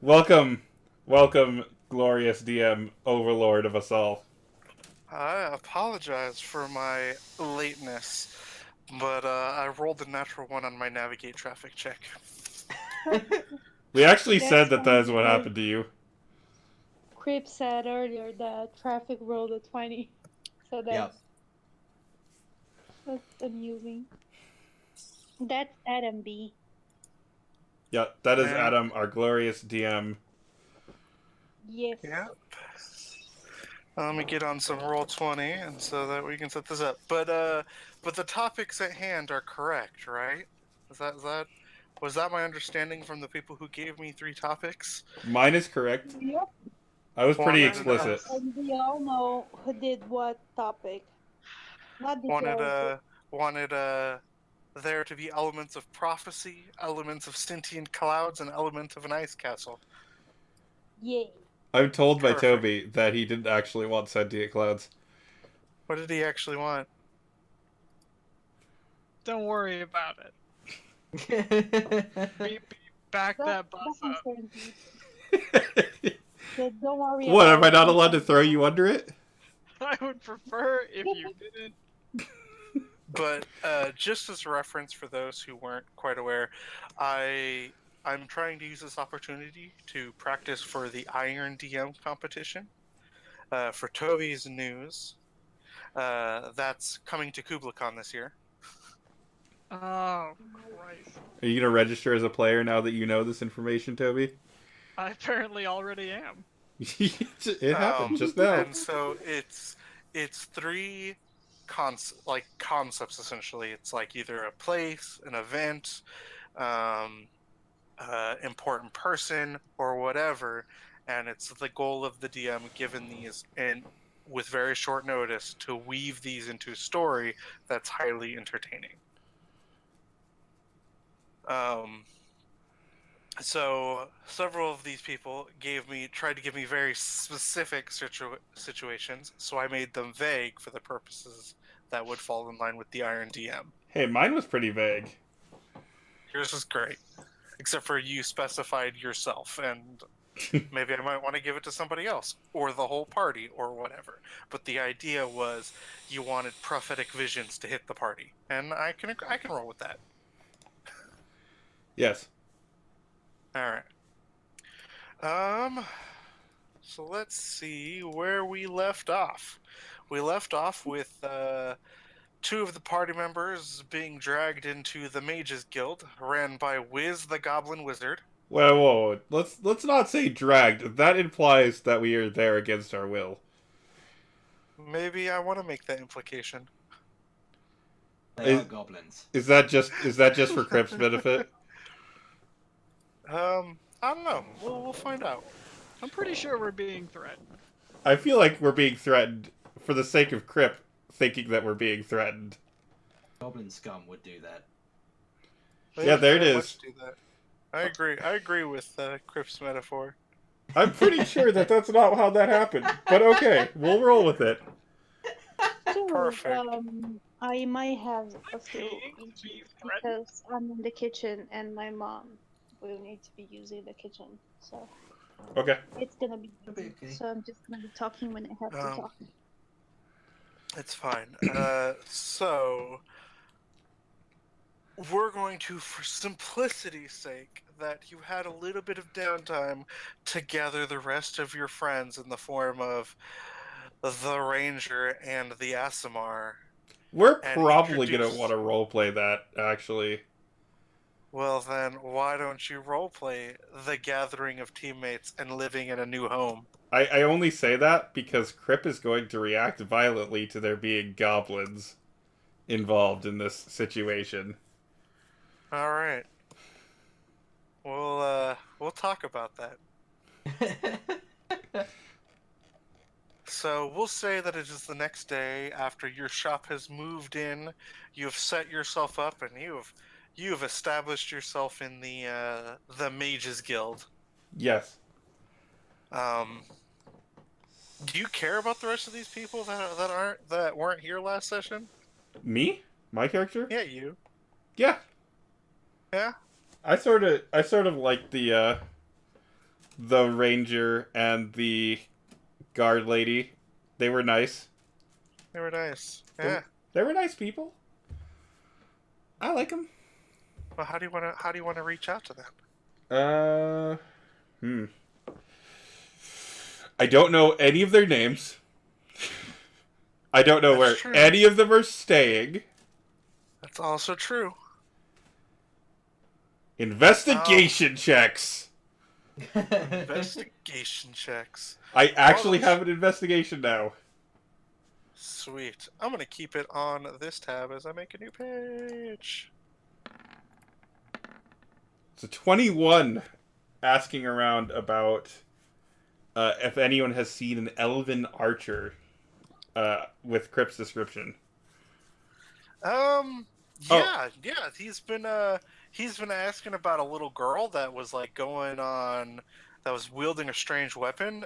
Welcome, welcome, glorious DM, overlord of us all. I apologize for my lateness, but I rolled a natural one on my navigate traffic check. We actually said That's that that funny is what because happened to you. Crip said earlier that traffic rolled a 20. So Yep. that's amusing. That's Adam B. Yeah, that is And Adam, our glorious DM. Yes. yeah, let me get on some roll 20, and so that we can set this up. But the topics at hand are correct, right? Was that my understanding from the people who gave me 3 topics? Mine is correct. Yep. I was pretty Wanted to know. explicit. And we all know who did what topic. Not Wanted details. uh wanted there to be elements of prophecy, elements of sentient clouds, and elements of an ice castle. Yay. I'm told by Perfect. Toby that he didn't actually want sentient clouds. What did he actually want? Don't worry about it. Beep, beep, back that bus That up. concerns me. So don't worry What, am about I it. not allowed to throw you under it? I would prefer if you didn't. But just as a reference for those who weren't quite aware, I'm trying to use this opportunity to practice for the Iron DM competition. For Toby's news, that's coming to KublaCon this year. Oh, Christ. Are you gonna register as a player now that you know this information, Toby? I apparently already am. It happened just now. And so it's 3 concepts essentially. It's like either a place, an event, important person, or whatever. And it's the goal of the DM, given these and with very short notice, to weave these into a story that's highly entertaining. So several of these people tried to give me very specific situations, so I made them vague for the purposes that would fall in line with the Iron DM. Hey, mine was pretty vague. Yours is great, except for you specified yourself, and maybe I might want to give it to somebody else, or the whole party, or whatever. But the idea was you wanted prophetic visions to hit the party, and I can roll with that. Yes. All right. So let's see where we left off. We left off with 2 of the party members being dragged into the Mages Guild, ran by Wiz the Goblin Wizard. Well, whoa, whoa. Let's not say dragged. That implies that we are there against our will. Maybe I want to make that implication. They are goblins. Is that just for Crip's benefit? I don't know. We'll find out. I'm pretty sure we're being threatened. I feel like we're being threatened for the sake of Crip thinking that we're being threatened. Goblin scum would do that. Yeah, there it Very is. much do that. I agree. I agree with Crip's metaphor. I'm pretty sure that that's not how that happened. But okay, we'll roll with it. So, Perfect. I might have a few Being issues threatened? because I'm in the kitchen and my mom will need to be using the kitchen. So Okay. it's gonna be It'll be busy. okay. So I'm just gonna be talking when I have to talk. It's fine. So we're going to, for simplicity's sake, that you had a little bit of downtime to gather the rest of your friends in the form of the Ranger and the Asimar. We're And probably gonna introduce- want to roleplay that, actually. Well, then, why don't you roleplay the gathering of teammates and living in a new home? I only say that because Crip is going to react violently to there being goblins involved in this situation. All right. We'll talk about that. So we'll say that it is the next day after your shop has moved in. You've set yourself up, and you've established yourself in the Mages Guild. Yes. Do you care about the rest of these people that weren't here last session? Me? My character? Yeah, you. Yeah. Yeah. I sort of like the the ranger and the guard lady. They were nice. They were nice. They- Yeah. They were nice people. I like them. Well, how do you want to reach out to them? I don't know any of their names. I don't know That's where true. any of them are staying. That's also true. Investigation checks. Investigation checks. I actually that's- have an investigation now. Sweet. I'm gonna keep it on this tab as I make a new page. It's a 21 asking around about if anyone has seen an elven archer with Crip's description. Yeah. He's been asking about a little girl that was like that was wielding a strange weapon.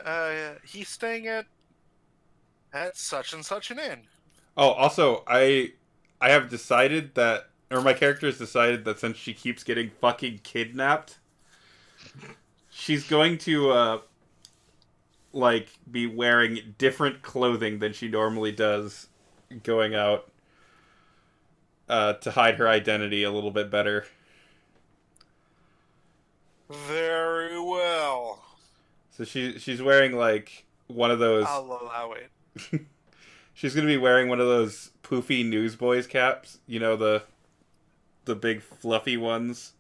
He's staying at such and such an inn. Oh, also, I have decided that, or my character has decided that since she keeps getting fucking kidnapped, she's going to like be wearing different clothing than she normally does, going out to hide her identity a little bit better. Very well. So she's wearing like one of those. I'll allow it. She's gonna be wearing one of those poofy newsboys caps, you know, the big fluffy ones.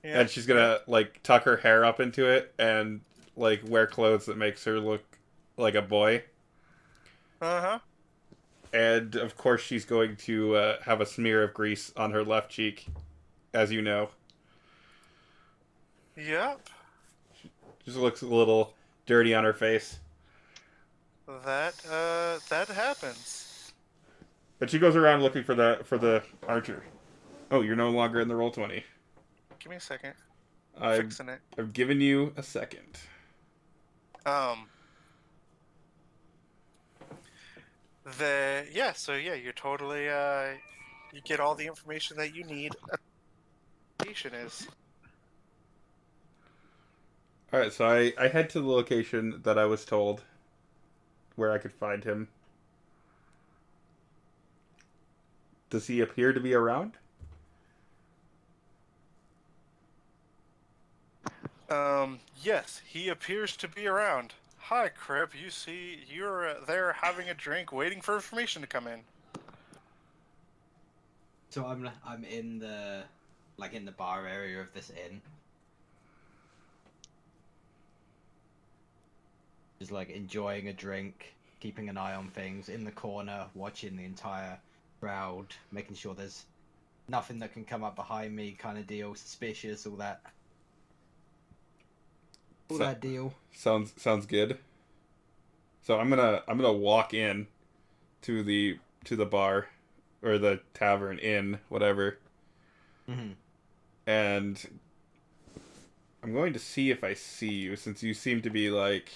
Yeah. And she's gonna like tuck her hair up into it and like wear clothes that makes her look like a boy. Uh-huh. And of course she's going to have a smear of grease on her left cheek, as you know. Yep. Just looks a little dirty on her face. That happens. But she goes around looking for the archer. Oh, you're no longer in the Roll20. Give me a second. I've Fixing it. given you a second. So you're totally you get all the information that you need. Location is. Alright, so I head to the location that I was told where I could find him. Does he appear to be around? Yes, he appears to be around. Hi, Crip. You see, you're there having a drink, waiting for information to come in. So I'm in the in the bar area of this inn. Just like enjoying a drink, keeping an eye on things, in the corner, watching the entire crowd, making sure there's nothing that can come up behind me kind of deal, suspicious, all that. All So- that deal. Sounds good. So I'm gonna walk in to the bar or the tavern, inn, whatever. Mm-hmm. And I'm going to see if I see you, since you seem to be like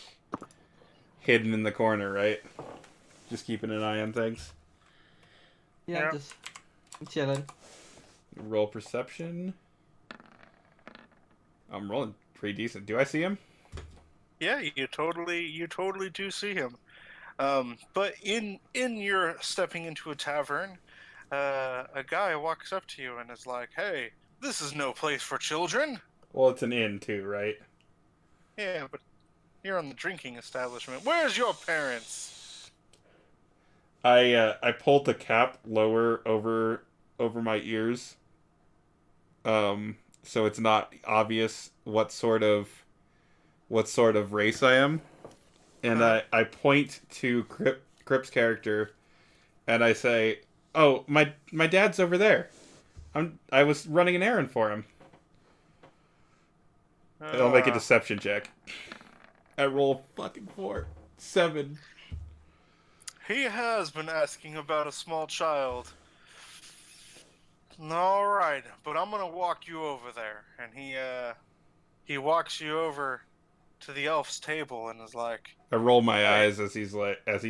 hidden in the corner, right? Just keeping an eye on things. Yeah, Yeah. just I'm chilling. Roll perception. I'm rolling pretty decent. Do I see him? Yeah, you totally do see him. But in your stepping into a tavern, a guy walks up to you and is like, "Hey, this is no place for children." Well, it's an inn too, right? Yeah, but you're on the drinking establishment. Where's your parents? I pulled the cap lower over my ears, so it's not obvious what sort of race I am, and I point to Crip's character, and I say, "Oh, my dad's over there. I was running an errand for him." And I'll make a deception check. I roll fucking 7. He has been asking about a small child. All right, but I'm gonna walk you over there, and he walks you over to the elf's table and is like, I roll my Hey. eyes as he's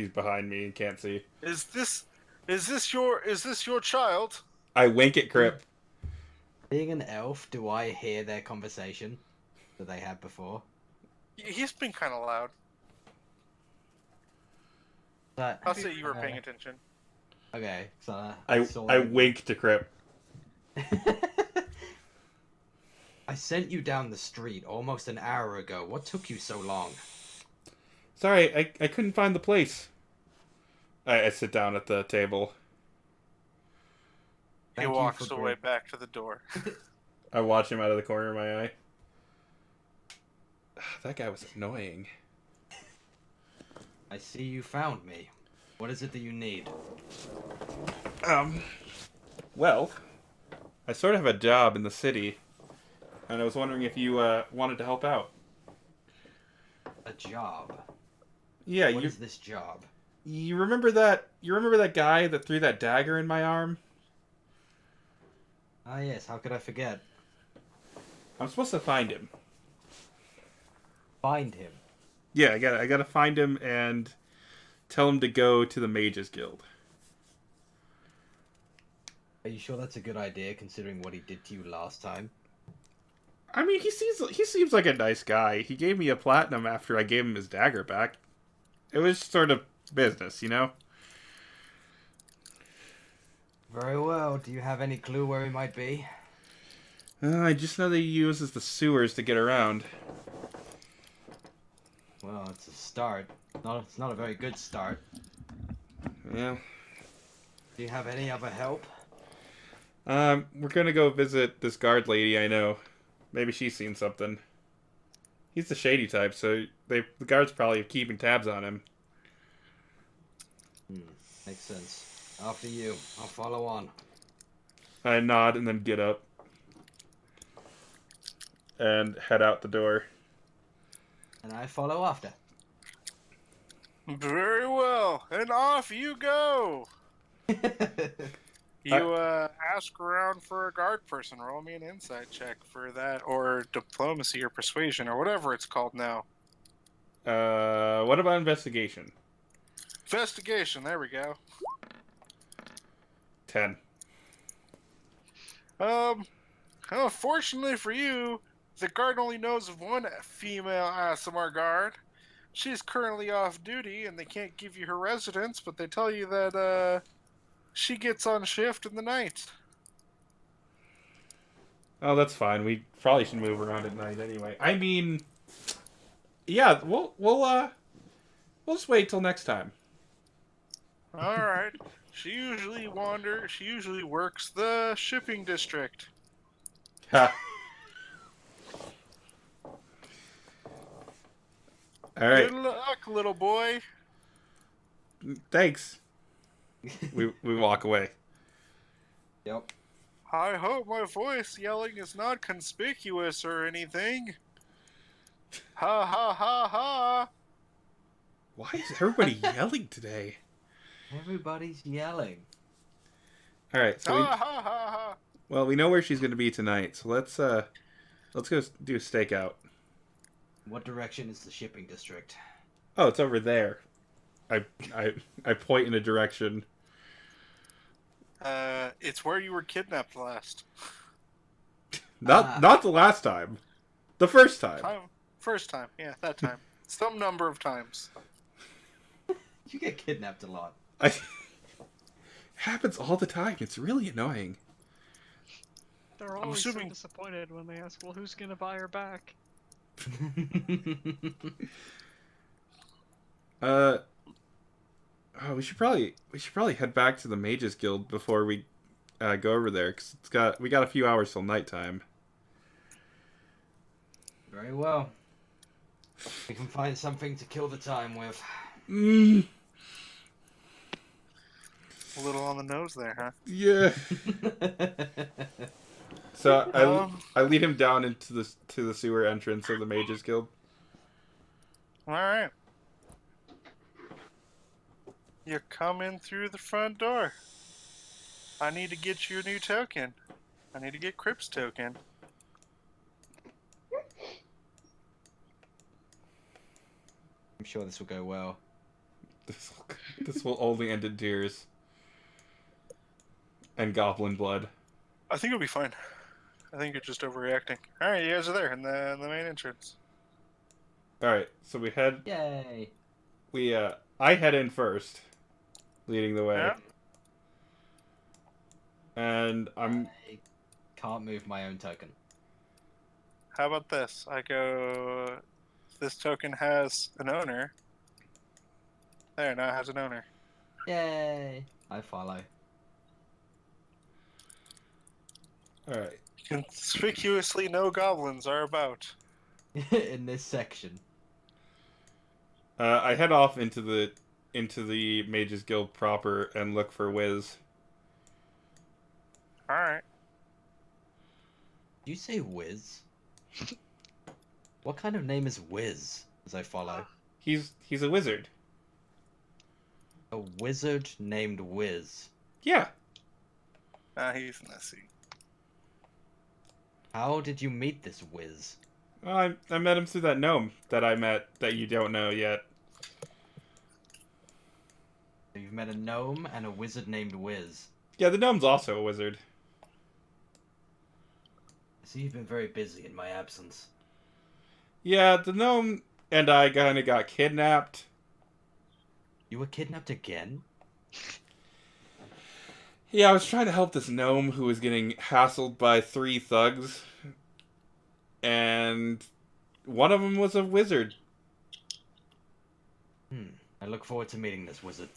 behind me and can't see. "Is this your child?" I wink at Crip. Being an elf, do I hear their conversation that they had before? He's been kind of loud. That, I'll say you were paying attention. okay, so I saw I him. wink to Crip. I sent you down the street almost an hour ago. What took you so long? Sorry, I couldn't find the place. I sit down at the table. He Thank you walks for away back to the door. I watch him out of the corner of my eye. That guy was annoying. I see you found me. What is it that you need? Well, I sort of have a job in the city, and I was wondering if you wanted to help out. A job. Yeah, What is this job? you remember that guy that threw that dagger in my arm? Ah, yes. How could I forget? I'm supposed to find him. Find him. Yeah, I gotta find him and tell him to go to the Mages Guild. Are you sure that's a good idea, considering what he did to you last time? I mean, he seems like a nice guy. He gave me a platinum after I gave him his dagger back. It was sort of business, you know? Very well. Do you have any clue where he might be? I just know that he uses the sewers to get around. Well, it's a start. It's not a very good start. Yeah. Do you have any other help? We're gonna go visit this guard lady I know. Maybe she's seen something. He's the shady type, so the guards probably keeping tabs on him. Makes sense. After you. I'll follow on. I nod and then get up. And head out the door. And I follow after. Very well, and off you go. You ask around for a guard person. Roll me an insight check for that, or diplomacy or persuasion, or whatever it's called now. What about investigation? Investigation. There we go. 10. Fortunately for you, the guard only knows of one female ASMR guard. She's currently off duty, and they can't give you her residence, but they tell you that she gets on shift in the night. Oh, that's fine. We probably should move around at night anyway. I mean, yeah, we'll just wait till next time. All right. She usually works the shipping district. Ha. All right. Good luck, little boy. Thanks. We walk away. Yep. I hope my voice yelling is not conspicuous or anything. Ha ha ha ha. Why is everybody yelling today? Everybody's yelling. All right, so Ha ha ha ha. we know where she's going to be tonight. So let's go do a stakeout. What direction is the shipping district? Oh, it's over there. I point in a direction. It's where you were kidnapped last. Not the last time. The first time. First time, yeah, that time. Some number of times. You get kidnapped a lot. Happens all the time. It's really annoying. They're always so assuming- disappointed when they ask, well, who's gonna buy her back? Oh, we should probably head back to the Mages Guild before we go over there, because we got a few hours till nighttime. Very well. We can find something to kill the time with. A little on the nose there, huh? Yeah. So I lead him down into the sewer entrance of the Mages Guild. All right. You come in through the front door. I need to get you a new token. I need to get Crip's token. I'm sure this will go well. This will only end in tears and goblin blood. I think it'll be fine. I think you're just overreacting. All right, you guys are there in the main entrance. All right, so Yay! I head in first, leading the way, Yeah. and I'm I can't move my own token. How about this? I go. This token has an owner. There, now it has an owner. Yay! I follow. all right. Conspicuously, no goblins are about. In this section. I head off into the Mages Guild proper and look for Wiz. All right. Do you say Wiz? What kind of name is Wiz? As I follow. He's a wizard. A wizard named Wiz. Yeah. He's messy. How did you meet this Wiz? Well, I met him through that gnome that I met that you don't know yet. You've met a gnome and a wizard named Wiz. Yeah, the gnome's also a wizard. I see you've been very busy in my absence. Yeah, the gnome and I kind of got kidnapped. You were kidnapped again? Yeah, I was trying to help this gnome who was getting hassled by 3 thugs. And one of them was a wizard. I look forward to meeting this wizard.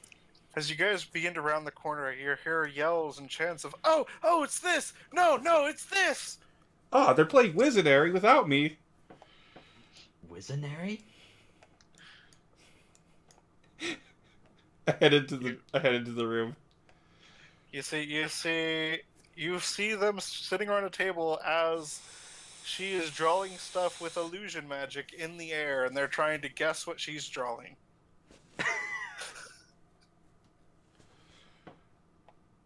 As you guys begin to round the corner, you hear yells and chants of, "Oh, it's this! No, it's this!" Ah, they're playing Wizardary without me. Wizardary? I head into the room. You see them sitting around a table as she is drawing stuff with illusion magic in the air, and they're trying to guess what she's drawing.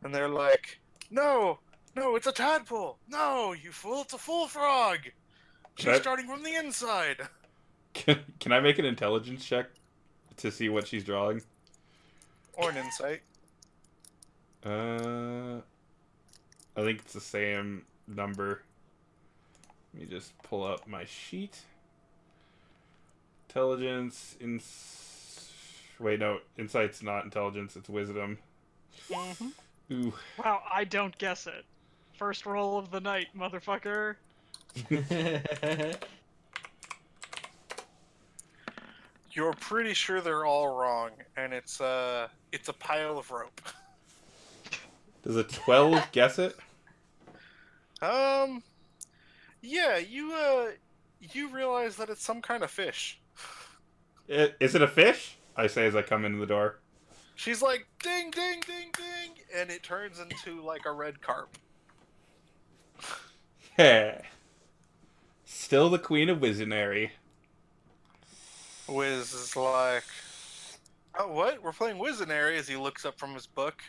And they're like, no, it's a tadpole. No, you fool, it's a full frog. She's starting from the inside. Can I make an intelligence check to see what she's drawing? Or an insight. I think it's the same number. Let me just pull up my sheet. Intelligence, wait, no, insight's not intelligence, it's wisdom. Mm-hmm. Ooh. Wow, I don't guess it. First roll of the night, motherfucker. You're pretty sure they're all wrong, and it's a pile of rope. Does a 12 guess it? Yeah, you realize that it's some kind of fish. Is it a fish? I say as I come into the door. She's like, ding, ding, ding, ding, and it turns into like a red carp. Yeah. Still the queen of Wizardary. Wiz is like, oh, what? We're playing Wizardary as he looks up from his book.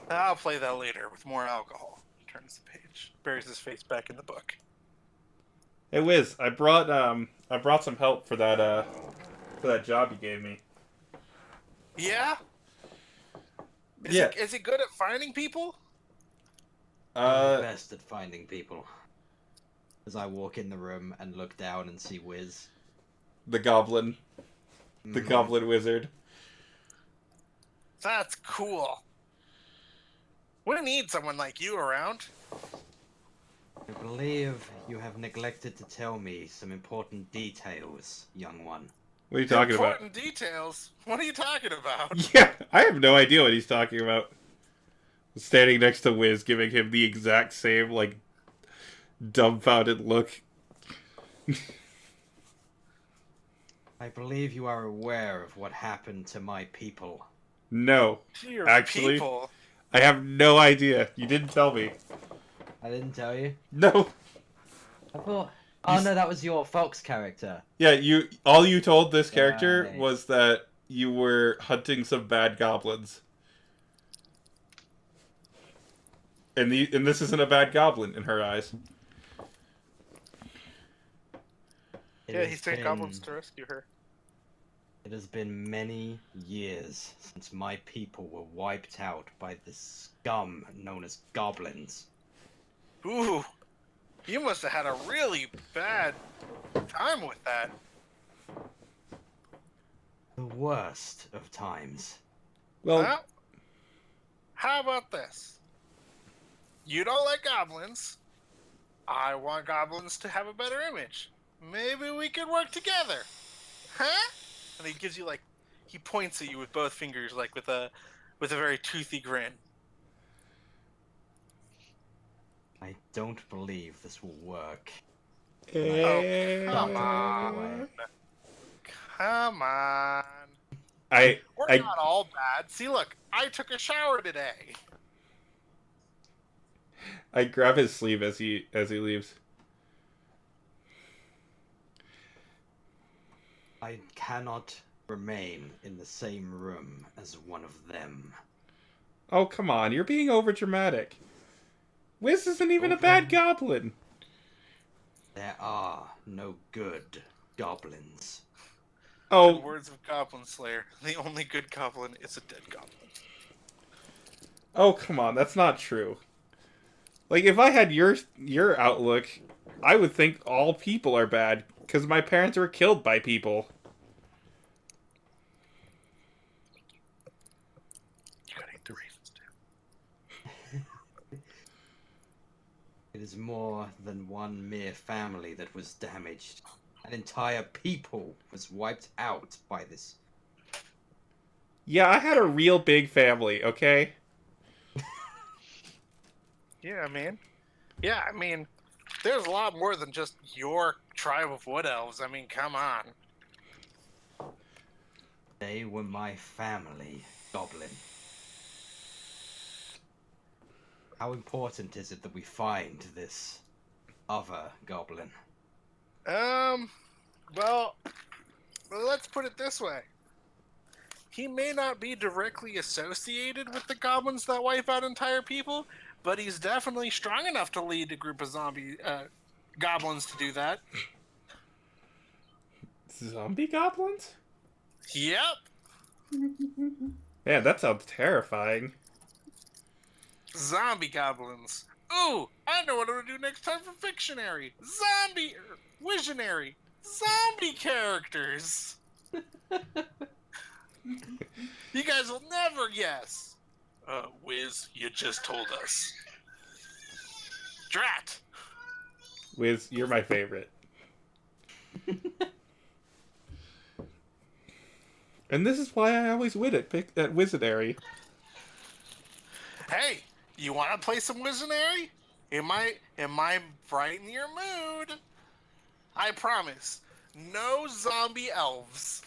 I'll play that later with more alcohol. He turns the page, buries his face back in the book. Hey Wiz, I brought some help for that job you gave me. Yeah? Yeah. Is he good at finding people? I'm the best at finding people. As I walk in the room and look down and see Wiz. The goblin. The goblin wizard. That's cool. We need someone like you around. I believe you have neglected to tell me some important details, young one. What are you talking about? Important details? What are you talking about? Yeah, I have no idea what he's talking about. Standing next to Wiz, giving him the exact same, like, dumbfounded look. I believe you are aware of what happened to my people. No. To your Actually, people. I have no idea. You didn't tell me. I didn't tell you? No. I thought... Oh no, that was your Fox character. Yeah, all you told this character Right. was that you were hunting some bad goblins. And this isn't a bad goblin in her eyes. It Yeah, has he sent been- goblins to rescue her. It has been many years since my people were wiped out by the scum known as goblins. Ooh. You must have had a really bad time with that. The worst of times. Well, Well, how about this? You don't like goblins. I want goblins to have a better image. Maybe we could work together. Huh? And he gives you like, he points at you with both fingers, like with a very toothy grin. I don't believe this will work. Come on. Come on. I We're not all bad. See, look, I took a shower today. I grab his sleeve as he leaves. I cannot remain in the same room as one of them. Oh, come on, you're being overdramatic. Wiz isn't even a bad goblin. There are no good goblins. In Oh, words of Goblin Slayer, the only good goblin is a dead goblin. oh, come on, that's not true. Like, if I had your outlook, I would think all people are bad, because my parents were killed by people. You gotta eat the raisins too. It is more than one mere family that was damaged. An entire people was wiped out by this. Yeah, I had a real big family, okay? Yeah, man. Yeah, I mean, there's a lot more than just your tribe of wood elves. I mean, come on. They were my family, Goblin. How important is it that we find this other Goblin? Well, let's put it this way. He may not be directly associated with the goblins that wipe out entire people, but he's definitely strong enough to lead a group of zombie goblins to do that. Zombie goblins? Yep. Man, that sounds terrifying. Zombie goblins. Ooh, I know what I'm gonna do next time for Fictionary. Zombie, Visionary, zombie characters. You guys will never guess. Wiz, you just told us. Drat. Wiz, you're my favorite. And this is why I always win at Wizardary. Hey, you want to play some Visionary? It might brighten your mood. I promise. No zombie elves.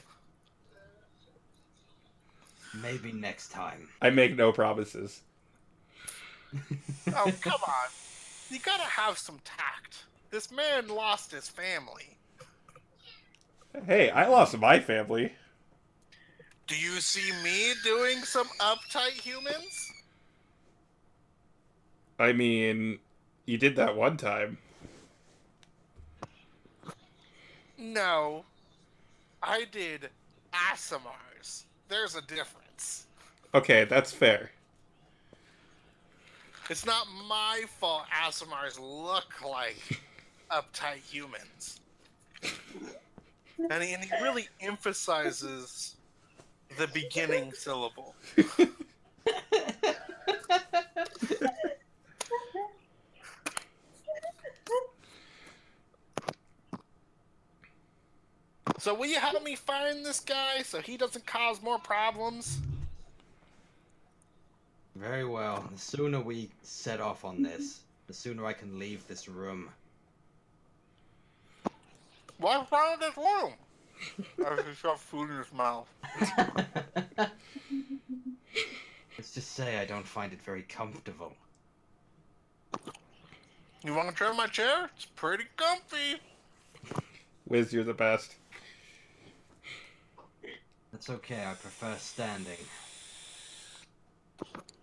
Maybe next time. I make no promises. Oh, come on. You gotta have some tact. This man lost his family. Hey, I lost my family. Do you see me doing some uptight humans? I mean, you did that one time. No. I did ASMRs. There's a difference. Okay, that's fair. It's not my fault ASMRs look like uptight humans. And he really emphasizes the beginning syllable. So will you help me find this guy so he doesn't cause more problems? Very well. The sooner we set off on this, the sooner I can leave this room. What's wrong with this room? He's got food in his mouth. Let's just say I don't find it very comfortable. You want to try my chair? It's pretty comfy. Wiz, you're the best. That's okay, I prefer standing.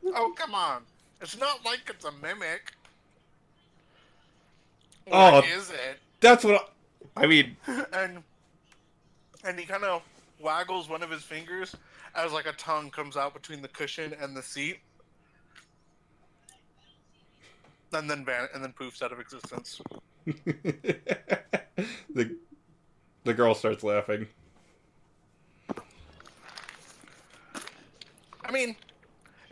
Oh, come on. It's not like it's a mimic. Oh. What is it? That's what I mean, And he kind of waggles one of his fingers as like a tongue comes out between the cushion and the seat. And then poofs out of existence. the girl starts laughing. I mean,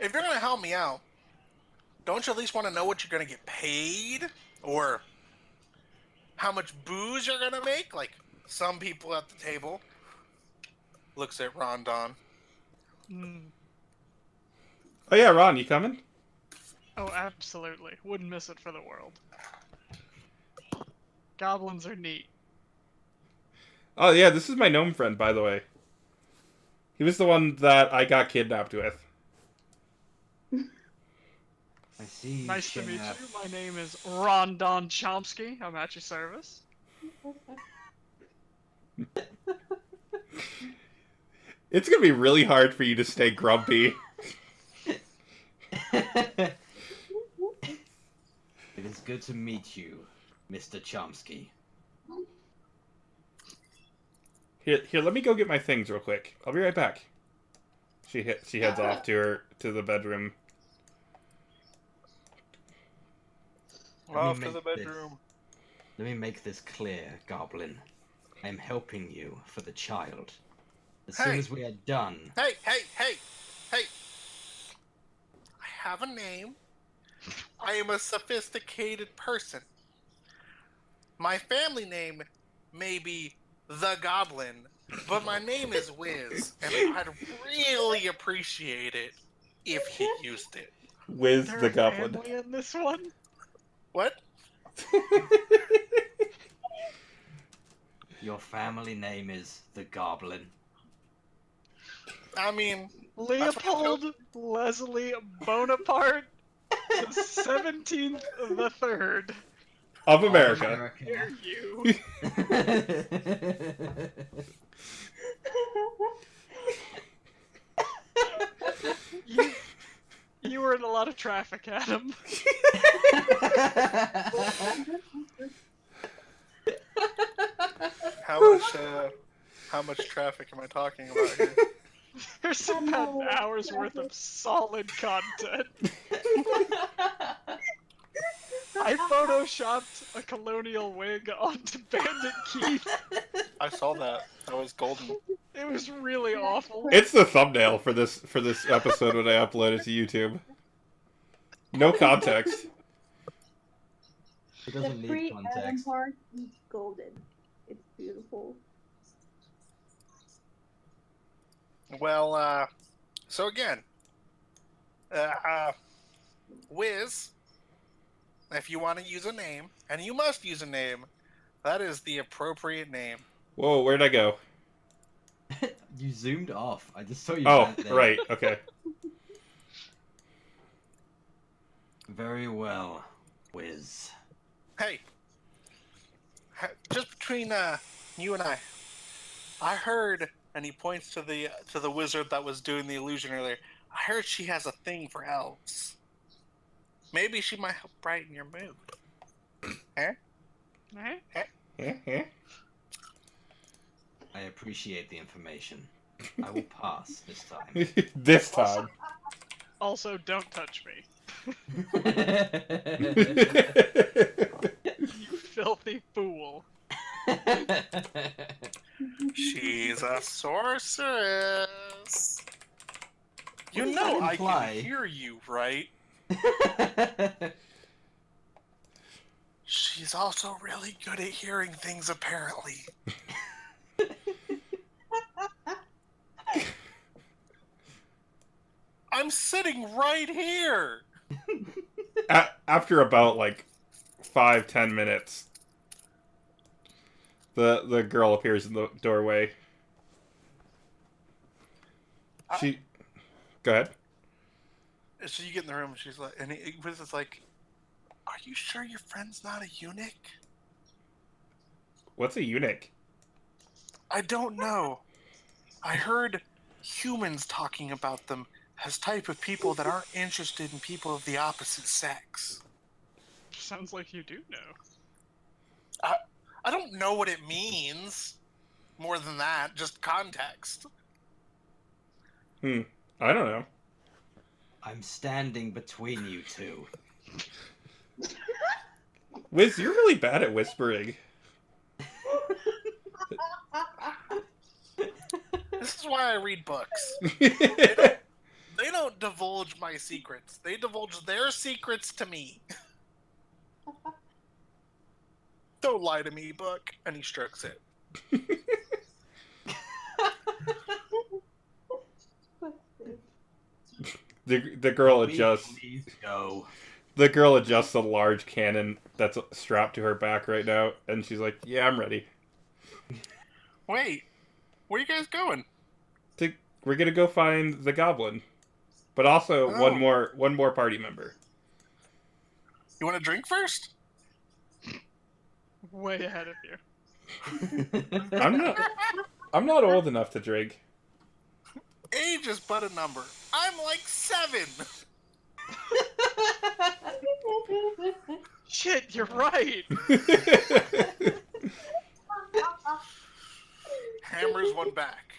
if you're gonna help me out, don't you at least want to know what you're gonna get paid? Or how much booze you're gonna make? Like some people at the table. Looks at Rondon. Hmm. Oh yeah, Ron, you coming? Oh, absolutely. Wouldn't miss it for the world. Goblins are neat. Oh yeah, this is my gnome friend, by the way. He was the one that I got kidnapped with. I see. Nice to meet share- you. My name is Rondon Chomsky. I'm at your service. It's gonna be really hard for you to stay grumpy. It is good to meet you, Mr. Chomsky. Here, let me go get my things real quick. I'll be right back. She heads off to the bedroom. Off to the bedroom. Let me make this clear, Goblin. I am helping you for the child. As soon Hey. as we are done, Hey! I have a name. I am a sophisticated person. My family name may be the Goblin, but my name is Wiz, and I'd really appreciate it if he used it. Wiz There the a goblin. family in this one? What? your family name is the Goblin. I mean, Leopold Leslie Bonaparte, the 17th the 3rd. Of America. Dare you? You were in a lot of traffic, Adam. how much traffic am I talking about here? There's about an hour's worth of solid content. I photoshopped a colonial wig onto Bandit Keith. I saw that. That was golden. It was really awful. It's the thumbnail for this episode when I upload it to YouTube. No context. It The doesn't free need Adam context. part is golden. It's beautiful. Well, so again, Wiz, if you want to use a name, and you must use a name, that is the appropriate name. Whoa, where'd I go? You zoomed off. I just saw you. Oh, back there. right, okay. Very well, Wiz. Hey, just between you and I heard, and he points to the wizard that was doing the illusion earlier. I heard she has a thing for elves. Maybe she might help brighten your mood. Eh? I appreciate the information. I will pass this time. This time. Also, don't touch me. You filthy fool. She's a sorceress. You What does know that I imply? can hear you, right? She's also really good at hearing things, apparently. I'm sitting right here. After about, like, 5-10 minutes, the girl appears in the doorway. She... Go ahead. So you get in the room, and she's like, and Wiz is like, "Are you sure your friend's not a eunuch?" What's a eunuch? I don't know. I heard humans talking about them as type of people that aren't interested in people of the opposite sex. Sounds like you do know. I don't know what it means. More than that, just context. I don't know. I'm standing between you two. Wiz, you're really bad at whispering. This is why I read books. They don't divulge my secrets. They divulge their secrets to me. Don't lie to me, book. And he strokes it. The girl adjusts. Please go. The girl adjusts a large cannon that's strapped to her back right now, and she's like, "Yeah, I'm ready. Wait, where are you guys going? We're gonna go find the goblin, but also Oh. one more party member." You want to drink first? Way ahead of you. I'm not old enough to drink. Age is but a number. I'm like 7. Shit, you're right. Hammers one back.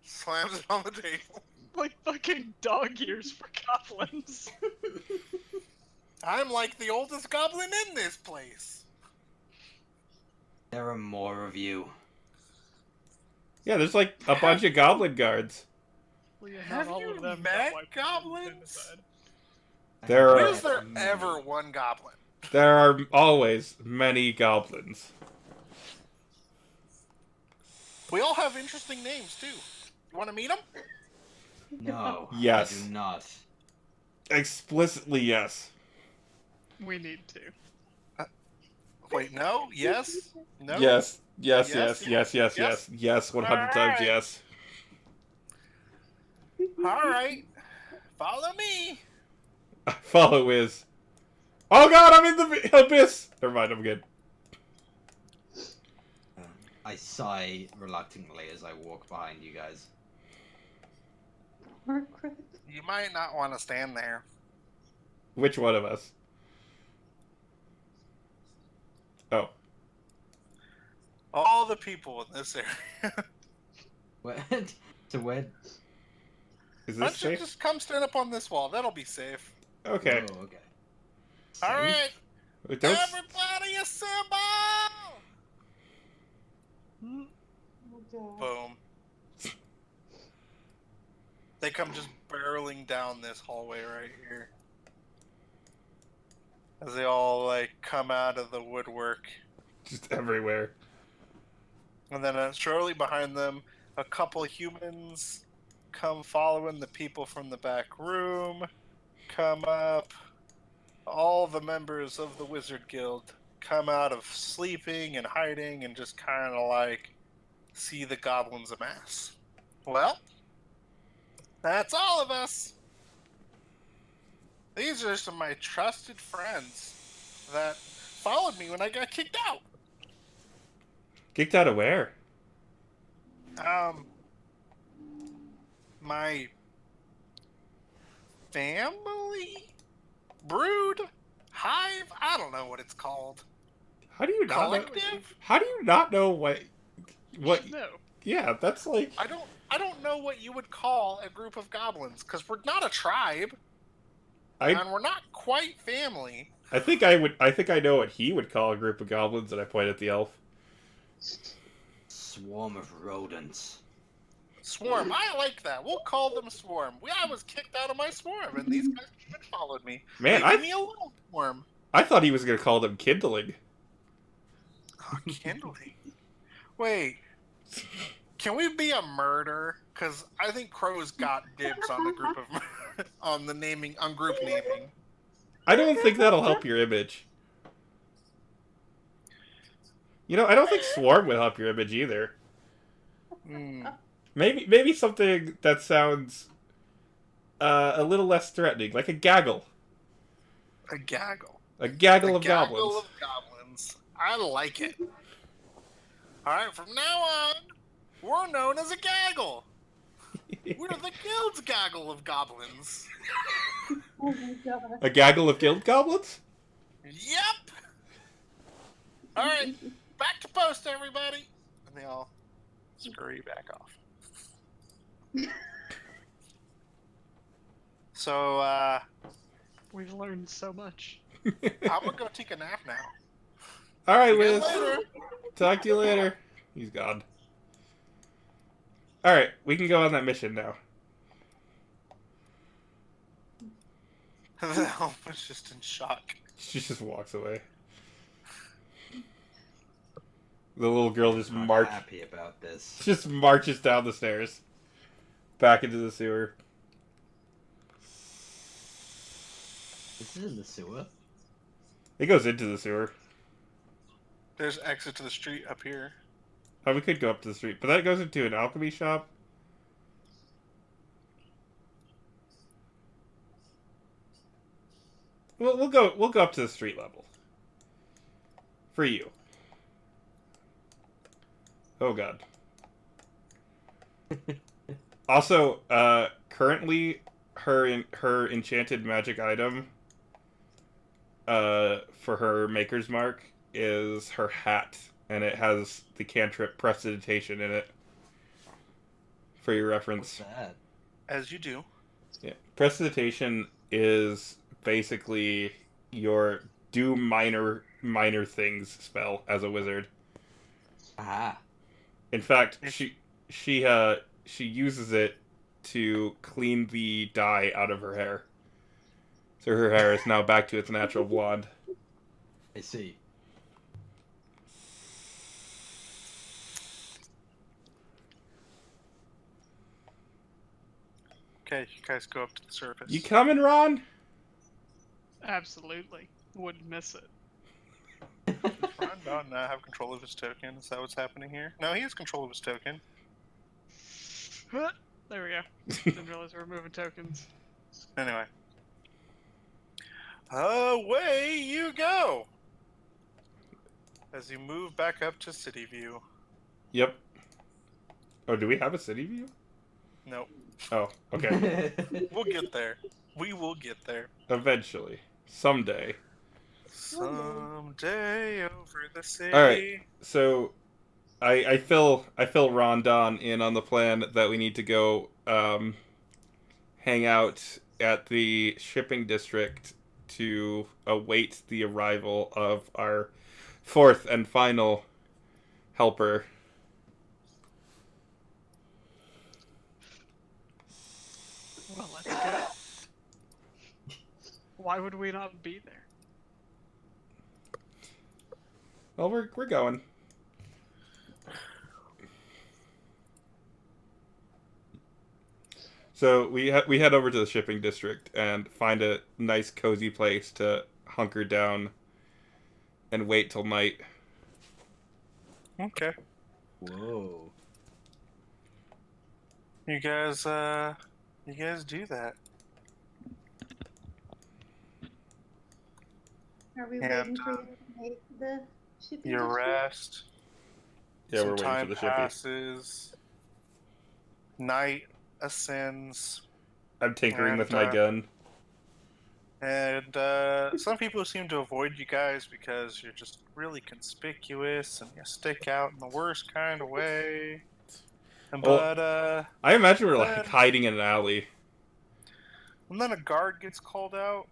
Slams it on the table. Like fucking dog ears for goblins. I'm like the oldest goblin in this place. There are more of you. Yeah, there's like a bunch of goblin guards. Well, yeah, Have not all you of them met got wiped goblins? out in genocide. There are- Is there ever one goblin? There are always many goblins. We all have interesting names too. You want to meet them? No. Yes. I do not. Explicitly, yes. We need to. Wait, no? Yes? No? Yes. Yes, Yes, yes, yes, yes, yes. yes, yes, 100 times Alright. yes. Alright. Follow me. Follow is. Oh god, I'm in the abyss! Never mind, I'm good. I sigh reluctantly as I walk behind you guys. Margaret. You might not want to stand there. Which one of us? Oh. All the people in this area. What? So where? Is Why this don't you safe? just come stand up on this wall? That'll be safe. Okay. Oh, okay. Alright. Wait, don't... Everybody assemble! Boom. They come just barreling down this hallway right here. As they all, like, come out of the woodwork. Just everywhere. And then shortly behind them, a couple humans come following the people from the back room. Come up. All the members of the Wizard Guild come out of sleeping and hiding and just kind of like see the goblins amass. Well, that's all of us. These are some of my trusted friends that followed me when I got kicked out. Kicked out of where? My family? Brood? Hive? I don't know what it's called. How do you not know? Collective? How do you not know what... What... No. Yeah, that's like... I don't know what you would call a group of goblins, because we're not a tribe, and we're not quite family. I think I know what he would call a group of goblins, and I point at the elf. Swarm of rodents. Swarm. I like that. We'll call them Swarm. I was kicked out of my Swarm, and these guys followed me. Man, Leave me alone, Swarm. I thought he was going to call them kindling. Oh, kindling. Wait. Can we be a murder? Because I think Crow's got dibs on the group of on the naming on group naming. I don't think that'll help your image. You know, I don't think swarm would help your image either. Hmm. Maybe something that sounds a little less threatening, like a gaggle. A gaggle. A gaggle of Gaggle goblins. of goblins. I like it. Alright, from now on, we're known as a gaggle. We're the guild's gaggle of goblins. Oh my god. A gaggle of guild goblins? Yep! Alright, back to post, everybody! And they all scurry back off. So, We've learned so much. I'm gonna go take a nap now. All right, See you Wiz. later. Talk to you later. He's gone. All right, we can go on that mission now. The elf was just in shock. She just walks away. The little girl just I'm marches. happy about this. Just marches down the stairs, back into the sewer. This is in the sewer. It goes into the sewer. There's exit to the street up here. Oh, we could go up to the street, but that goes into an alchemy shop. Well, we'll go up to the street level. For you. Oh god. Also, currently her enchanted magic item for her maker's mark is her hat, and it has the cantrip prestidigitation in it. For your reference. What's that? As you do. Yeah. Prestidigitation is basically your do minor things spell as a wizard. Ah. In fact, she uses it to clean the dye out of her hair. So her hair is now back to its natural blonde. I see. Okay, you guys go up to the surface. You coming, Ron? Absolutely. Wouldn't miss it. Ron don't have control of his token. Is that what's happening here? No, he has control of his token. There we go. Didn't realize we were moving tokens. Anyway. Away you go! As you move back up to City View. Yep. Oh, do we have a city view? Nope. Oh, okay. We'll get there. We will get there. Eventually. Someday. Someday over the city. Alright. So I fill Ron Don in on the plan that we need to go hang out at the shipping district to await the arrival of our fourth and final helper. Well, let's go. Why would we not be there? Well, we're going. So we head over to the shipping district and find a nice cozy place to hunker down and wait till night. Okay. Whoa. You guys do that. Are we And, waiting for you to make the shipping? You district? rest. Yeah, Some we're waiting time for the shipping. passes. Night ascends. I'm tinkering And, with my gun. And some people seem to avoid you guys because you're just really conspicuous and you stick out in the worst kind of way. And, Well, I imagine we're like then- hiding in an alley. and then a guard gets called out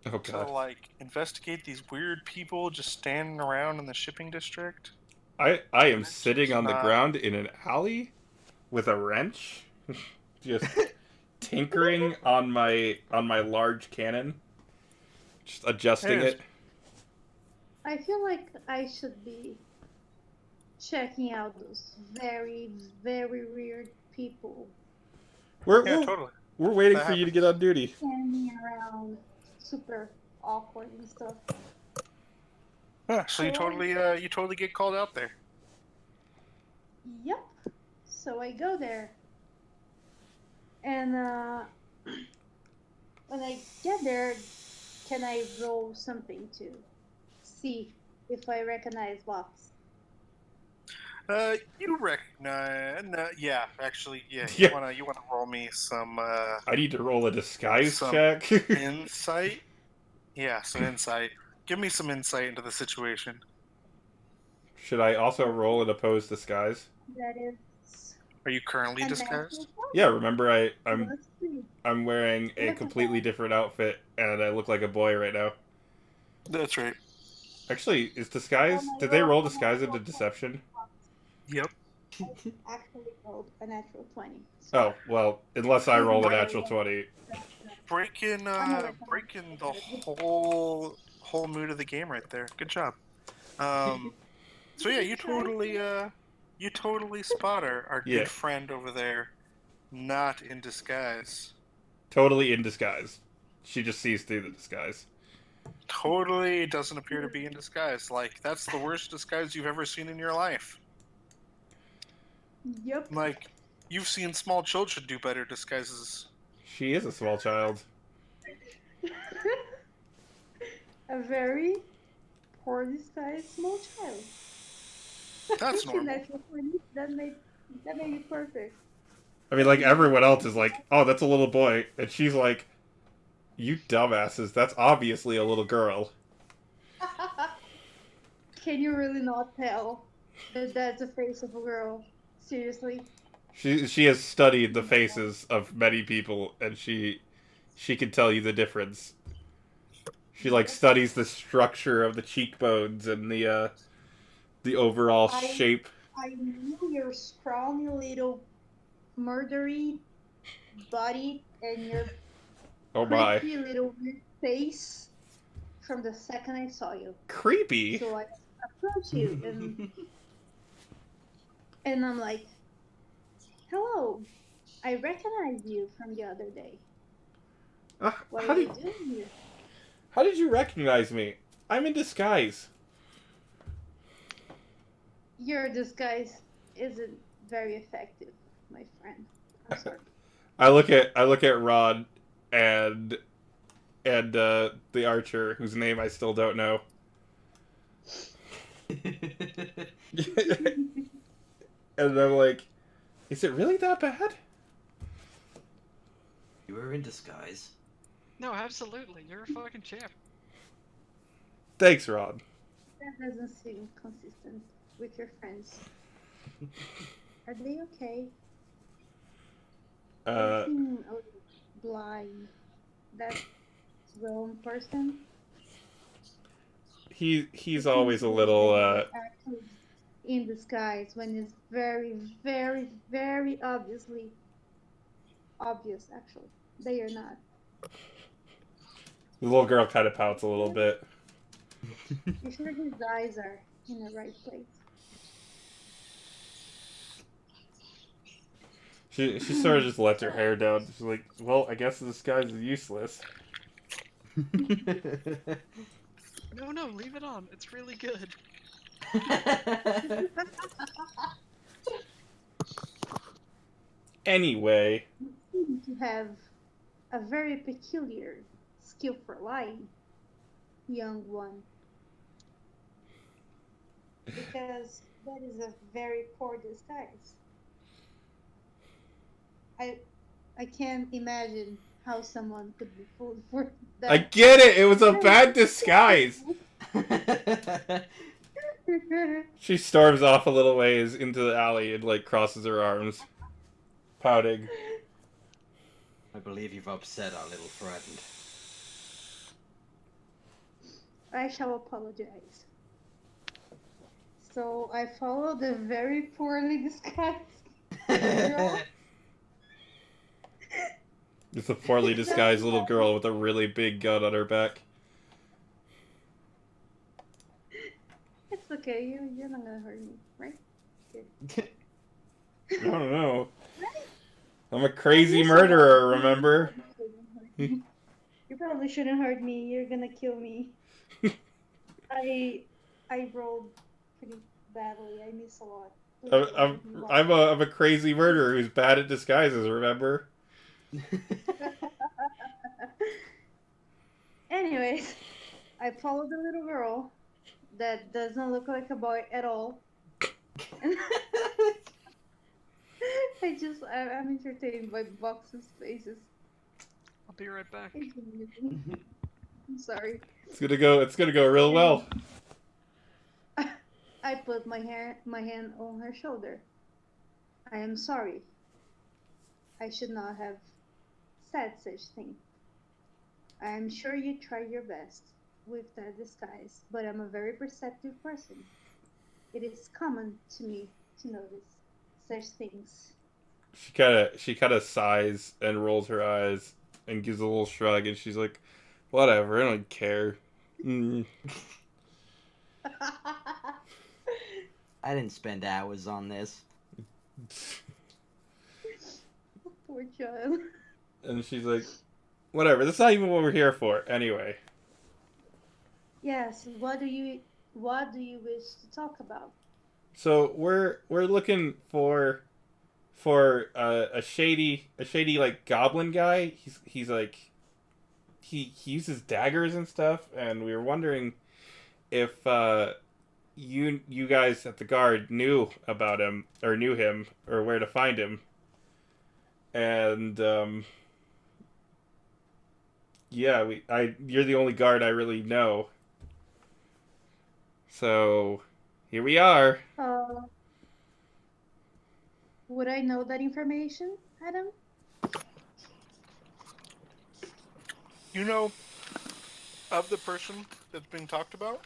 Oh to god. like investigate these weird people just standing around in the shipping district. I am That's sitting on the not- ground in an alley with a wrench, just tinkering on my large cannon, just adjusting Yes. it. I feel like I should be checking out those very, very weird people We're Yeah, we're, totally. we're waiting That for you to get on duty. standing around, super awkward and stuff. Yeah, so you totally get called out there. Yep. So I go there. And when I get there, can I roll something to see if I recognize Vox? You recognize? Yeah, actually, yeah. Yeah. You wanna roll me some I need to roll a disguise Some- check. insight? Yeah, some insight. Give me some insight into the situation. Should I also roll an opposed disguise? That is. Are you currently a disguised? natural one. Yeah, remember I'm Let's see. I'm wearing a completely different outfit and I look like a boy right now. That's right. Actually, is disguise? Did they roll disguise into deception? Yep. Actually rolled a natural 20. Oh well, unless I roll a Break- natural 20. Breaking the whole mood of the game right there. Good job. So yeah, you totally spot our Yeah. good friend over there, not in disguise. Totally in disguise. She just sees through the disguise. Totally doesn't appear to be in disguise. Like that's the worst disguise you've ever seen in your life. Yep. Like you've seen small children do better disguises. She is a small child. A very poor disguised small child. That's It's a normal. natural 20. That made it perfect. I mean, like, everyone else is like, oh, that's a little boy. And she's like, you dumbasses, that's obviously a little girl. Can you really not tell that that's the face of a girl? Seriously? She has studied the faces of many people, and she can tell you the difference. She, like, studies the structure of the cheekbones and the overall shape. I knew your scrawny little murdery body and your Oh my. creepy little weird face from the second I saw you. Creepy? So I approach you and I'm like, hello, I recognize you from the other day. What are you doing here? How did you recognize me? I'm in disguise. Your disguise isn't very effective, my friend. I'm sorry. I look at Rod and the archer, whose name I still don't know. And I'm like, is it really that bad? You were in disguise. No, absolutely. You're a fucking champ. Thanks, Rod. That doesn't seem consistent with your friends. Are they okay? They seem a little blind. That wrong person. He's always a little Actually in disguise when it's very, very, very obviously obvious. Actually, they are not. the little girl kind of pouts a little bit. You sure his eyes are in the right place? She sort of just lets her hair down. She's like, well, I guess the disguise is useless. No, leave it on. It's really good. Anyway, You seem to have a very peculiar skill for lying, young one. Because that is a very poor disguise. I can't imagine how someone could be fooled for that. I get it. It was a bad disguise. She storms off a little ways into the alley and like crosses her arms, pouting. I believe you've upset our little friend. I shall apologize. So I followed a very poorly disguised girl. It's a poorly disguised little girl with a really big gun on her back. It's okay, you're not gonna hurt me, right? I don't know. I'm a crazy murderer, remember? You probably shouldn't hurt me. You're gonna kill me. I rolled pretty badly. I miss a lot. I'm a crazy murderer who's bad at disguises, remember? Anyways, I followed the little girl that doesn't look like a boy at all. I'm entertained by Box's faces. I'll be right back. I'm sorry. It's gonna go real well. I put my hand on her shoulder. I am sorry. I should not have said such thing. I am sure you tried your best. with that disguise, but I'm a very perceptive person. It is common to me to notice such things. She kind of sighs and rolls her eyes and gives a little shrug, and she's like, "Whatever, I don't care." Mm. I didn't spend hours on this. Poor child. And she's like, "Whatever. That's not even what we're here for, anyway." Yes, what do you wish to talk about? So we're looking for a shady like goblin guy. He's like he uses daggers and stuff, and we were wondering if you guys at the guard knew about him or knew him or where to find him. And yeah, you're the only guard I really know. So here we are. Would I know that information, Adam? You know of the person that's being talked about,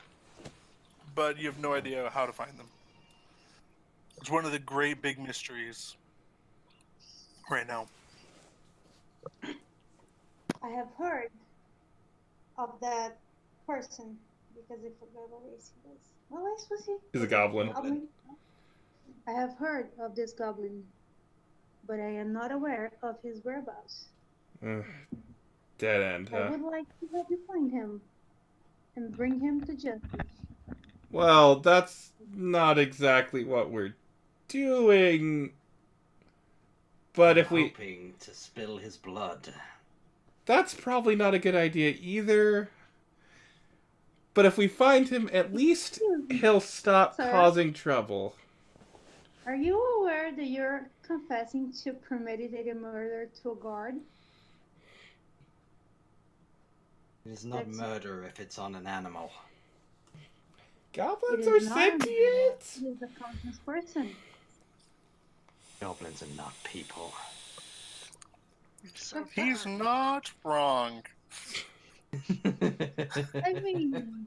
but you have no idea how to find them. It's one of the great big mysteries right now. I have heard of that person because I forgot what race he was. What race was he? He's a goblin. Goblin? I have heard of this goblin, but I am not aware of his whereabouts. Dead end, I huh? would like to help you find him and bring him to justice. Well, that's not exactly what we're doing. But if we... hoping to spill his blood. That's probably not a good idea either. But if we find him, at least he'll stop Sir? causing trouble. Are you aware that you're confessing to premeditated murder to a guard? It is not That's- murder if it's on an animal. Goblins It are is not a murder. sentient! He is a conscious person. Goblins are not people. So He's not wrong. I mean,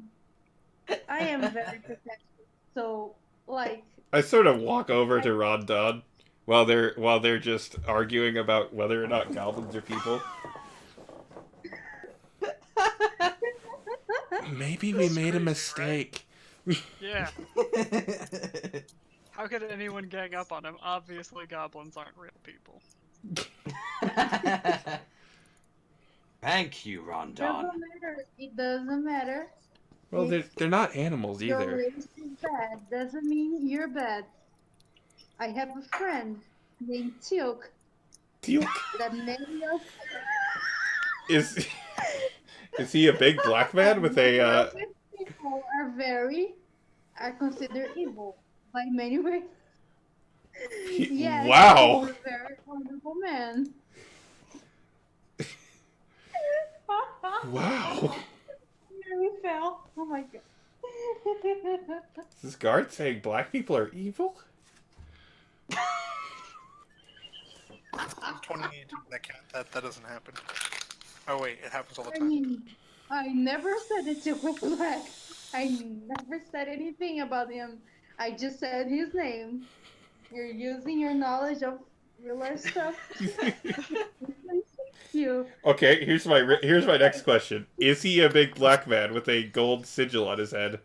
I am very protective. So, like, I sort of walk over to Rod Dodd while they're just arguing about whether or not goblins are people. Maybe we made a mistake. yeah, how could anyone gang up on him? Obviously, goblins aren't real people. Thank you, Rondon. doesn't matter. It doesn't matter. Well, they're not animals Your either. race is bad. Doesn't mean you're bad. I have a friend named Teok Teal that many of is he a big black man with a people are considered evil by many ways. Yes, wow. he's a very wonderful man. Wow. Nearly fell. Oh my god. Is this guard saying black people are evil? I'm 28. That doesn't happen. Oh wait, it happens all the I time. mean, I never said that Teok was black. I never said anything about him. I just said his name. You're using your knowledge of real life stuff. You. Okay, here's my next question. Is he a big black man with a gold sigil on his head?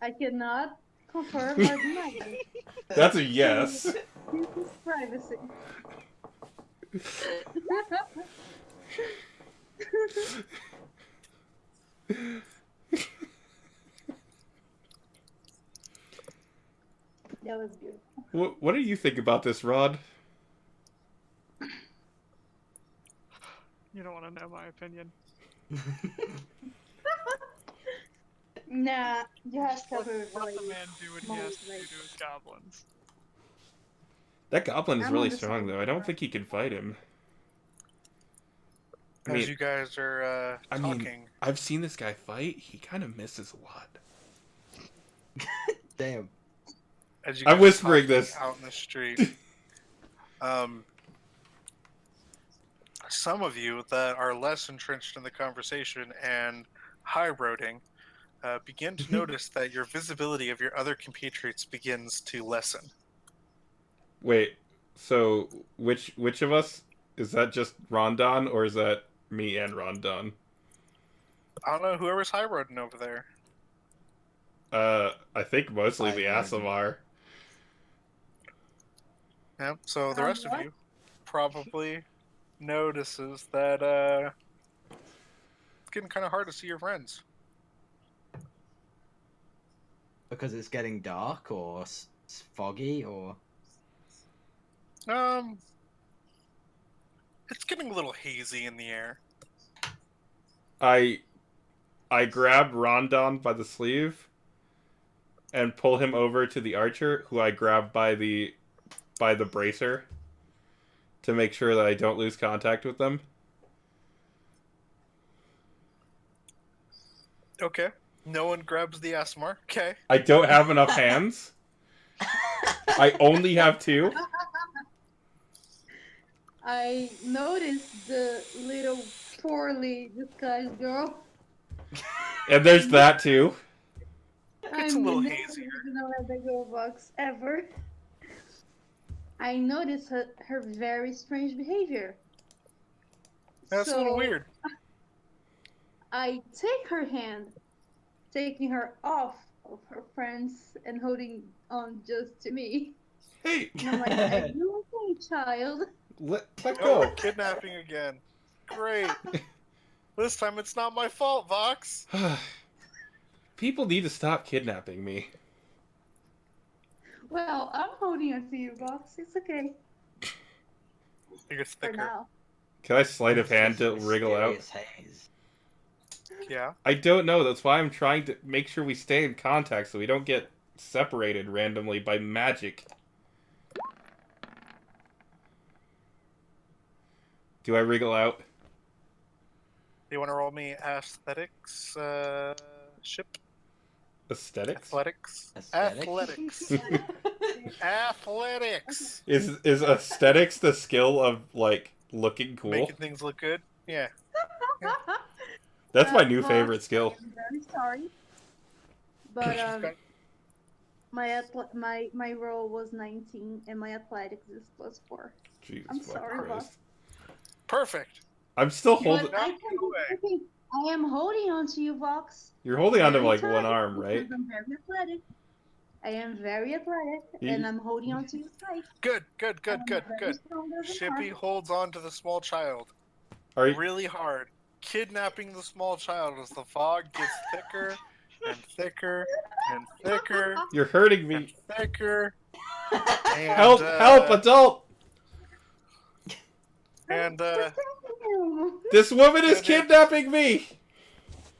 I cannot confirm or deny it. That's a yes. This is privacy. That was beautiful. What do you think about this, Rod? You don't want to know my opinion. Nah, you have to Let, have a let really the man do what he has to do to his goblins. That goblin is I'm really on the strong, side though. of I don't Rod. think he can fight him. I As mean, you guys are I talking, mean, I've seen this guy fight. He kind of misses a lot. Damn. as you I'm guys are whispering talking this. out in the street, some of you that are less entrenched in the conversation and high-roading begin to notice that your visibility of your other compatriots begins to lessen. Wait, so which of us? Is that just Rondon, or is that me and Rondon? I don't know, whoever's high-roading over there. I think mostly the High-roading. Asimar. Yeah, so the rest of What? you probably notices that it's getting kind of hard to see your friends. Because it's getting dark, or foggy, or... It's getting a little hazy in the air. I grab Rondon by the sleeve and pull him over to the archer, who I grab by the bracer to make sure that I don't lose contact with them. Okay. No one grabs the Asmar. Okay. I don't have enough hands. I only have 2. I noticed the little poorly disguised girl. And there's that too. It's a little hazier. Never had the girl box ever. I noticed her very strange behavior. That's a little weird. I take her hand, taking her off of her friends and holding on just to me. Hey, And I'm like, are you okay, child? let Oh, go. kidnapping again. Great. This time it's not my fault, Vox. People need to stop kidnapping me. Well, I'm holding on to you, Box. It's okay It gets for thicker. now. Can I sleight of hand to wriggle out? Mysterious haze. Yeah. I don't know. That's why I'm trying to make sure we stay in contact so we don't get separated randomly by magic. Do I wriggle out? You want to roll me aesthetics, ship? Aesthetics? Athletics? Aesthetic? Athletics. Athletics. Is aesthetics the skill of, like, looking cool? Making things look good? Yeah. That's my new Box, favorite skill. I'm very sorry, but my roll was 19 and my athletics is +4. Jesus I'm fucking sorry, Christ. Box. Perfect. I'm still You holding. would But I not can get away. I am holding on to you, Vox. You're holding onto Very like tight one arm, right? because I'm very athletic. I am very athletic, You- and I'm holding on to you tight. Good, good, good, I'm good, very good. strong as an Shippy arm. holds on to the small child Are you? really hard, kidnapping the small child as the fog gets thicker and thicker and thicker You're hurting and me. thicker. And, Help! Help! Adult! And This woman is And it- kidnapping me.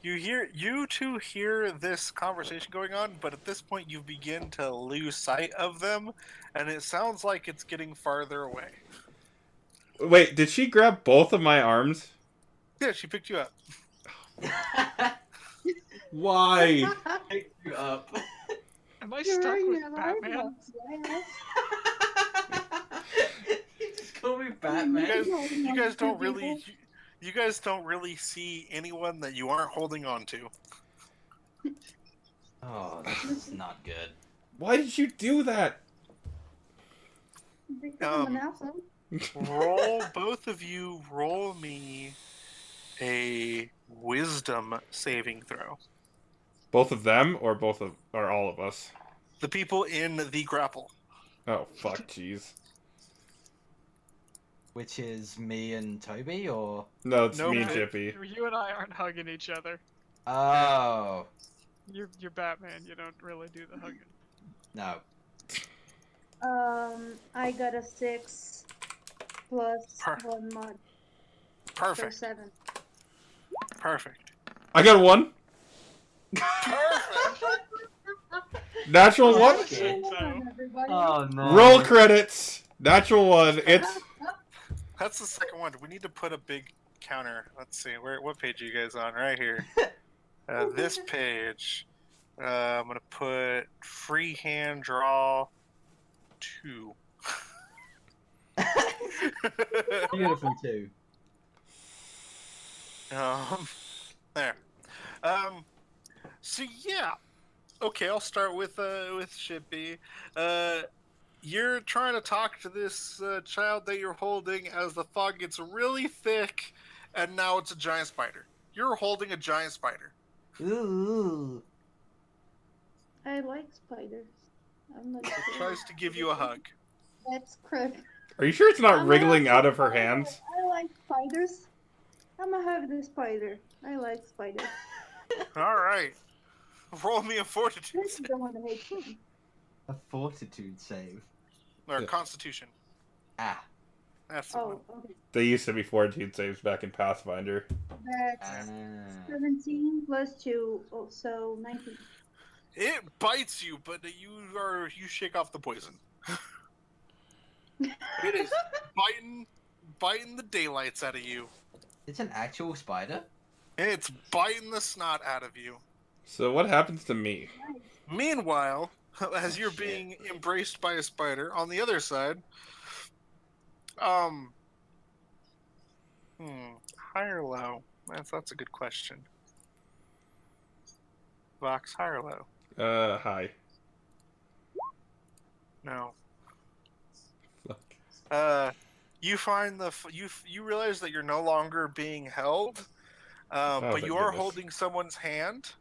you two hear this conversation going on, but at this point you begin to lose sight of them, and it sounds like it's getting farther away. Wait, did she grab both of my arms? Yeah, she picked you up. Why? Pick you up. Am I You're stuck in with your Batman? Box, yes. You just call me Batman. You guys don't really you guys don't really see anyone that you aren't holding on to. Oh, this is not good. Why did you do that? Because I'm an asshole. Roll both of you roll me a wisdom saving throw. Both of them, or or all of us? The people in the grapple. Oh fuck, jeez. Which is me and Toby, or... No, it's No, me and man. Jippy. You and I aren't hugging each other. Oh. You're Batman. You don't really do the hugging. No. I got a 6 plus Per- 1 mod, so Perfect. 7. Perfect. I got a 1. Perfect. Natural 1. Okay. Everybody. Oh, no. Roll credits. Natural 1. It's That's the second one. We need to put a big counter. Let's see. What page are you guys on? Right here. This page. I'm gonna put freehand draw 2. Beautiful, too. There. Um, so yeah. Okay, I'll start with Shippy. You're trying to talk to this child that you're holding as the fog gets really thick, and now it's a giant spider. You're holding a giant spider. Ooh. I like spiders. I'm not It sure. tries to give you a hug. That's crap. Are you sure it's not I'm wriggling gonna out hug of her the spider. hands? I like spiders. I'm gonna hug the spider. I like spiders. All right. Roll me a fortitude This is the one that hates me. A fortitude save. or Yeah. Constitution. Ah. That's the one. Oh, okay. They used to be fortitude saves back in Pathfinder. That's Ah. 17 plus 2, oh, so 19. It bites you, but you shake off the poison. It is biting the daylights out of you. It's an actual spider? It's biting the snot out of you. So what happens to me? Meanwhile, as you're shit. being embraced by a spider, on the other side, high or low? That's a good question. Vox, high or low? Hi. No. Fuck. You find you realize that you're no longer being held, but thank you are goodness. holding someone's hand,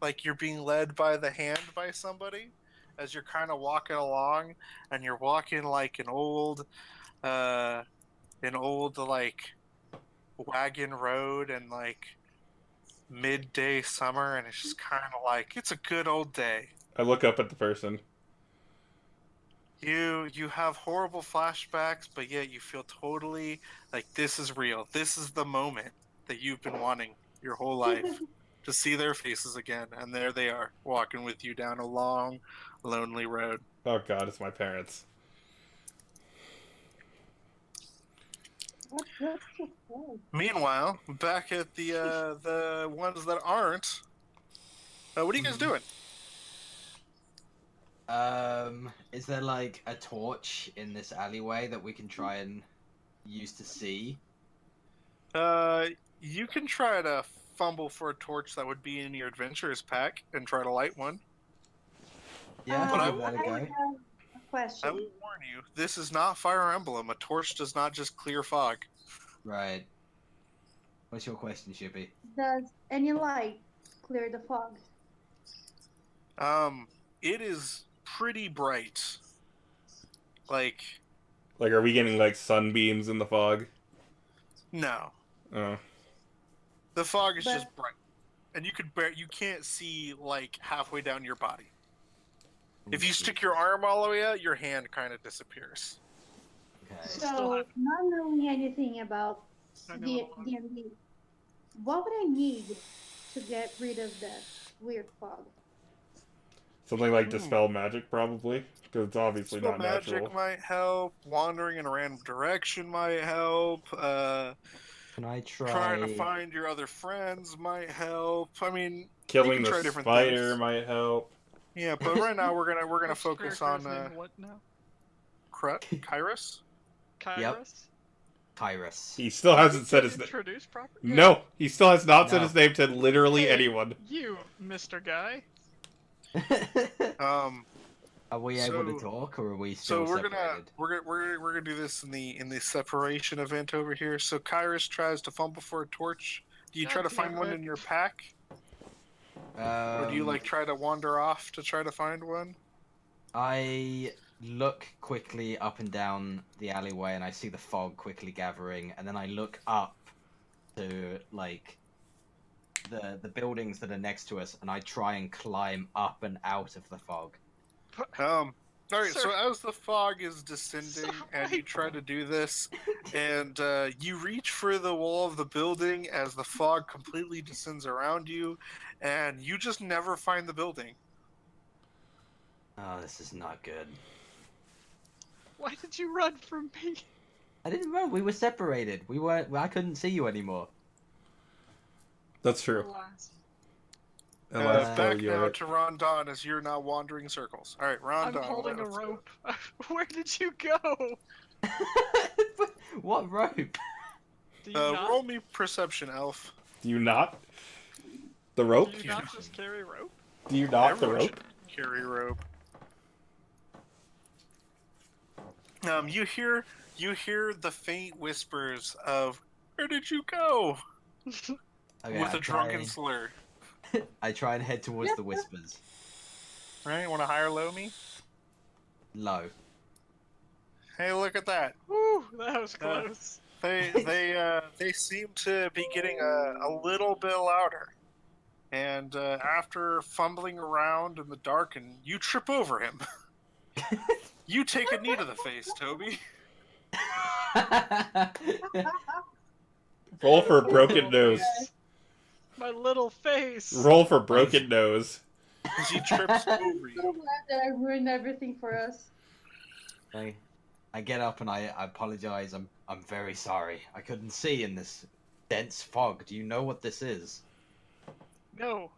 like you're being led by the hand by somebody, as you're kind of walking along, and you're walking like an old like wagon road and like midday summer, and it's just kind of like it's a good old day. I look up at the person. You have horrible flashbacks, but yet you feel totally like this is real. This is the moment that you've been wanting your whole life to see their faces again, and there they are, walking with you down a long, lonely road. Oh god, it's my parents. That's so sad. Meanwhile, back at the ones that aren't, what are you guys doing? Is there like a torch in this alleyway that we can try and use to see? You can try to fumble for a torch that would be in your adventurers pack and try to light one. Yeah, But I give that a I go. have a question. I will warn you, this is not Fire Emblem. A torch does not just clear fog. Right. What's your question, Shippy? Does any light clear the fog? It is pretty bright. Like, Like, are we getting like sunbeams in the fog? no. Oh. The fog is But- just bright. And you can't see like halfway down your body. If you stick your arm all the way out, your hand kind of disappears. Okay. So, not knowing anything about D&D, what would I need to get rid of that weird fog? Something like dispel magic, probably, because it's obviously Spell not magic natural. might help. Wandering in a random direction might help. Can I Trying to find your other friends might help. I mean, Killing can try the different spider things. might help. yeah, but right now we're gonna Which focus on character is named what now? Kyrus. Kairos? Kyrus. He still hasn't said his name. Introduced properly? No, he still has not said No. his name to literally Hey. anyone. You, Mr. Guy. Are we able to so- talk, or are we So still we're separated? gonna do this in the separation event over here. So Kyrus tries to fumble for a torch. Do you try to God find damn one it. in your pack, or do you like try to wander off to try to find one? I look quickly up and down the alleyway, and I see the fog quickly gathering, and then I look up to like the buildings that are next to us, and I try and climb up and out of the fog. All right. So Sir. as the fog is descending, and you try to do this, and you reach for the wall of the building as the fog completely descends around you, and you just never find the building. Oh, this is not good. Why did you run from me? I didn't know we were separated. We weren't. I couldn't see you anymore. That's true. Alas. Alas, poor Back now Yorick. to Rondon as you're now wandering circles. All right, I'm Rondon. holding a let's- rope. Where did you go? What rope? Do you not? Roll me perception, elf. Do you not? The rope? Do you not just carry rope? Do you not the Everyone rope? should carry rope. You hear the faint whispers of "Where did you go?" Okay, with a drunken slur. I try and head towards the whispers. Right? Want to high or low me? Low. Hey, look at that. Woo, that was close. They seem to be getting a little bit louder. And after fumbling around in the dark, and you trip over him. You take a knee to the face, Toby. Roll for broken nose. My little face. Roll for broken nose. As he trips over I'm you. so glad that I ruined everything for us. I get up and I apologize. I'm very sorry. I couldn't see in this dense fog. Do you know what this is? No,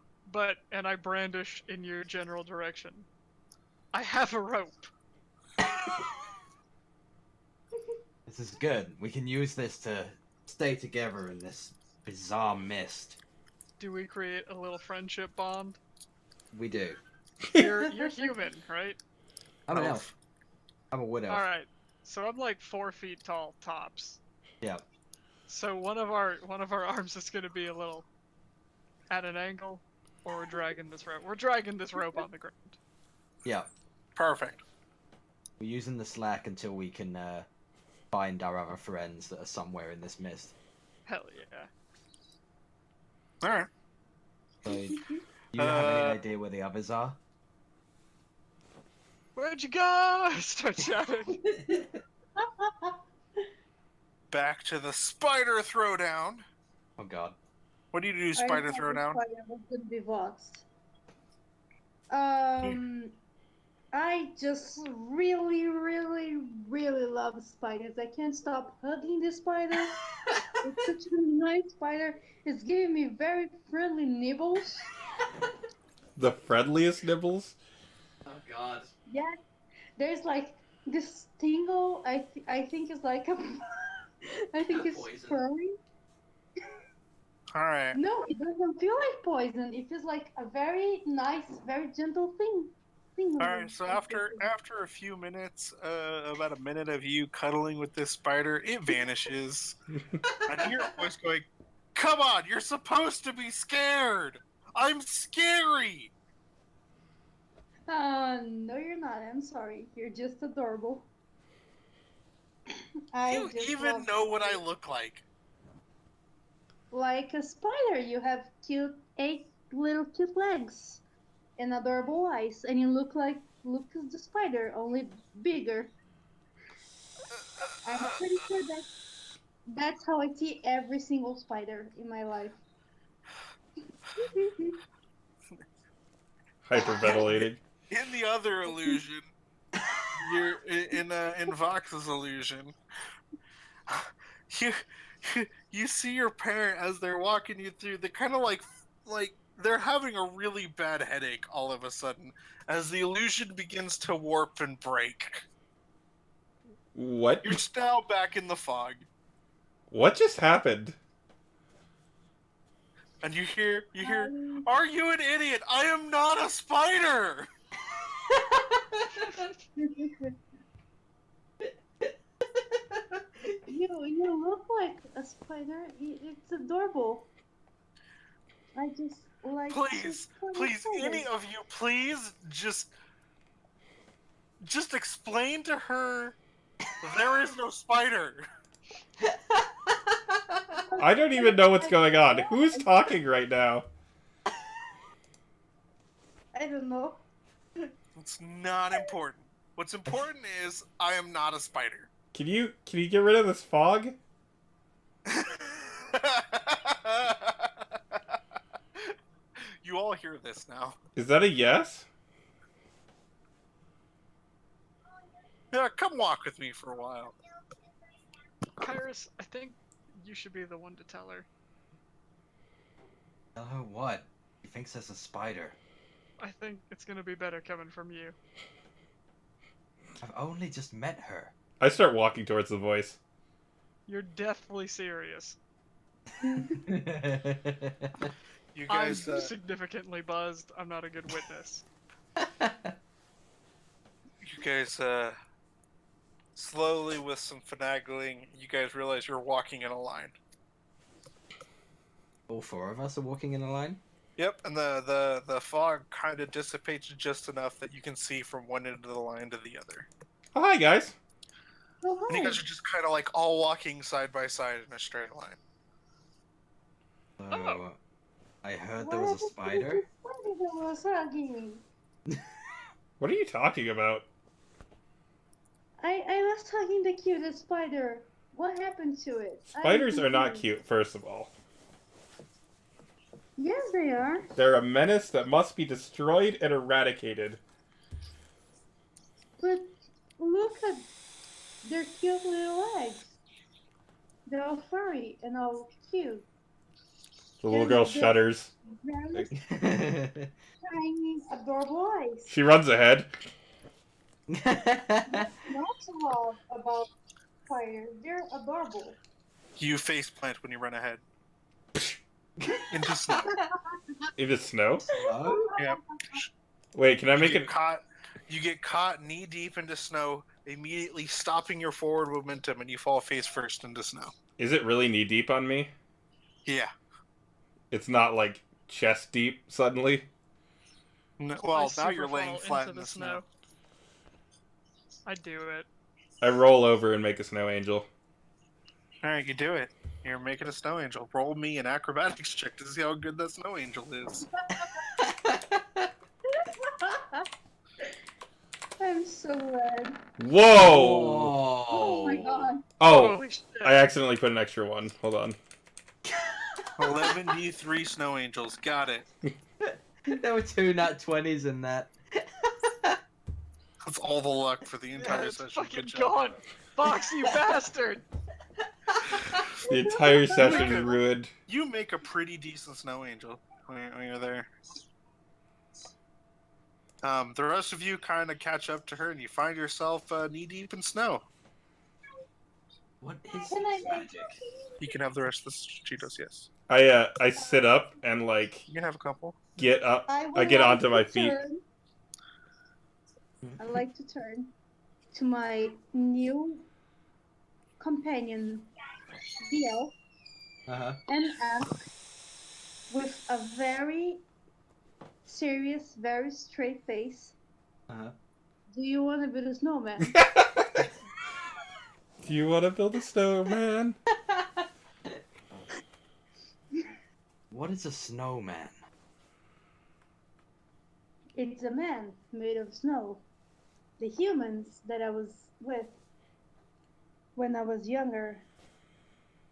and I brandish in your general direction. I have a rope. This is good. We can use this to stay together in this bizarre mist. Do we create a little friendship bond? We do. You're human, right? I'm an elf. I'm a wood elf. All right. So I'm like 4 feet tall tops. Yeah. So one of our arms is gonna be a little at an angle, or we're dragging this rope. We're dragging this rope on the ground. Yeah. Perfect. We're using the slack until we can find our other friends that are somewhere in this mist. Hell yeah. All right. So, do you have any idea where the others are? Where'd you go? I start shouting. Back to the spider throwdown. Oh god. What do you do, spider throwdown? Spider was gonna be voxed. I just really, really, really love spiders. I can't stop hugging this spider. It's such a nice spider. It's giving me very friendly nibbles. The friendliest nibbles? Oh god. Yeah, there's like this tingle. I think it's like a. I think it's Poison. furry. All right. No, it doesn't feel like poison. It feels like a very nice, very gentle thing. All right. So after a few minutes, about a minute of you cuddling with this spider, it vanishes. And you hear a voice going, "Come on, you're supposed to be scared. I'm scary." No, you're not. I'm sorry. You're just adorable. I You just even love know what I look like. like a spider. You have eight little cute legs and adorable eyes, and you look like Lucas the spider, only bigger. I'm pretty sure that's how I see every single spider in my life. Hyperventilating. In the other illusion, you're in Vox's illusion. You see your parent as they're walking you through. They're kind of like they're having a really bad headache all of a sudden as the illusion begins to warp and break. What? You're now back in the fog, What just happened? and you hear, "Are you an idiot? I am not a spider." You look like a spider. It's adorable. I just like. Please, any of you, please just explain to her there is no spider. I don't even know what's going on. Who's talking right now? I don't know. It's not important. What's important is I am not a spider. Can you get rid of this fog? You all hear this now. Is that a yes? Yeah, come walk with me for a while. Kairos, I think you should be the one to tell her. Tell her what? He thinks there's a spider. I think it's gonna be better coming from you. I've only just met her. I start walking towards the voice. You're deathly serious. You I'm guys, significantly buzzed. I'm not a good witness. slowly with some finagling, you guys realize you're walking in a line. All four of us are walking in a line? Yep, and the fog kind of dissipates just enough that you can see from one end of the line to the other. Oh, hi, guys. Oh, And you hi. guys are just kind of like all walking side by side in a straight line. So, Oh. I heard What there was a happened to spider. the spider that was hugging? What are you talking about? I was hugging the cutest spider. What happened to it? Spiders I'm are not confused. cute, first of all. Yes, they are. They're a menace that must be destroyed and eradicated. But look at their cute little legs. They're all furry and all cute. The little And girl they're shudders. very tiny, adorable eyes. She runs ahead. Not to love about spiders. They're adorable. You face plant when you run ahead. Into snow. Into snow? Oh? Yep. Wait, can I make it? You get caught knee deep into snow, immediately stopping your forward momentum, and you fall face first into snow. Is it really knee deep on me? Yeah. It's not like chest deep suddenly. No, I well, now super you're laying fall flat into in the snow. I do it. I roll over and make a snow angel. All right, you do it. You're making a snow angel. Roll me an acrobatics check to see how good that snow angel is. I'm so glad. Whoa! Oh my god. Oh, Holy shit. I accidentally put an extra one. Hold on. 11d3 snow angels. Got it. There were 2 nat 20s in that. That's all the luck for the entire It's session. fucking Good job. gone. Fox, you bastard! The entire session is ruined. You make a pretty decent snow angel when you're there. The rest of you kind of catch up to her, and you find yourself knee deep in snow. What is Can I this make magic? You can have the rest of the Cheetos, yes. I sit up and like You can have a couple. get up. I I get onto my to feet. turn. I'd like to turn to my new companion, Biel, Uh-huh. and ask with a very serious, very straight face, Uh-huh. do you want to build a snowman? Do you want to build a snowman? What is a snowman? It's a man made of snow. The humans that I was with when I was younger,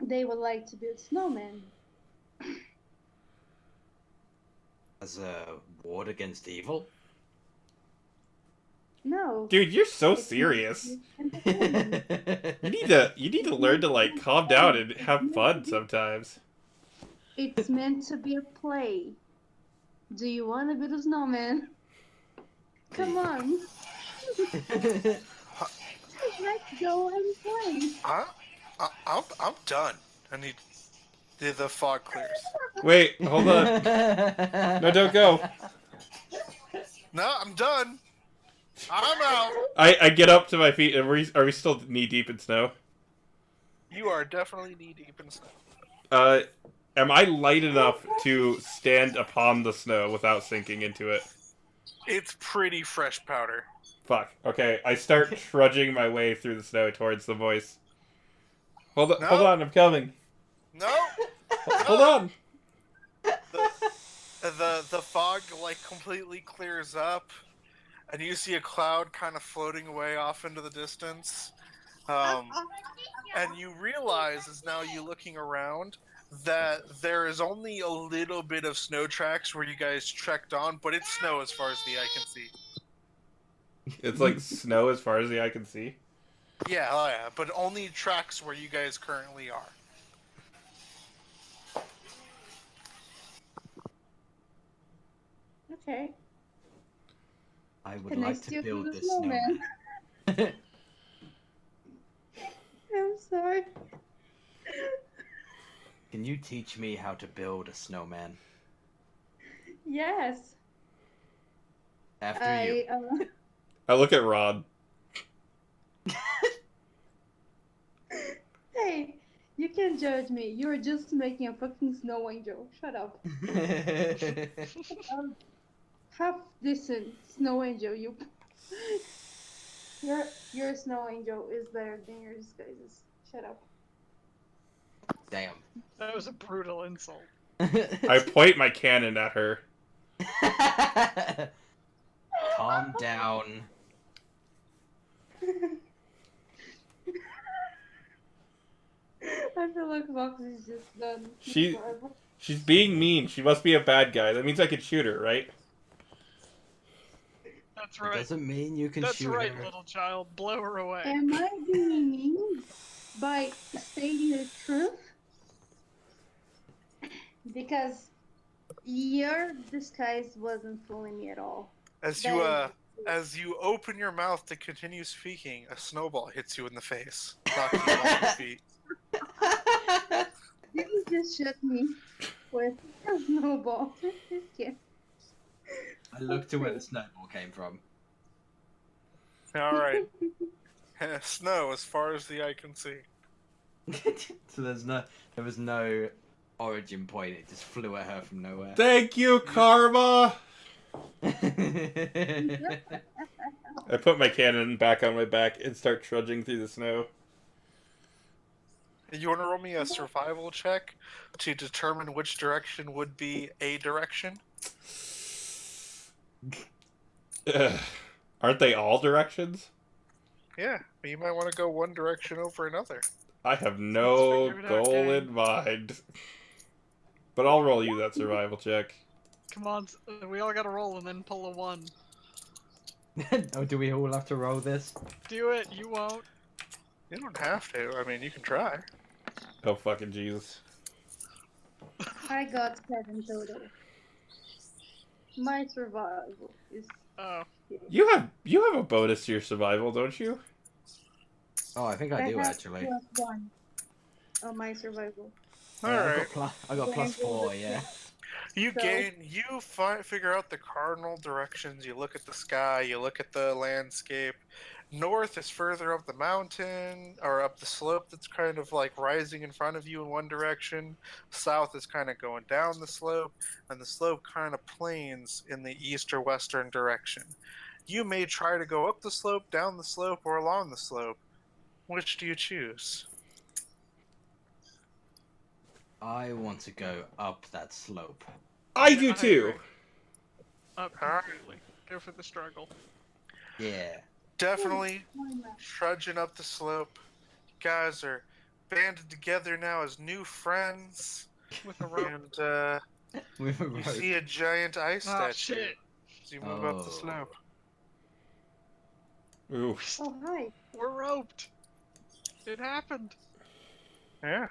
they would like to build snowmen. As a ward against evil? No. Dude, you're so it's serious. entertainment. You need to learn to like calm down and have fun sometimes. It's meant to be a play. Do you want to build a snowman? Come on. Let's go and play. I'm done. I need the fog clears. Wait, hold on. No, don't go. No, I'm done. I'm out. I get up to my feet and are we still knee deep in snow? You are definitely knee deep in snow. Am I light enough to stand upon the snow without sinking into it? It's pretty fresh powder. Fuck. Okay, I start trudging my way through the snow towards the voice. Hold on, No. hold on, I'm coming. No, Hold on. the fog like completely clears up, and you see a cloud kind of floating away off into the distance. And you realize, as now you looking around, that there is only a little bit of snow tracks where you guys trekked on, but it's snow as far as the eye can see. It's like snow as far as the eye can see. Yeah, oh yeah, but only tracks where you guys currently are. Okay. I would Can I like to steal build the this snowman? snowman. I'm sorry. Can you teach me how to build a snowman? Yes. After you. I look at Rod. Hey, you can't judge me. You're just making a fucking snow angel. Shut up. Half decent snow angel. Your snow angel is better than your disguises. Shut up. Damn. That was a brutal insult. I point my cannon at her. Calm down. I feel like Fox is just done. She's forever. being mean. She must be a bad guy. That means I could shoot her, right? That's It right. doesn't mean you can That's shoot right, her. little child. Blow her away. Am I being mean by stating the truth? Because your disguise wasn't fooling me at all. As you open your mouth to continue speaking, a snowball hits you in the face, knocking you off your feet. You just shot me with a snowball. Yeah. I looked to where the snowball came from. All right, snow as far as the eye can see. So there was no origin point. It just flew at her from nowhere. Thank you, Karma! I put my cannon back on my back and start trudging through the snow. You want to roll me a survival check to determine which direction would be a direction? Ugh. Aren't they all directions? Yeah, but you might want to go one direction over another. I have no Let's figure it out, goal gang. in mind. But I'll roll you that survival check. Come on, we all gotta roll and then pull a 1. Oh, do we all have to roll this? Do it, you won't. You don't have to. I mean, you can try. Oh, fucking Jesus. I got 7 total. My survival is. Oh. You have a bonus to your survival, don't you? Oh, I think I do have actually. +1 on my survival. All I right. I got +4, yeah. You So- figure out the cardinal directions. You look at the sky. You look at the landscape. North is further up the mountain or up the slope that's kind of like rising in front of you in one direction. South is kind of going down the slope, and the slope kind of planes in the east or western direction. You may try to go up the slope, down the slope, or along the slope. Which do you choose? I want to go up that slope. I do too. agree. Up Alright. completely. Go for the struggle. Yeah. Definitely Why not? trudging up the slope. You guys are banded together now as new friends, With a rope. and With a you rope. see a giant ice Oh, statue shit. as you move up the Oh. slope. Ooh. Oh, hi. We're roped. It happened. Yeah.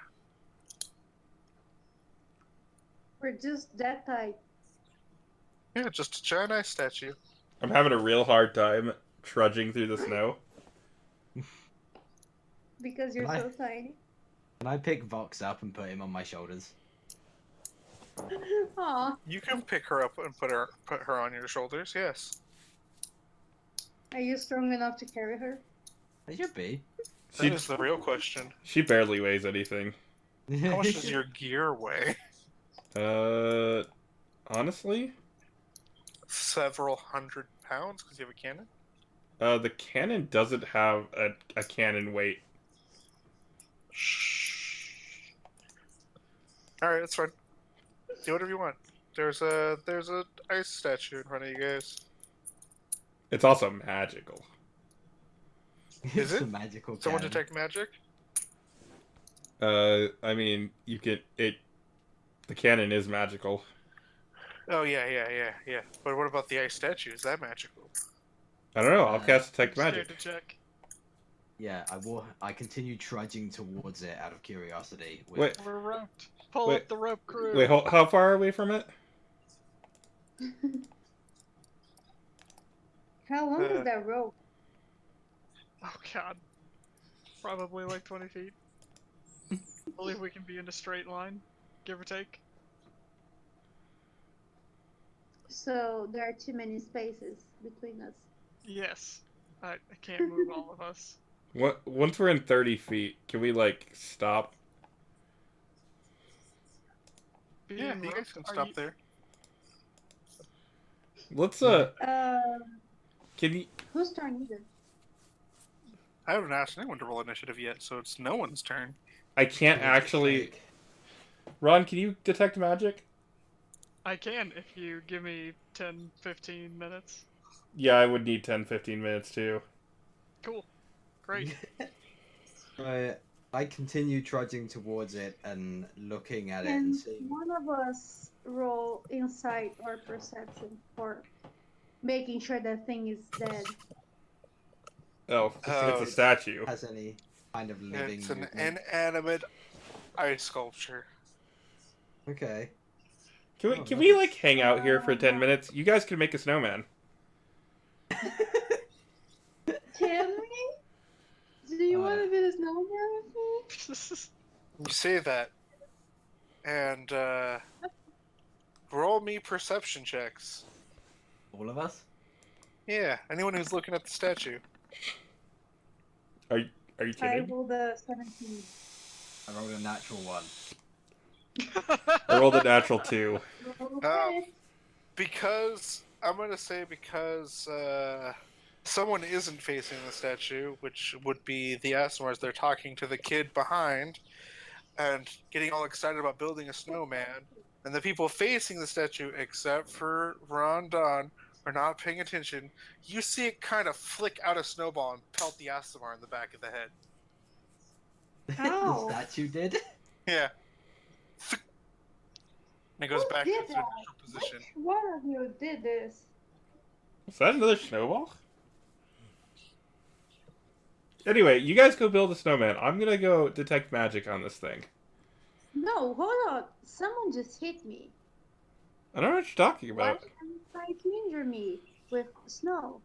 We're just that tight. Yeah, just a giant ice statue. I'm having a real hard time trudging through the snow. Because you're Hi. so tiny. Can I pick Vox up and put him on my shoulders? Aw. You can pick her up and put her on your shoulders. Yes. Are you strong enough to carry her? It should be. She, That is the real question. she barely weighs anything. How much does your gear weigh? Honestly? Several hundred pounds because you have a cannon? The cannon doesn't have a cannon weight. Shh. Alright, that's fine. Do whatever you want. There's a ice statue in front of you guys. It's also magical. Is It's it? a magical Someone cannon. detect magic? I mean, you can the cannon is magical. Oh yeah. But what about the ice statue? Is that magical? I don't know. I'll cast detect I'm scared magic. to check. Yeah, I continue trudging towards it out of curiosity. With... Wait. We're roped. Pull Wait. up the rope crew. Wait, how far are we from it? How long is that rope? Oh god. Probably like 20 feet. I believe we can be in a straight line. give or take. So there are too many spaces between us. Yes. I can't move all of us. Once we're in 30 feet, can we, like, stop? Yeah, Being you guys roped, can are stop you- there. Let's, can you... Whose turn is it? I haven't asked anyone to roll initiative yet, so it's no one's turn. I can't Give it a actually... shake. Ron, can you detect magic? I can if you give me 10, 15 minutes. Yeah, I would need 10, 15 minutes, too. Cool. Great. I continue trudging towards it and looking at it Can and seeing. one of us roll insight or perception for making sure that thing is dead? Oh, it's a statue. Has any kind of living It's an movement. inanimate ice sculpture. Okay. Can we like hang out here for 10 minutes? You guys can make a snowman. Can we? Do you want to be the snowman with me? You say that, and roll me perception checks. All of us? Yeah, anyone who's looking at the statue. Are you I kidding? rolled a 17. I rolled a natural one. I rolled a natural 2. Okay. Because I'm gonna say someone isn't facing the statue, which would be the Asmars. They're talking to the kid behind and getting all excited about building a snowman, and the people facing the statue, except for Rondon, are not paying attention. You see it kind of flick out a snowball and pelt the Asmar in the back of the head. Ow. The statue did? Yeah. And it goes Who back to did its that? initial position. Which one of you did this? Is that another snowball? Anyway, you guys go build a snowman. I'm gonna go detect magic on this thing. No, hold on. Someone just hit me. I don't know what you're talking Why about. are you trying to injure me with snow?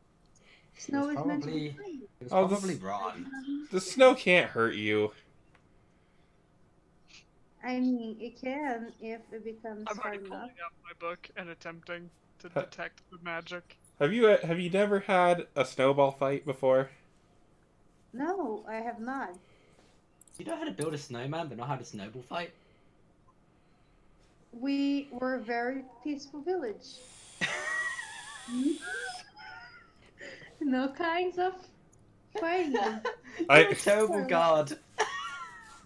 Snow is meant to be free. It was Oh, this- probably Ron. The snow can't hurt you. I mean, it can if it becomes I'm hard already pulling enough. out my book and attempting to Huh. detect the magic. Have you never had a snowball fight before? No, I have not. You know how to build a snowman, but not how to snowball fight? We were a very peaceful village. No kinds of fighting. I- You're a terrible guard.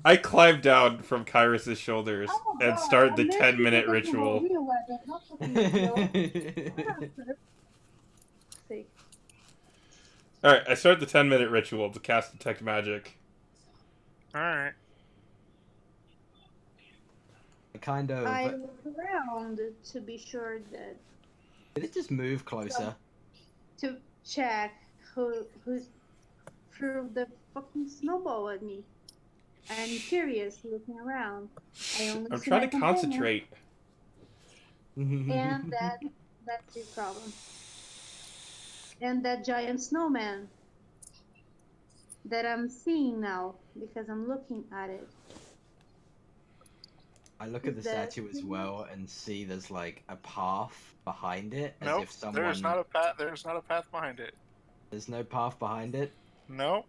I climb down from Kyrus's shoulders Oh, and God, start the I'm 10-minute making it ritual. a real weapon, not fucking real. See. Alright, I start the 10-minute ritual to cast Detect Magic. Alright. Kind of. I look around to be sure that Did it just move closer? to check who threw the fucking snowball at me. I'm curious, looking around. I'm see trying my to companion, concentrate. And that's your problem. And that giant snowman that I'm seeing now because I'm looking at it. I look at the That- statue as well and see there's like a path behind it, as Nope, if someone. there's not a path. There's not a path behind it. There's no path behind it, No,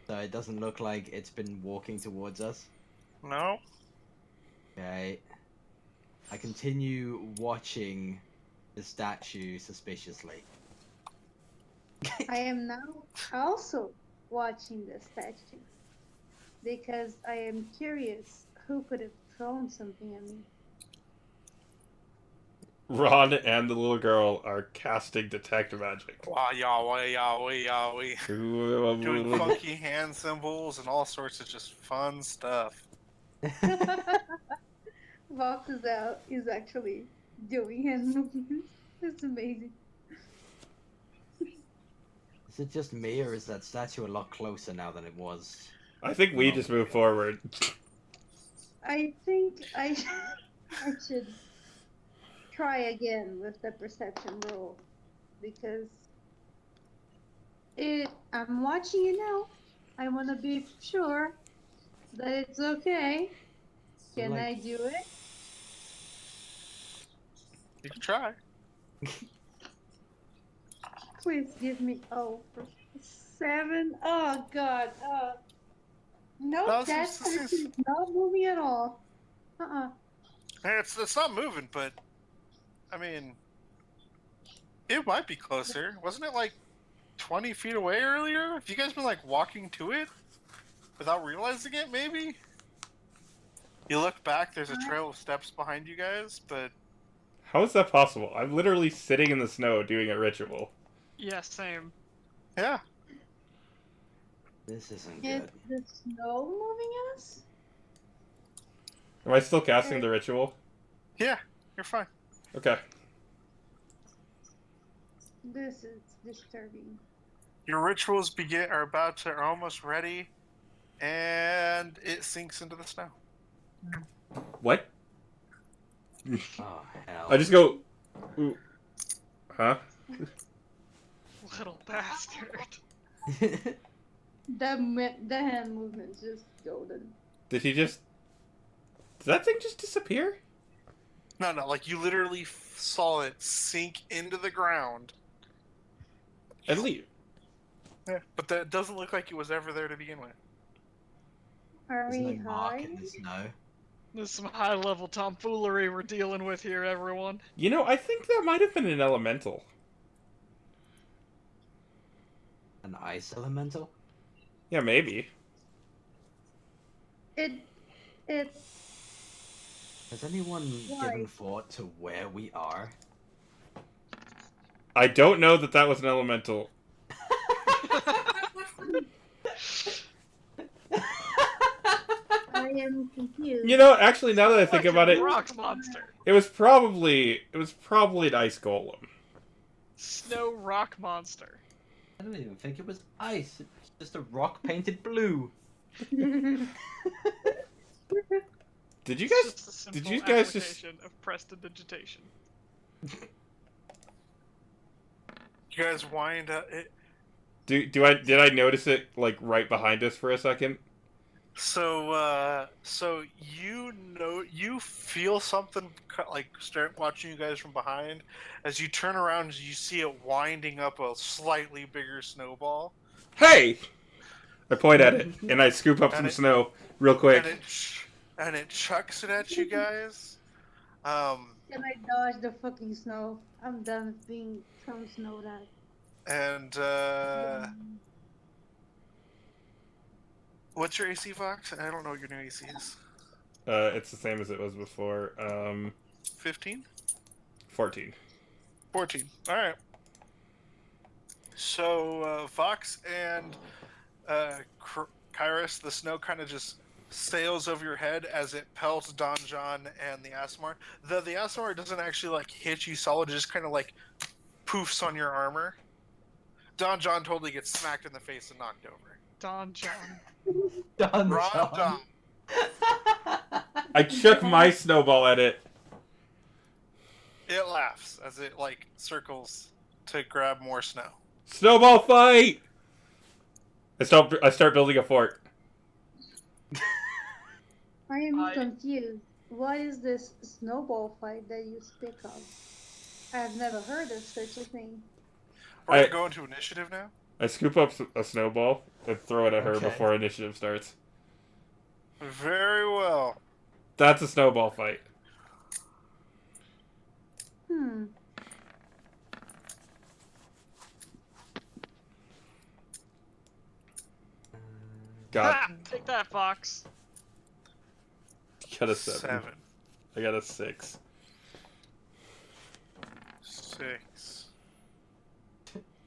so it doesn't look like it's been walking towards us. no. Okay. I continue watching the statue suspiciously. I am now also watching the statue because I am curious who could have thrown something at me. Ron and the little girl are casting Detect Magic. Wow, Yahweh, Yahweh, Yahweh. Doing Ooh. funky hand symbols and all sorts of just fun stuff. Vox is actually doing hand movements. It's amazing. Is it just me, or is that statue a lot closer now than it was? I think we just move forward. I think I should try again with the perception roll because I'm watching it now. I want to be sure that it's okay. Can I do it? You can try. Please give me 7. Oh god. No, No, this that is- person is not moving at all. Hey, it's not moving, but I mean, it might be closer. Wasn't it like 20 feet away earlier? Have you guys been like walking to it without realizing it? Maybe. You look back. There's a trail of steps behind you guys, but How is that possible? I'm literally sitting in the snow doing a ritual. Yeah, same. yeah. This isn't Is good. the snow moving us? Am I still casting the ritual? Yeah, you're fine. Okay. This is disturbing. Your rituals are almost ready, and it sinks into the snow. What? Oh hell. I just go... Ooh. Huh? Little bastard. The hand movements just golden. Did he just... Did that thing just disappear? No, like you literally saw it sink into the ground. And leave. Yeah, but that doesn't look like it was ever there to begin with. Are There's no we mark high? in the snow. There's some high level tomfoolery we're dealing with here, everyone. You know, I think that might have been an elemental. An ice elemental? Yeah, maybe. It Has anyone Why? given thought to where we are? I don't know that that was an elemental. I am confused. You know, actually, now that I think about it, Rock monster. it was probably an ice golem. Snow rock monster. I don't even think it was ice. It's just a rock painted blue. Did you It's guys? just a simple Did you guys just? application of prestidigitation. You guys wind up. Did I notice it like right behind us for a second? So you feel something like start watching you guys from behind. As you turn around, you see it winding up a slightly bigger snowball, Hey! I point at it and I scoop up And some it- snow real quick. and it chucks it at you guys. Can I dodge the fucking snow? I'm done with being thrown snowed at. And what's your AC, Fox? I don't know what your new AC is. It's the same as it was before. 15? 14. 14. All right. So Fox and Kairos, the snow kind of just sails over your head as it pelts Don John and the Asmar. The Asmar doesn't actually like hit you solid; it just kind of like poofs on your armor. Don John totally gets smacked in the face and knocked over. Don John. Done, Ron John. John. I chuck my snowball at it. It laughs as it like circles to grab more snow. Snowball fight! I start building a fort. I am confused. What is this snowball fight that you speak of? I've never heard of such a thing. We're I- gonna go into initiative now. I scoop up a snowball and throw it at her Okay. before initiative starts. Very well. That's a snowball fight. Got Ha! Take that, Fox. got a 7. 7, I got a 6. 6,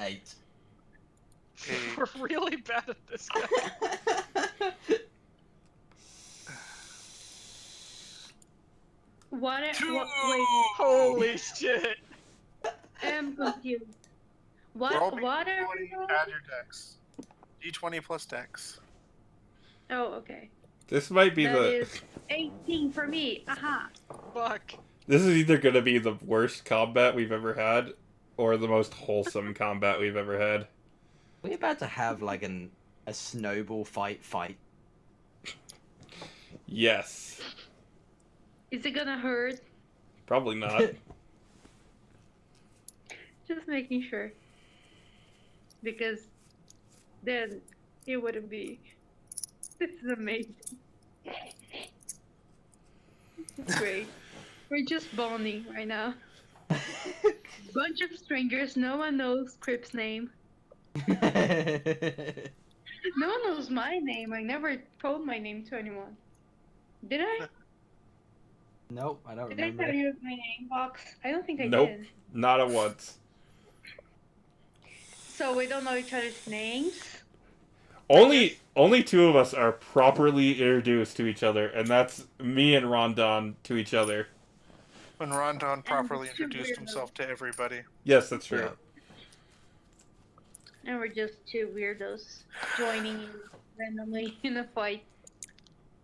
8. 8. We're really bad at this guy. What? Wait, Holy shit. I am confused. Roll What? me What are D20, we doing? add your dex. D20 plus dex. Oh, okay. This might be That the. is 18 for me. Aha. Fuck. This is either gonna be the worst combat we've ever had, or the most wholesome combat we've ever had. We're about to have like a snowball fight. Yes. Is it gonna hurt? Probably not. Just making sure. Because then it wouldn't be. This is amazing. This is great. We're just bonding right now. Bunch of strangers, no one knows Crip's name. No one knows my name. I never told my name to anyone. Did I? Nope, I don't Did I remember. tell you my name, Box? I don't think I Nope. did. Not at once. So we don't know each other's names? Only two of us are properly introduced to each other, and that's me and Rondon to each other. When Rondon properly it's too introduced weird, himself to everybody. Yes, that's true. Yeah. And we're just two weirdos joining in randomly in a fight.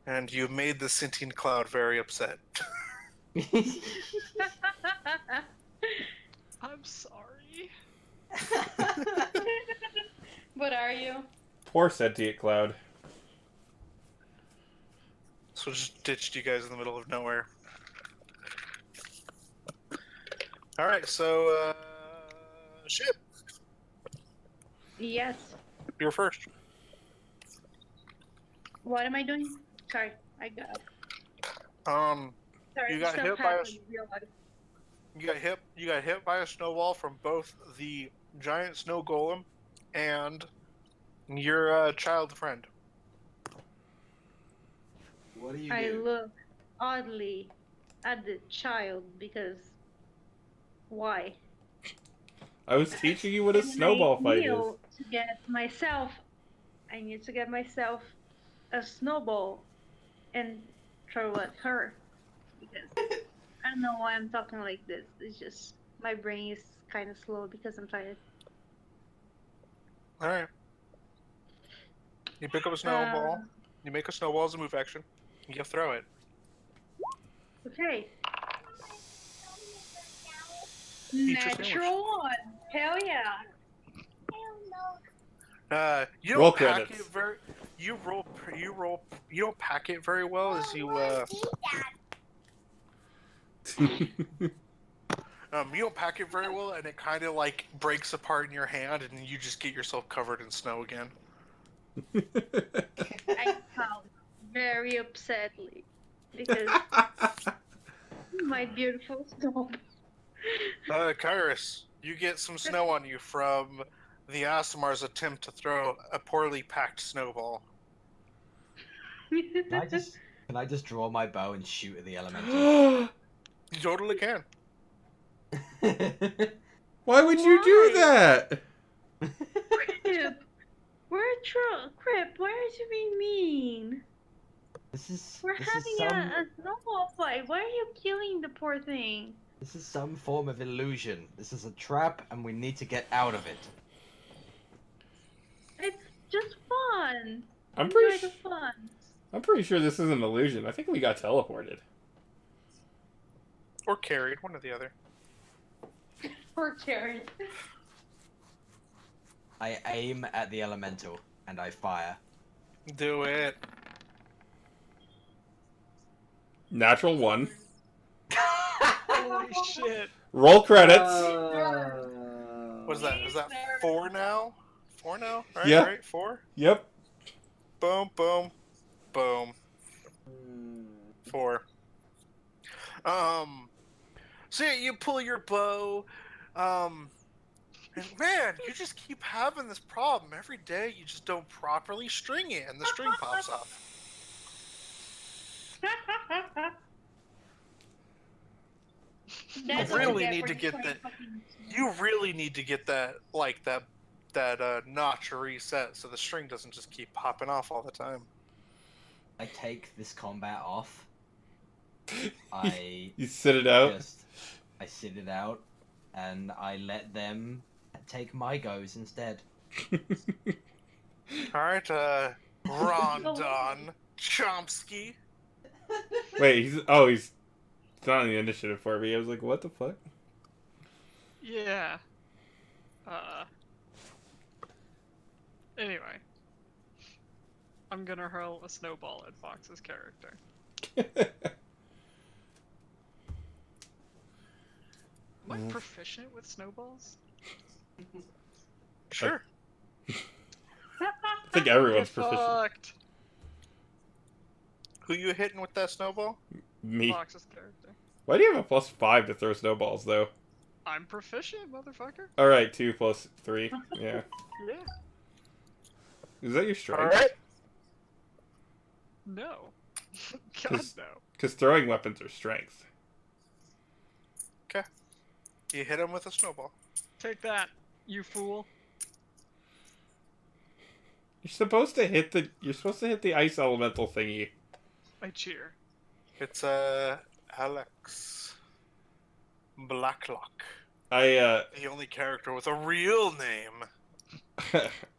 And you made the sentient cloud very upset. I'm sorry. What are you? Poor sentient cloud. So just ditched you guys in the middle of nowhere. Alright, so, ship, Yes. you're first. What am I doing? Sorry, I got. Sorry, You got stuff hit by a happened in real life. you got hit by a snowball from both the giant snow golem and your child friend. What do you I do? look oddly at the child because why? I was teaching you what a And snowball I fight is. knew to get myself, I need to get myself a snowball and throw at her. Because I don't know why I'm talking like this. It's just my brain is kind of slow because I'm tired. Alright. You pick up a snowball. You make a snowball as a move action. You throw it. Okay. Eat your Natural one. Hell yeah. You Roll don't pack credits. it very. You don't pack it very well as you you don't pack it very well, and it kind of like breaks apart in your hand, and you just get yourself covered in snow again. I pout very upsetly because my beautiful snow. Kairos, you get some snow on you from the Asimar's attempt to throw a poorly packed snowball. Can I just draw my bow and shoot at the elemental? You totally can. Why would you do that? Crip, Crip, why are you being mean? We're having a snowball fight. Why are you killing the poor thing? This is some form of illusion. This is a trap, and we need to get out of it. It's just fun. I'm Enjoy pretty the fun. I'm pretty sure this is an illusion. I think we got teleported. Or carried, one or the other. Poor Karen. I aim at the elemental, and I fire. Do it. Natural 1. Holy shit. Roll credits. What's that? Is that 4 now? 4 now? Right? Yeah. Right? 4? Yep. Boom, boom, boom. 4. So yeah, you pull your bow, and man, you just keep having this problem. Every day you just don't properly string it, and the string pops off. That's You really what you need for to get trying that- fucking- You really need to get that, like, that notch reset so the string doesn't just keep popping off all the time. I take this combat off. I You sit it out. I sit it out, and I let them take my goes instead. Alright, Rondon Chomsky. Wait, he's not on the initiative for me. I was like, what the fuck? Yeah. Anyway. I'm gonna hurl a snowball at Fox's character. Am I proficient with snowballs? Sure. I think everyone's Get proficient. fucked. Who you hitting with that snowball? Me. Fox's character. Why do you have a +5 to throw snowballs, though? I'm proficient, motherfucker. Alright, 2 plus 3. Yeah. Yeah. Is that your strength? Alright. No. God 'Cause- no. Because throwing weapons are strength. You hit him with a snowball. Take that, you fool. You're supposed to hit the ice elemental thingy. I cheer. It's Alex Blacklock, I the only character with a real name.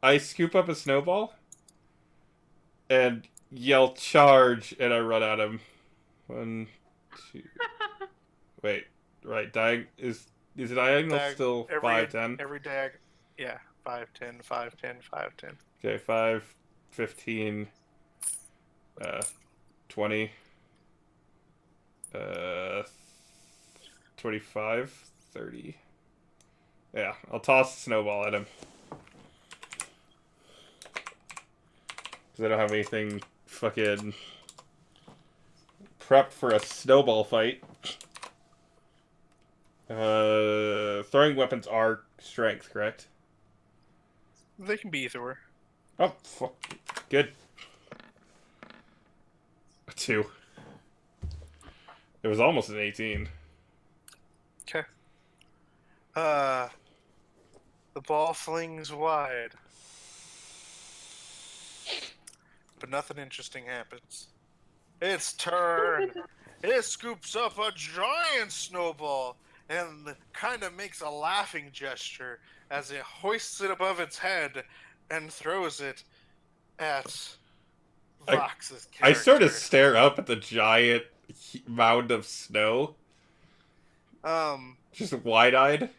I scoop up a snowball and yell charge, and I run at him. 1, 2. Wait, right? Is diagonal still 5, 10? Every dag. Yeah, 5, 10, 5, 10, 5, 10. Okay, 5, 15, 20, 25, 30. Yeah, I'll toss the snowball at him. Because I don't have anything fucking prepped for a snowball fight. Throwing weapons are strength, correct? They can be either way. Oh, fuck. Good. 2. It was almost an 18. Okay. The ball flings wide. But nothing interesting happens. Its turn. It scoops up a giant snowball and kind of makes a laughing gesture as it hoists it above its head and throws it at Vox's character. I sort of stare up at the giant mound of snow, just wide-eyed.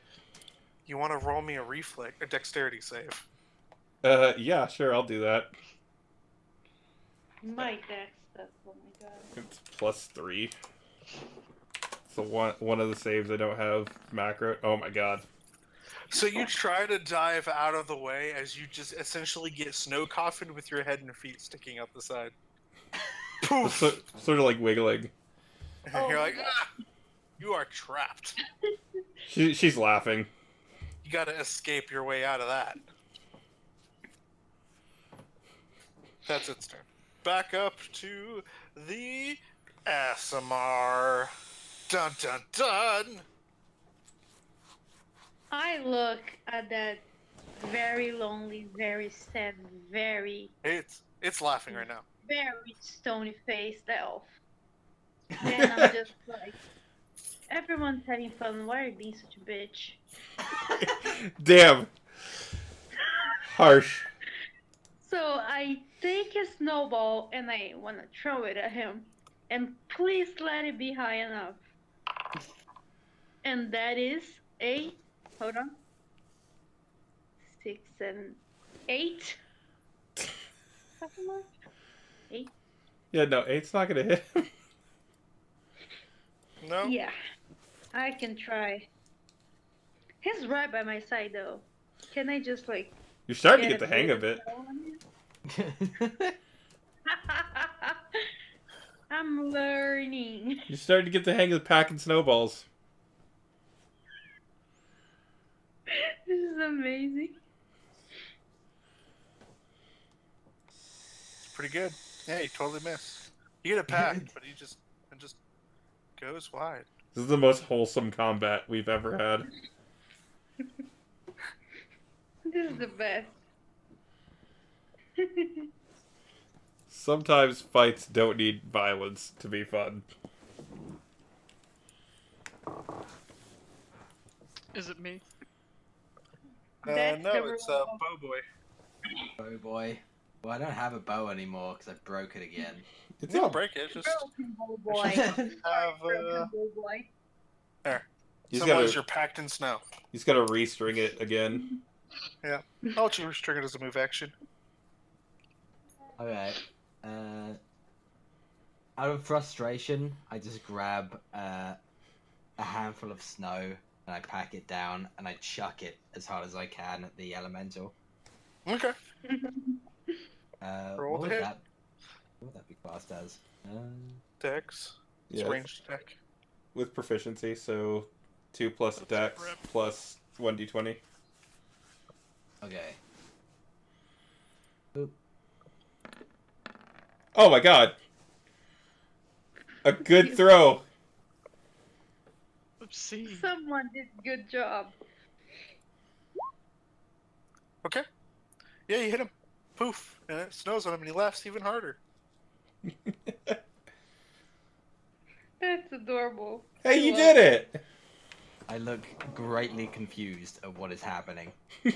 You want to roll me a dexterity save? Yeah, sure, I'll do that. My dex, that's oh my god. It's +3. So one of the saves I don't have macro. Oh my god. So you try to dive out of the way as you just essentially get snow coffined with your head and feet sticking out the side. Poof! Sort of like wiggling. And you're like, ah! You are trapped. She's laughing. You gotta escape your way out of that. That's its turn. Back up to the ASMR. Dun dun dun! I look at that very lonely, very sad, very, It's laughing right now. very stony faced elf. And I'm just like, everyone's having fun. Why are you being such a bitch? Damn. Harsh. So I take a snowball and I want to throw it at him. And please let it be high enough. And that is a, hold on, 6, 7, 8. 8? Yeah, no, 8's not gonna hit him. No? Yeah, I can try. He's right by my side though. Can I just like... You're starting to get get the a hang bit of it. snow on him? I'm learning. You're starting to get the hang of packing snowballs. This is amazing. It's pretty good. Yeah, you totally missed. You get it packed, but it just goes wide. This is the most wholesome combat we've ever had. This is the best. Sometimes fights don't need violence to be fun. Is it me? That's No, the it's rule. Bow Boy. Oh boy. Well, I don't have a bow anymore because I broke it again. It's You all don't break it, just Broken bull boy. have Broken bull boy. He's sometimes gotta, you're packed in snow. he's gotta restring it again. I'll let you restrict it as a move action. Okay. Out of frustration, I just grab a handful of snow and I pack it down, and I chuck it as hard as I can at the elemental. Okay. Roll What the would hit. that? What would that be classed as? Dex. It's Yeah, ranged attack. with proficiency, so 2 plus That's dex rip. plus 1d20. Okay. Oh my god! A good throw! Obscene. Someone did a good job. Okay. Yeah, you hit him. Poof. And it snows on him, and he laughs even harder. That's adorable. Hey, I you love did it! I look greatly confused at what is happening. There's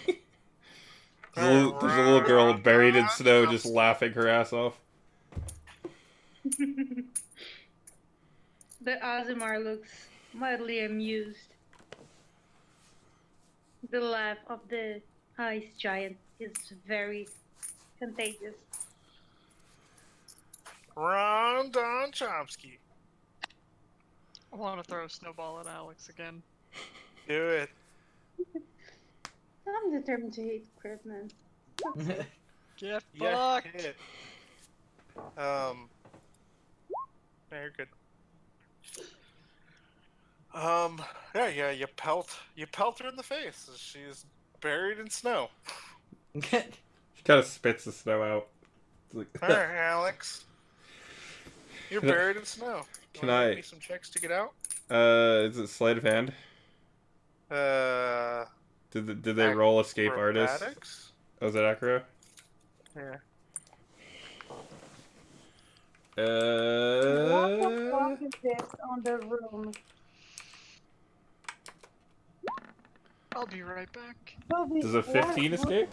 a little girl buried in snow just laughing her ass off. The Azimar looks mildly amused. The laugh of the ice giant is very contagious. Rondon Chomsky. I want to throw a snowball at Alex again. Do it. I'm determined to hate Christmas. Get Yeah, fucked! hit. Yeah, you're good. Yeah, you pelt her in the face as she's buried in snow. She kind of spits the snow out. It's like, Alright, Alex. You're Can I- buried in snow. can Wanna I- make me some checks to get out? is it sleight of hand? Did they roll escape artist? Acrobatics? Oh, is it acro? Yeah. What the fuck is this on the room? I'll be right back. Does a 15 escape?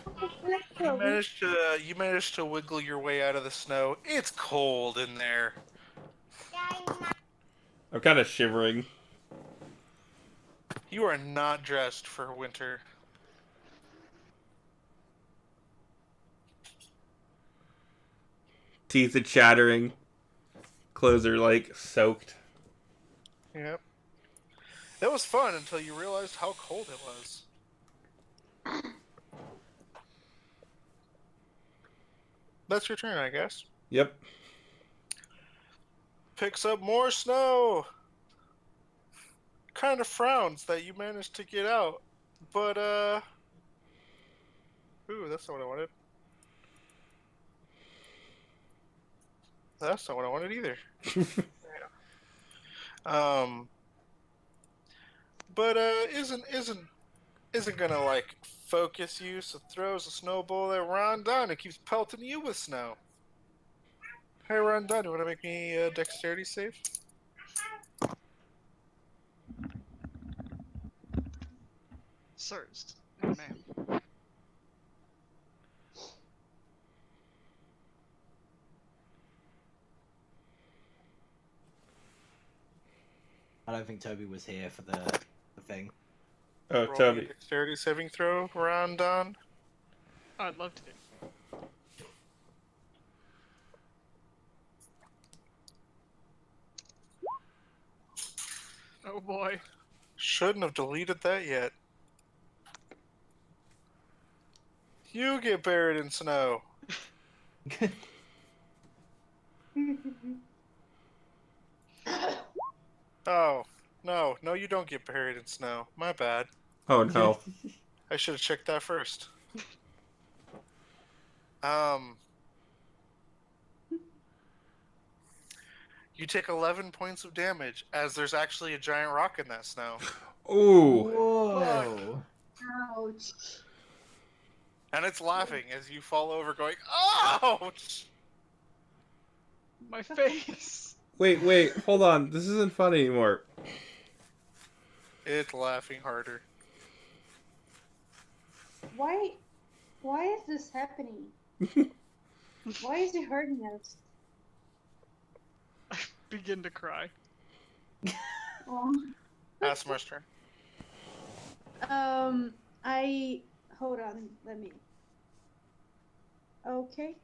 You managed to wiggle your way out of the snow. It's cold in there. I'm kind of shivering. You are not dressed for winter. Teeth are chattering. Clothes are like soaked. Yep. That was fun until you realized how cold it was. That's your turn, I guess. Yep. Picks up more snow. Kind of frowns that you managed to get out. But, ooh, that's not what I wanted. That's not what I wanted either. But isn't gonna like focus you, so throws a snowball at Rondon and keeps pelting you with snow. Hey Rondon, you wanna make me a dexterity save? Sirs. No, ma'am. I don't think Toby was here for the thing. Oh, Roll tell me a me. dexterity saving throw, Rondon. I'd love to. Oh boy. Shouldn't have deleted that yet. You get buried in snow. Oh, no, you don't get buried in snow. My bad. Oh no. I should have checked that first. You take 11 points of damage as there's actually a giant rock in that snow. Ooh. Whoa! Ouch. And it's laughing as you fall over going, ouch! My face. Wait, hold on. This isn't fun anymore. It's laughing harder. Why is this happening? Why is it hurting us? I begin to cry. Asmar's turn. Hold on, let me. Okay.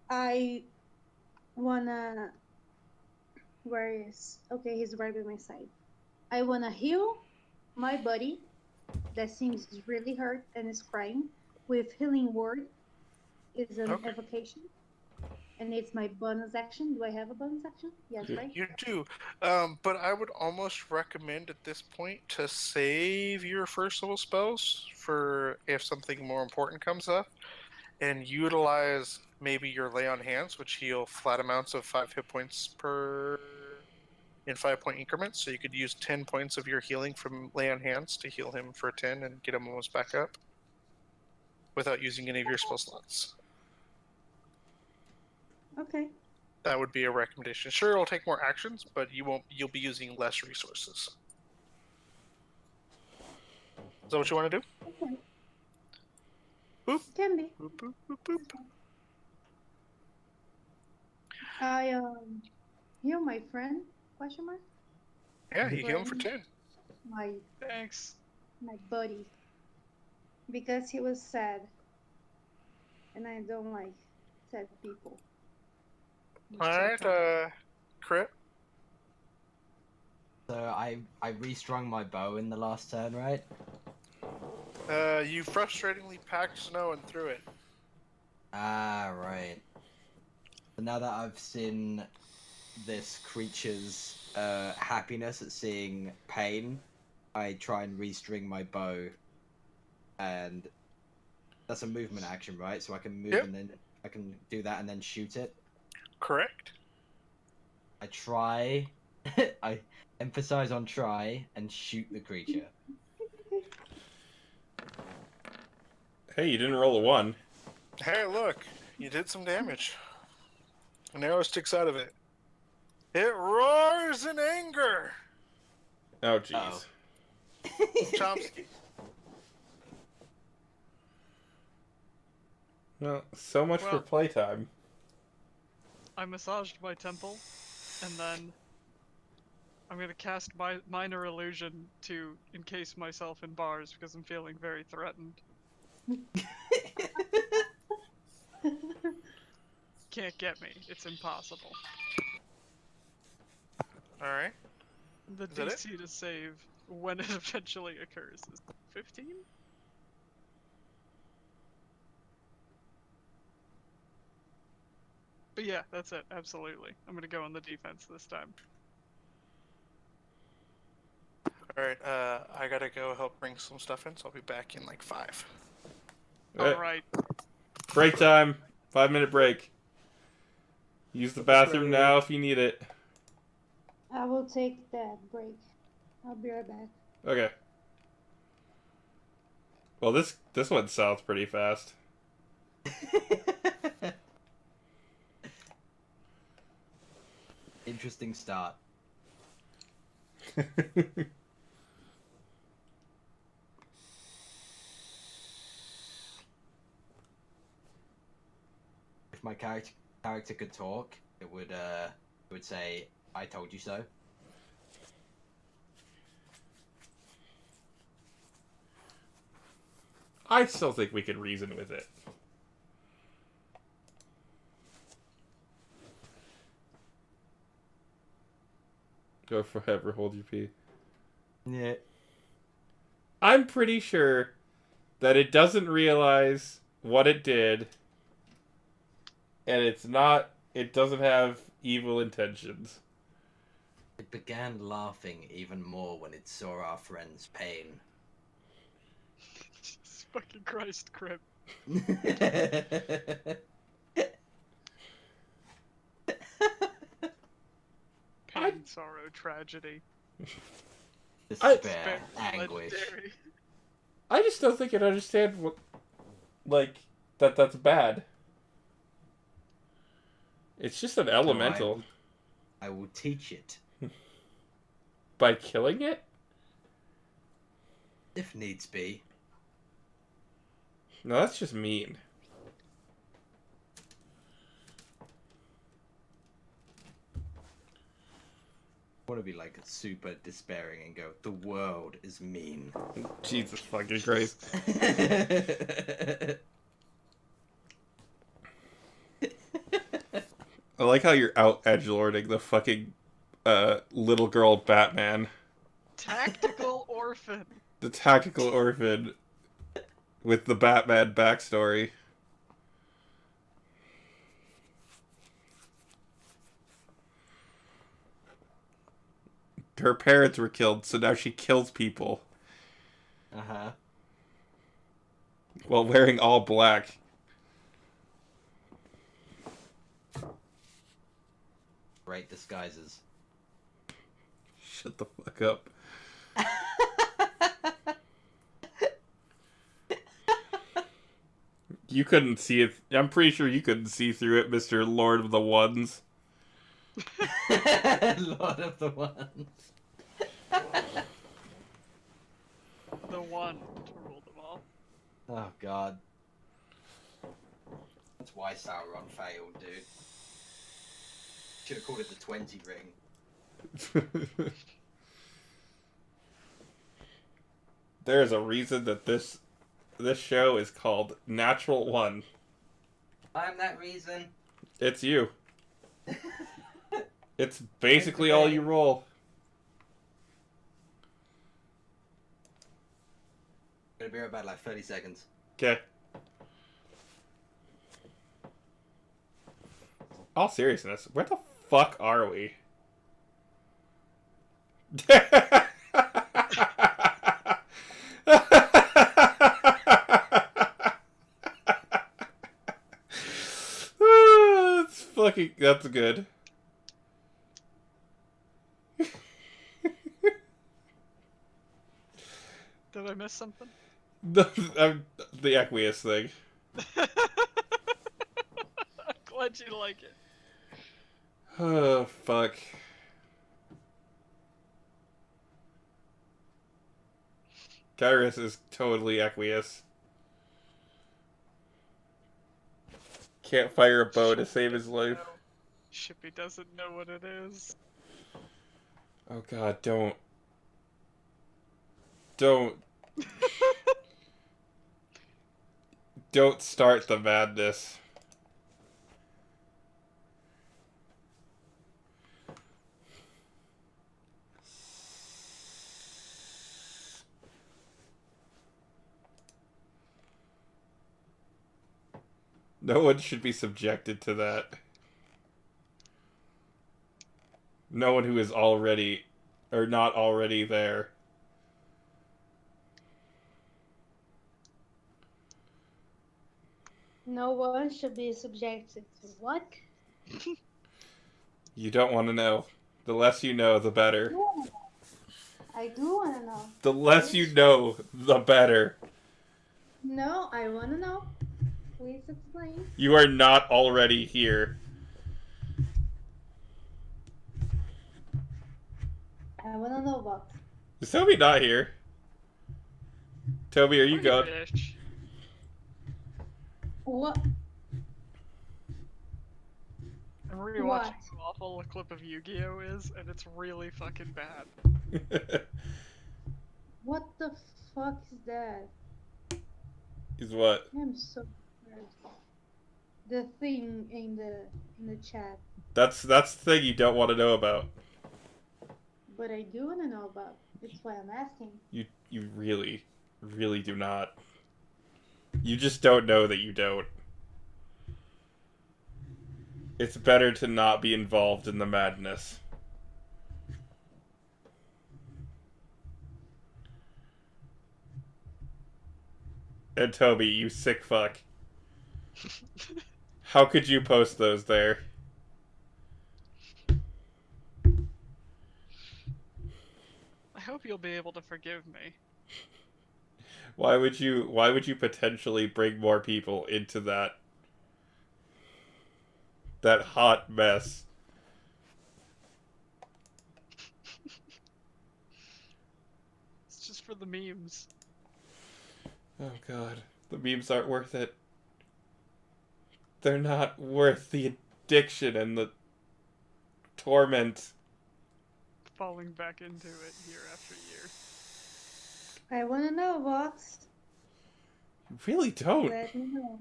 I wanna. Where is. Okay, he's right by my side. I wanna heal my buddy that seems really hurt and is crying with healing word is an Okay. evocation, and it's my bonus action. Do I have a bonus action? Yes, right? You do, but I would almost recommend at this point to save your first level spells for if something more important comes up, and utilize maybe your lay on hands, which heal flat amounts of 5 hit points per in 5-point increments. So you could use 10 points of your healing from lay on hands to heal him for 10 and get him almost back up without using any of your spell slots. Okay. That would be a recommendation. Sure, it'll take more actions, but you'll be using less resources. Is that what you want to do? Okay. Boop. Can be. Boop, boop, boop, boop. I heal my friend? Question mark. Yeah, you heal him for 10. My Thanks. buddy, because he was sad, and I don't like sad people. You're so Alright, kind. crit. So I restrung my bow in the last turn, right? You frustratingly packed snow and threw it. Ah, right. So now that I've seen this creature's happiness at seeing pain, I try and restring my bow, and that's a movement action, right? So I can move Yep. and then I can do that and then shoot it. Correct. I try, I emphasize on try and shoot the creature. Hey, you didn't roll a 1. Hey, look, you did some damage. An arrow sticks out of it. It roars in anger. Oh, jeez. Chomsky. Well, so much for Well- playtime. I massaged my temple, and then I'm gonna cast my minor illusion to encase myself in bars because I'm feeling very threatened. Can't get me. It's impossible. Alright. The Is that it? DC to save when it eventually occurs is 15? But yeah, that's it. Absolutely. I'm gonna go on the defense this time. Alright, I gotta go help bring some stuff in, so I'll be back in like 5. Alright. Break time. 5-minute break. Use the bathroom break. now if you need it. I will take that break. I'll be right back. Okay. Well, this went south pretty fast. Interesting start. If my character could talk, it would say, "I told you so." I still think we could reason with it. Go forever, hold your pee. Yeah. I'm pretty sure that it doesn't realize what it did, and it doesn't have evil intentions. It began laughing even more when it saw our friend's pain. Jesus fucking Christ, Crib. Pain, sorrow, tragedy. Despair, anguish. Legendary. I just don't think it understands what, that's bad. It's just an elemental. I will teach it, By killing it? if needs be. No, that's just mean. I want to be like super despairing and go, "The world is mean." Jesus fucking Christ. I like how you're out edgelording the fucking little girl Batman. Tactical or orphan. The tactical orphan with the Batman backstory. Her parents were killed, so now she kills people Uh-huh. while wearing all black. Great disguises. Shut the fuck up. You couldn't see it. I'm pretty sure you couldn't see through it, Mr. Lord of the Ones. Lord of the Ones. The one to rule them all. Oh god. That's why Sauron failed, dude. Should have called it the 20 ring. There's a reason that this show is called Natural One. I'm that reason. It's you. It's basically all you roll. Gonna be about like 30 seconds. Okay. All seriousness, where the fuck are we? That's fucking. That's good. Did I miss something? The Equius thing. I'm glad you like it. Oh, fuck. Kyrus is totally Equius. Can't fire a bow to save his life. Shippy doesn't know what it is. Oh god, don't. Don't. Don't start the madness. No one should be subjected to that. No one who is already, or not already there. No one should be subjected to what? You don't want to know. The less you know, the better. I do want to know. The less you know, the better. No, I want to know. Please explain. You are not already here. I want to know what. Is Toby not here? Toby, are you gone? Fish. What? I'm rewatching What? how awful a clip of Yu-Gi-Oh is, and it's really fucking bad. What the fuck is that? Is what? I'm so scared. The thing in the chat, That's the thing you don't want to know about. but I do want to know about. That's why I'm asking. You really, really do not. You just don't know that you don't. It's better to not be involved in the madness. And Toby, you sick fuck. How could you post those there? I hope you'll be able to forgive me. Why would you potentially bring more people into that hot mess? It's just for the memes. Oh god, the memes aren't worth it. They're not worth the addiction and the torment. Falling back into it year after year. I want to know, Vox. You really don't. Let me know.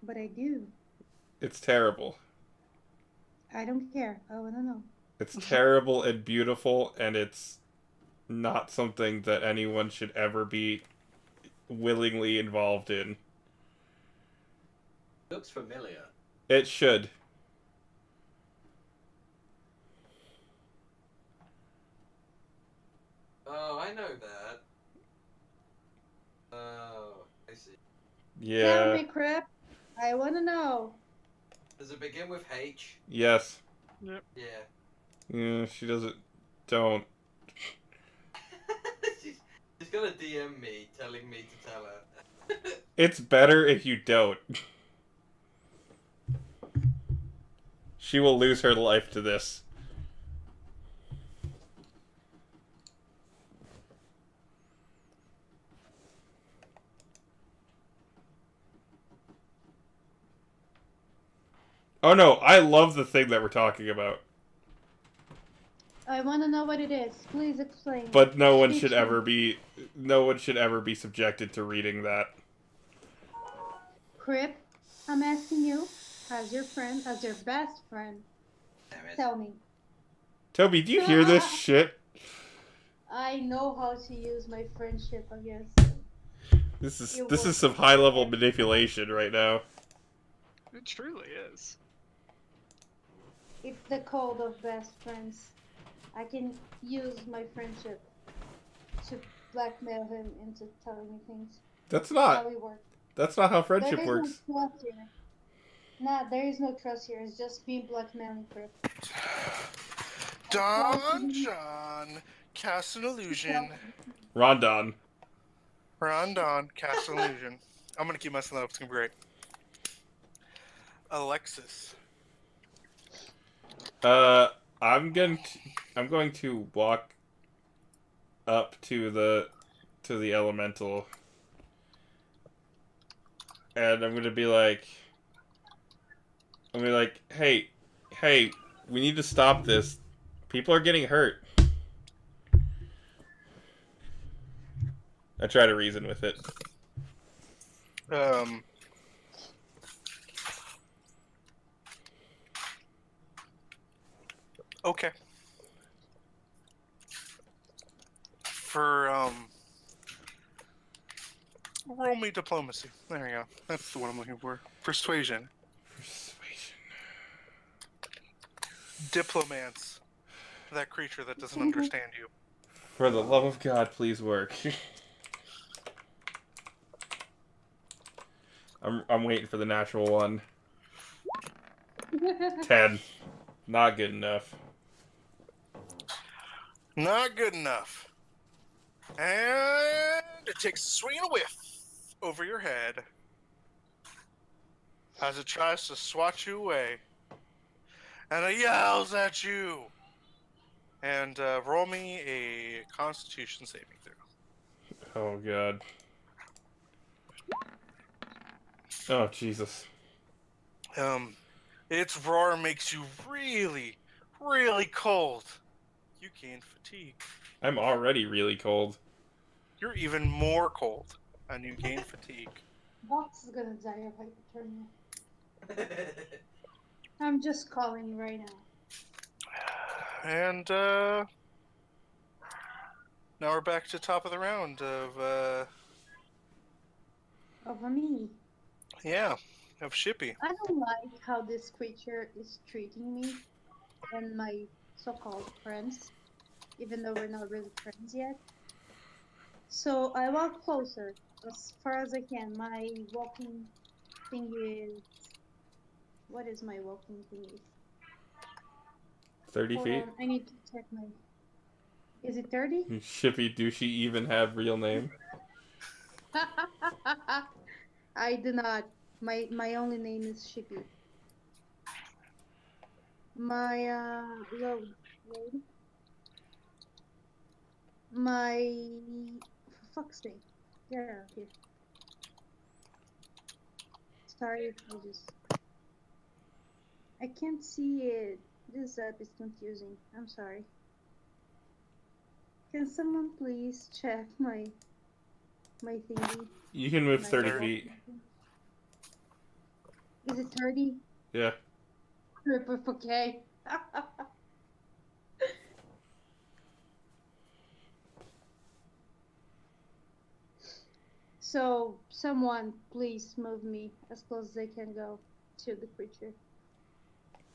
But I do. It's terrible. I don't care. I want to know. It's terrible and beautiful, and it's not something that anyone should ever be willingly involved in. Looks familiar. It should. Oh, I know that. Oh, I see. Tell Yeah. me, Crip. I want to know. Does it begin with H? Yes. Yep. Yeah. Yeah, she doesn't. Don't. she's gonna DM me telling me to tell her. It's better if you don't. She will lose her life to this. Oh no, I love the thing that we're talking about. I want to know what it is. Please explain. But no one Teach should me. ever be subjected to reading that. Crip, I'm asking you, as your friend, as your best friend, Damn it. tell me. Toby, do you hear this shit? I know how to use my friendship, I guess. This It is works. some high level manipulation right now. It truly is. It's the code of best friends. I can use my friendship to blackmail him into telling me things. That's How not. we work. That's not how There friendship is works. no trust here. Nah, there is no trust here. It's just me blackmailing Crip. Don John, cast an illusion. Rondon. Rondon, cast an illusion. I'm gonna keep messing that up. It's gonna be great. Alexis. I'm going to walk up to the elemental, and I'm gonna be like, hey, we need to stop this. People are getting hurt. I try to reason with it. Okay. For roll me diplomacy. There you go. That's the one I'm looking for. Persuasion. Persuasion. Diplomance. That creature that doesn't understand you. For the love of God, please work. I'm waiting for the natural one. 10. Not good enough. Not good enough. And it takes a swing and a whiff over your head as it tries to swat you away. And it yells at you. And roll me a Constitution saving throw. Oh God. Oh Jesus. Its roar makes you really, really cold. You gain fatigue. I'm already really cold. You're even more cold, and you gain fatigue. Box is gonna die of hypothermia. I'm just calling you right now. And now we're back to top of the round of Over me. of Shippy. I don't like how this creature is treating me and my so-called friends, even though we're not really friends yet. So I walk closer as far as I can. My walking thing is... What is my walking thingy? 30 Hold feet? on, I need to check my... Is it 30? Shippy, do she even have real name? I do not. My only name is Shippy. My load. My for fuck's sake. Get out of here. Sorry, I can't see it. This app is confusing. I'm sorry. Can someone please check my thingy? You can move My 30 walking feet. thing? Is it 30? Yeah. Okay. So someone please move me as close as I can go to the creature.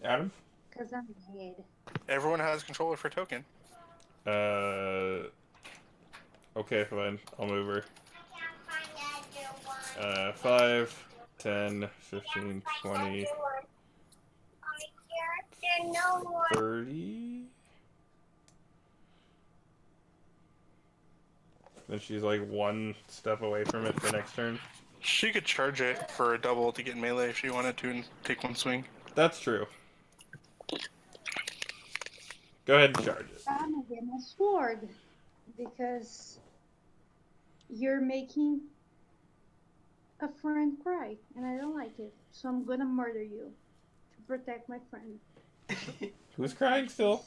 Adam? Cause I'm dead. Everyone has controller for token. Okay, fine. I'll move her. 5, 10, 15, 20, 30. Then she's like one step away from it for next turn. She could charge it for a double to get melee if she wanted to and take one swing. That's true. Go ahead and charge it. I'm gonna get my sword because you're making a friend cry, and I don't like it. So I'm gonna murder you to protect my friend. Who's crying still?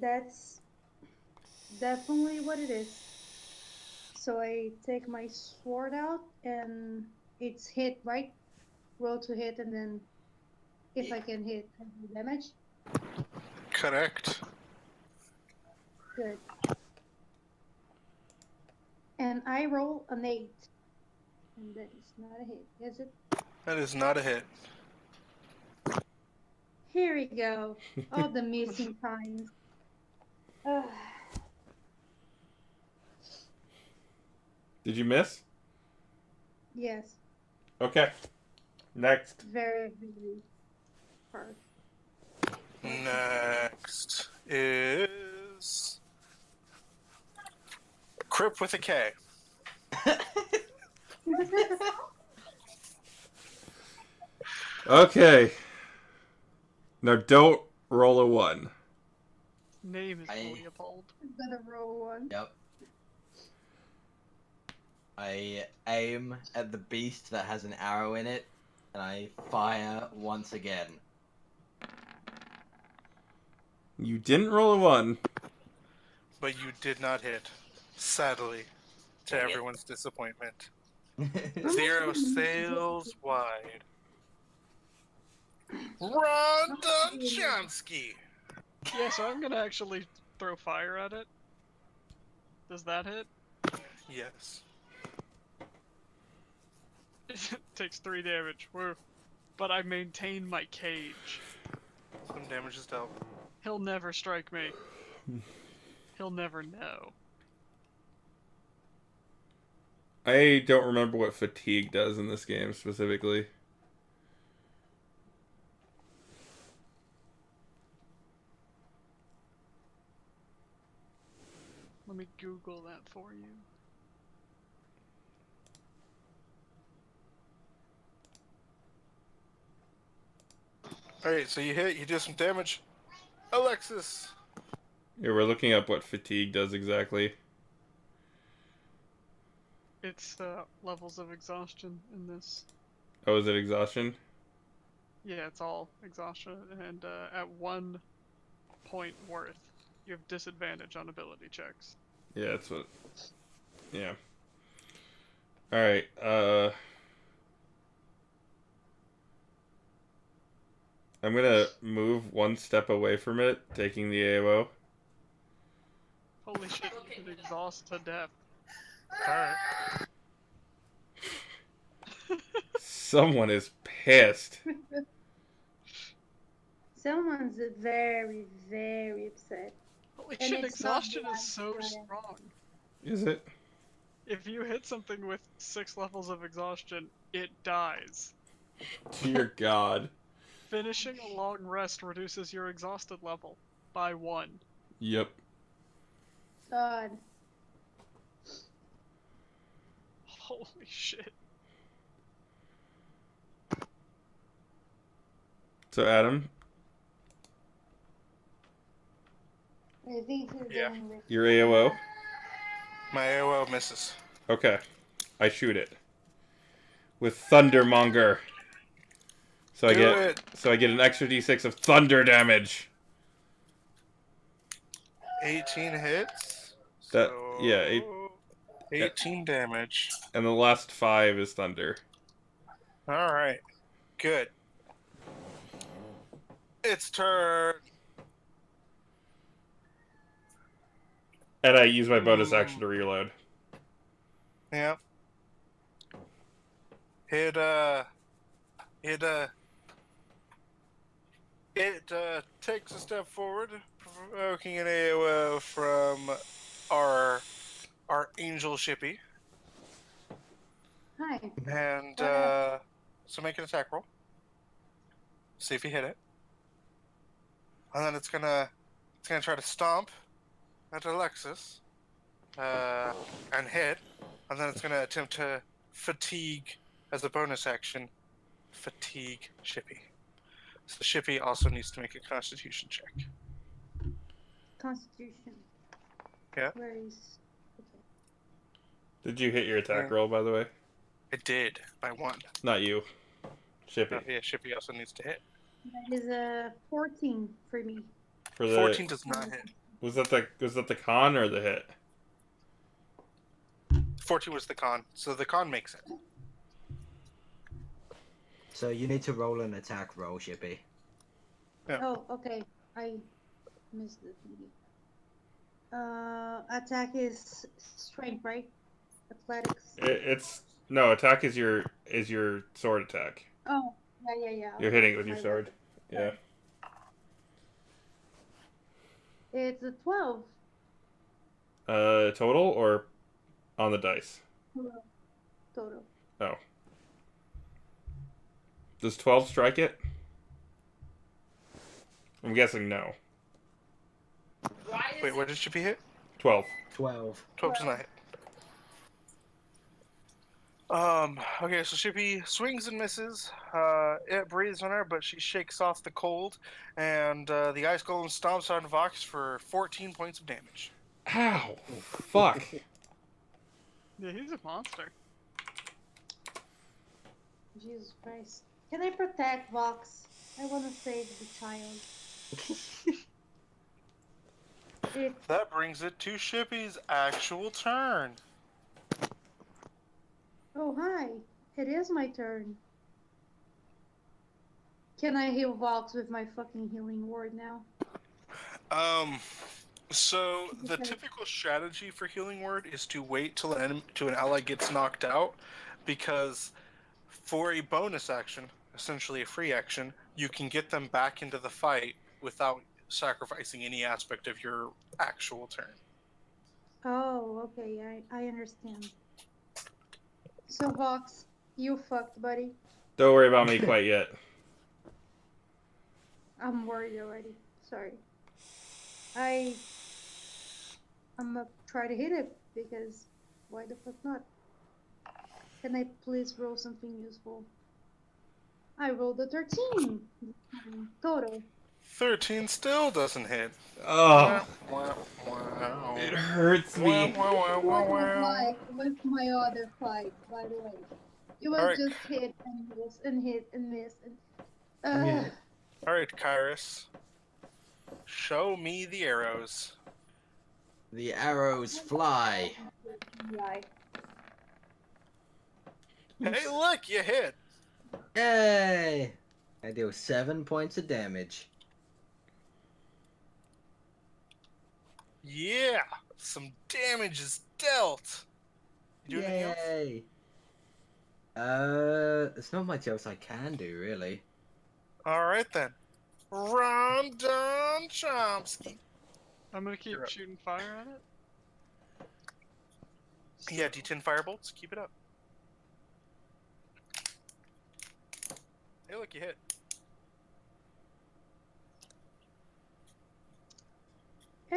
That's definitely what it is. So I take my sword out, and it's hit, right? Roll to hit, and then if I can hit, I do damage. Correct. Good. And I roll an 8. And that is not a hit, is it? That is not a hit. Here we go. All the missing times. Ugh. Did you miss? Yes, Okay. Next. very, very hard. Next is Crip with a K. Okay. Now don't roll a 1. Name is I- Leopold. I'm gonna roll 1. Yep. I aim at the beast that has an arrow in it, and I fire once again. You didn't roll a 1. But you did not hit. Sadly, to Dang it. everyone's disappointment. As the arrow sails wide. Ron Chomsky! Yeah, so I'm gonna actually throw fire at it. Does that hit? Yes. It takes 3 damage. Woo. But I maintain my cage. Some damage is dealt. He'll never strike me. He'll never know. I don't remember what fatigue does in this game specifically. Let me Google that for you. Alright, so you hit, you do some damage. Alexis! Yeah, we're looking up what fatigue does exactly. It's levels of exhaustion in this. Oh, is it exhaustion? Yeah, it's all exhaustion, and at 1 point worth, you have disadvantage on ability checks. Yeah, that's what. Yeah. Alright, I'm gonna move 1 step away from it, taking the AOO. Holy shit, you can exhaust to death. Alright. Someone is pissed. Someone's very, very upset. Holy And shit, it's not exhaustion bad, is so but- strong. Is it? If you hit something with 6 levels of exhaustion, it dies. Dear God. Finishing a long rest reduces your exhausted level by 1. Yep. God. Holy shit. So, Adam, I think he's Yeah. going with your AOO? My AOO misses. Okay. I shoot it. With Thundermonger. So I Do get it! so I get an extra d6 of thunder damage. 18 hits. That- So, yeah, 18 damage. And the last 5 is thunder. Alright. Good. It's turn. And I use my bonus action to reload. Yeah. It takes a step forward, provoking an AOO from our angel shippy, Hi. and so make an attack roll. See if you hit it, and then it's gonna try to stomp at Alexis, and hit, and then it's gonna attempt to fatigue as a bonus action. Fatigue Shippy. So Shippy also needs to make a Constitution check. Constitution. Yeah. Where is? Okay. Did you hit your attack Yeah. roll, by the way? It did by 1. Not you. Shippy. Oh, yeah, Shippy also needs to hit. That is a 14 for me. For the 14 does not hit. was that the con or the hit? 14 was the con, so the con makes it. So you need to roll an attack roll, Shippy. Yeah. Oh, okay. I missed the thingy. Attack is strength, right? Athletics. It's no, attack is your sword attack. Oh, yeah. You're hitting it with your sword. Yeah. It's a 12. Total or on the dice? Total. Oh. Does 12 strike it? I'm guessing no. Wait, what did Shippy hit? 12. 12. 12 does not hit. Okay, so Shippy swings and misses. It breathes on her, but she shakes off the cold, and the ice golem stomps on Vox for 14 points of damage. Ow! Fuck. Yeah, he's a monster. Jesus Christ. Can I protect Vox? I want to save the child. That brings it to Shippy's actual turn. Oh, hi. It is my turn. Can I heal Vox with my fucking healing word now? So the Okay. typical strategy for healing word is to wait till an ally gets knocked out, because for a bonus action, essentially a free action, you can get them back into the fight without sacrificing any aspect of your actual turn. Oh, okay. I understand. So, Vox, you fucked, buddy. Don't worry about me quite yet. I'm worried already. Sorry. I'm gonna try to hit it, because why the fuck not? Can I please roll something useful? I rolled a 13. Total. 13 still doesn't hit. Oh, Wah, wah, it wah. hurts me. Wah, wah, wah, wah, wah. With my other fight, by the way. You will Alright. just hit and miss and hit and miss. Yeah. Alright, Kairos. Show me the arrows. The arrows fly. Right. Hey, look, you hit. Yay! I deal 7 points of damage. Yeah, some damage is dealt. You do anything else? Yay! There's not much else I can do, really. Alright then. Rondon Chomsky. I'm gonna keep You're up. shooting fire at it. Yeah, D10 firebolts. Keep it up. Hey, look, you hit.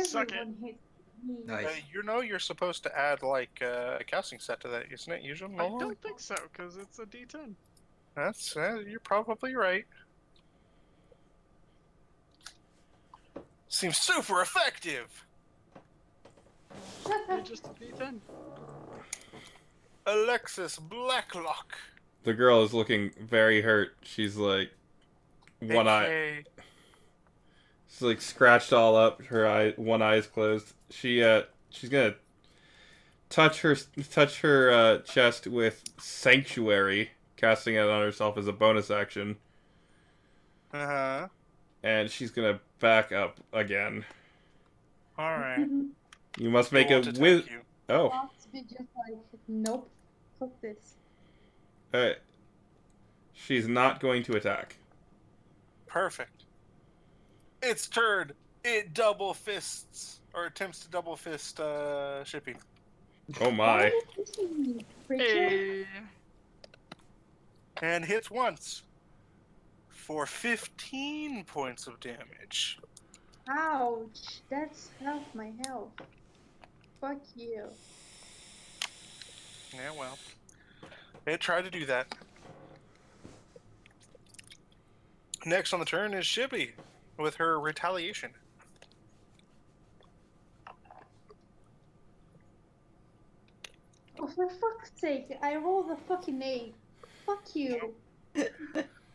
Suck it. Everyone hits me. Nice. You're supposed to add like a casting set to that, isn't it? Usually, I don't think so, because it's a D10. That's you're probably right. Seems super effective. You're just a D10. Alexis Blacklock. The girl is looking very hurt. She's like one eye. AKA She's like scratched all up. Her eye, one eye is closed. She's gonna touch her chest with Sanctuary, casting it on herself as a bonus action, Uh-huh. and she's gonna back up again. Alright. You must make Who a won't attack whiz. you? Oh, Vox be just like, nope, fuck this. Alright. She's not going to attack. Perfect. Its turn. It double fists, or attempts to double fist Shippy. Oh Why are my. you pushing me, creature? Hey. And hits once. For 15 points of damage. Ouch, that's half my health. Fuck you. Yeah, well. It tried to do that. Next on the turn is Shippy with her retaliation. Oh, for fuck's sake, I rolled a fucking 8. Fuck you.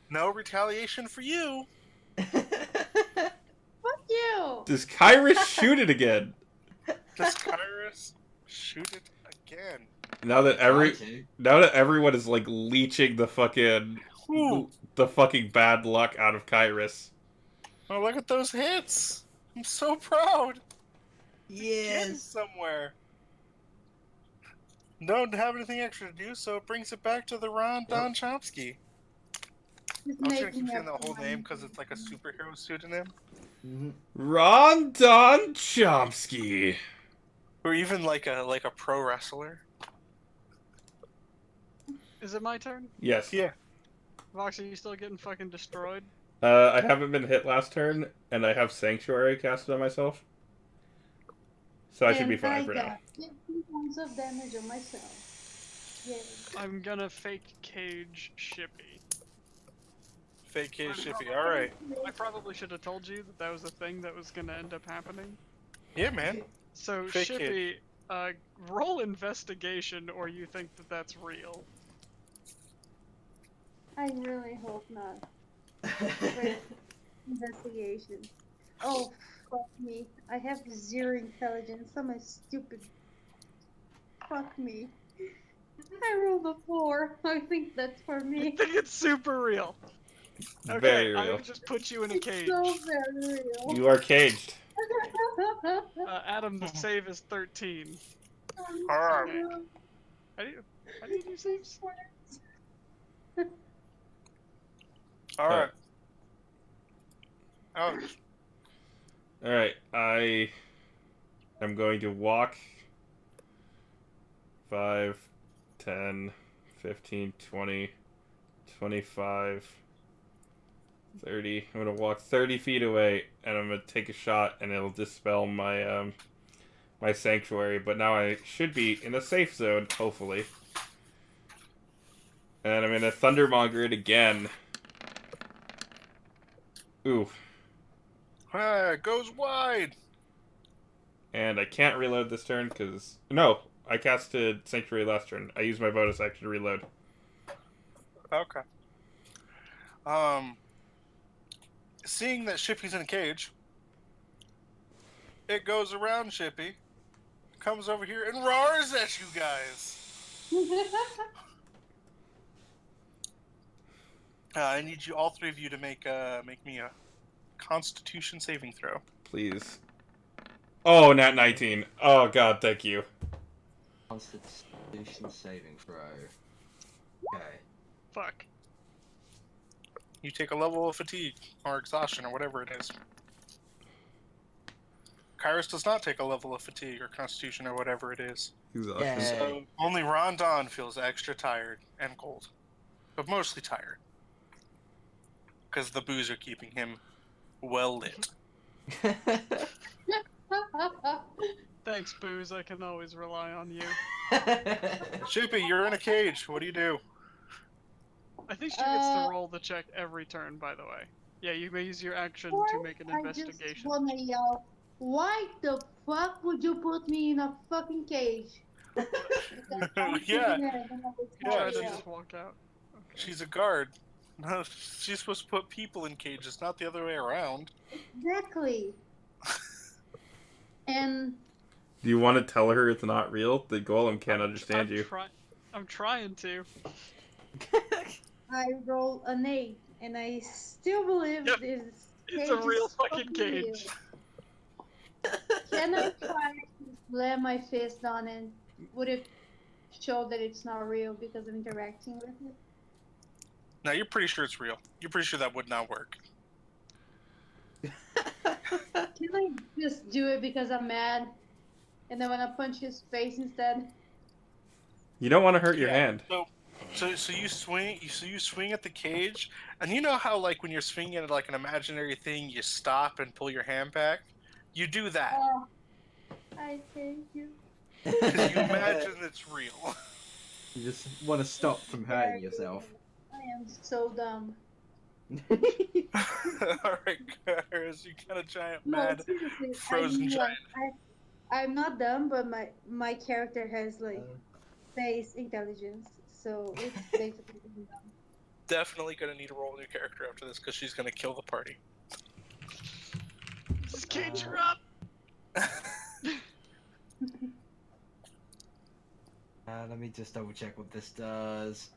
No retaliation for you. Fuck you. Does Kyrus shoot it again? Does Kyrus shoot it again? Now that everyone is like leeching the fucking Ooh. bad luck out of Kyrus. Oh, look at those hits. I'm so proud. Getting Yes. somewhere. Don't have anything extra to do, so it brings it back to the Ron Don Chomsky. Just I'm just gonna making keep saying up the whole for name my- because it's like a superhero pseudonym. Ron Don Chomsky. Or even like a pro wrestler. Is it my turn? Yes. Yeah. Vox, are you still getting fucking destroyed? I haven't been hit last turn, and I have Sanctuary casted on myself. So I should be And fine for now. got 15 points of damage on myself. Yay. I'm gonna fake cage Shippy. Fake case Shippy. Alright. I probably should have told you that that was a thing that was gonna end up happening. Yeah, man. So Fake Shippy, roll investigation, or you think that that's real. I really hope not. Wait, investigation. Oh, fuck me. I have 0 intelligence. I'm a stupid. Fuck me. I rolled a 4. I think that's for I me. think it's super real. Okay, Very I real. would just put you in a It's cage. so very real. You are caged. Adam, the save is 13. Alright. How do you do saves? Alright. Oh, Alright, I am going to walk 5, 10, 15, 20, 25, 30. I'm going to walk 30 feet away, and I'm going to take a shot, and it'll dispel my, my sanctuary. But now I should be in a safe zone, hopefully. And I'm going to Thundermonger it again. Ooh. it goes wide. And I can't reload this turn because... No, I casted Sanctuary last turn. I used my bonus action to reload. Okay. Seeing that Shippy's in a cage, it goes around Shippy, comes over here, and roars at you guys. I need you, all three of you, to make me a Constitution saving throw. Please. Oh, nat 19. Oh, God, thank you. Constitution saving throw. Okay. Fuck. You take a level of fatigue, or exhaustion, or whatever it is. Kyrus does not take a level of fatigue, or constitution, or whatever it is. Exhaustion. Yeah. So only Rondon feels extra tired and cold. But mostly tired. Because the booze are keeping him well lit. Thanks, Booze. I can always rely on you. Shippy, you're in a cage. What do you do? I think she gets to roll the check every turn, by the way. Yeah, you may use your action to make an I just investigation. wanna yell, why the fuck would you put me in a fucking cage? Yeah. You try to just walk out. Okay. She's a guard. No, she's supposed to put people in cages, not the other way around. Exactly. And Do you want to tell her it's not real? The golem can't understand you. I'm trying to. I roll an 8, and I still believe Yep. this It's cage a real is fucking real. cage. Can I try to slam my fist on it? would it show that it's not real because I'm interacting with it? No, you're pretty sure it's real. You're pretty sure that would not work. Can I just do it because I'm mad, and then when I punch his face instead? You don't want to hurt your Yeah. hand. So you swing. You swing at the cage, and you know how like when you're swinging at like an imaginary thing, you stop and pull your hand back. You do that Oh, I thank you. because you imagine it's real. You just want to stop from hurting yourself. I am so dumb. All right, Kars, you got a giant No, mad seriously, frozen I mean, giant. I'm not dumb, but my character has like face intelligence, so it's basically being dumb. Definitely gonna need to roll a new character after this because she's gonna kill the party. Just cage her up. Let me just double check what this does.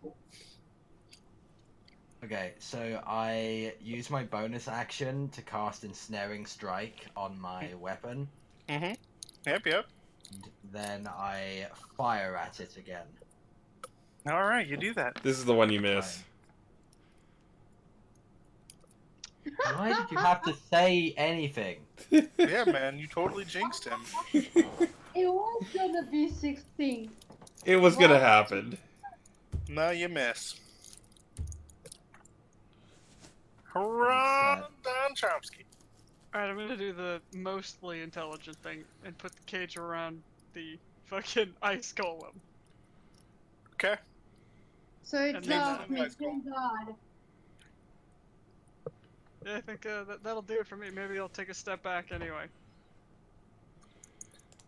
Okay, so I use my bonus action to cast Ensnaring Strike on my weapon, Yep. and then I fire at it again. All right, you do that. This is the one you miss. Why did you have to say anything? Yeah, man, you totally jinxed him. It was gonna be 16. It was gonna happen. No, you miss. Hurrah, Don Chomsky. Alright, I'm gonna do the mostly intelligent thing and put the cage around the fucking ice golem. Okay. So it's And then not that- me, thank God. Yeah, I think that'll do it for me. Maybe I'll take a step back anyway.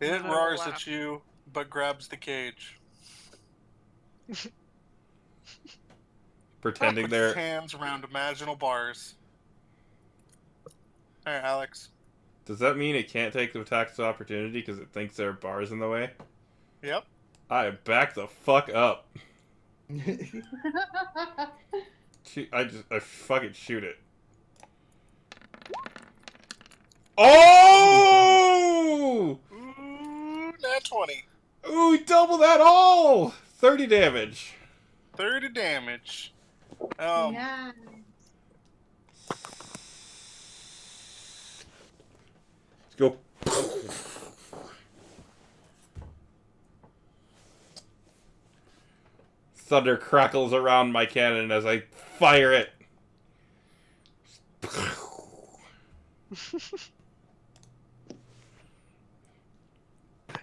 It And then roars laugh. at you, but grabs the cage. Pretending Puts his they're. hands around imaginal bars. All right, Alex. Does that mean it can't take the attacks of opportunity because it thinks there are bars in the way? Yep. I back the fuck up. I fucking shoot it. Oh! Ooh, nat 20. Ooh, double that all! 30 damage. 30 damage. Nice. Let's go. Thunder crackles around my cannon as I fire it.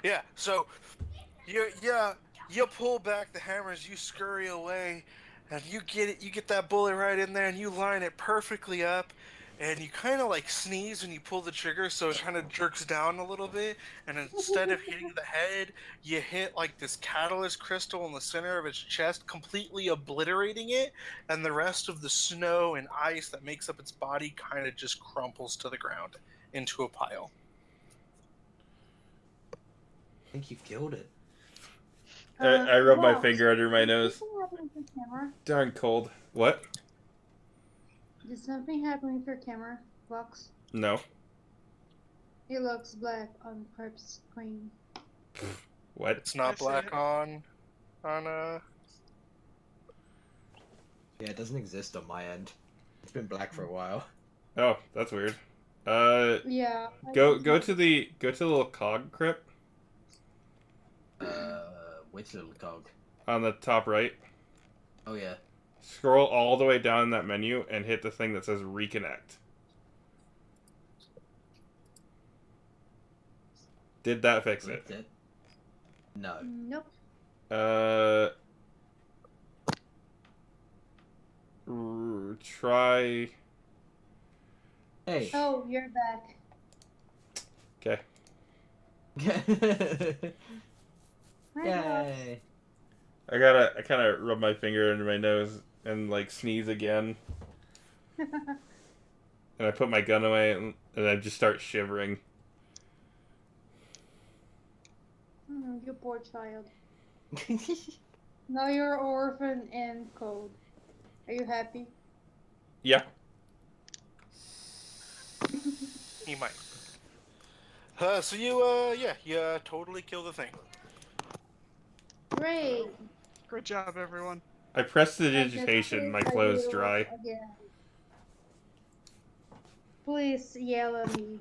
Yeah, so you pull back the hammers, you scurry away, and you get that bullet right in there, and you line it perfectly up, and you kind of like sneeze when you pull the trigger, so it kind of jerks down a little bit, and instead of hitting the head, you hit like this catalyst crystal in the center of its chest, completely obliterating it, and the rest of the snow and ice that makes up its body kind of just crumples to the ground into a pile. I think you killed it. I rub my Vox, finger under my did nose. something happen with your camera? Darn cold. What? Did something happen with your camera, Vox? No. It looks black on Perp's screen. What? It's not I see black it. on Yeah, it doesn't exist on my end. It's been black for a while. Oh, that's weird. Yeah. Go to the little cog crypt Which little cog? on the top right. Oh yeah. Scroll all the way down in that menu and hit the thing that says reconnect. Did that fix it? That's it. No. Nope. Try. Hey. Oh, you're back. Okay. Yay. I kind of rub my finger under my nose and like sneeze again, and I put my gun away and I just start shivering. You poor child. Now you're orphan and cold. Are you happy? Yeah. He might. So you totally kill the thing. Great. Good job, everyone. I pressed the I just digitation, my played clothes Little dry. again. Please yell at me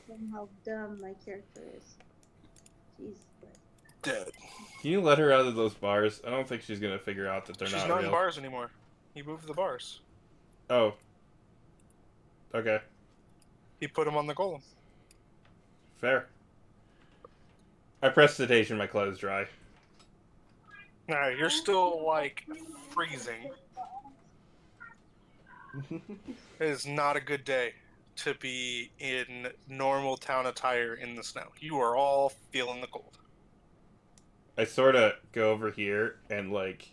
from how dumb my character is. Jesus Christ. Dead. Can you let her out of those bars? I don't think she's gonna figure out that they're She's not not in real. bars anymore. He moved the bars. Oh. Okay. He put them on the golem. Fair. I pressed digitation, my clothes dry. Nah, you're still, like, freezing. It is not a good day to be in normal town attire in the snow. You are all feeling the cold. I sort of go over here and, like,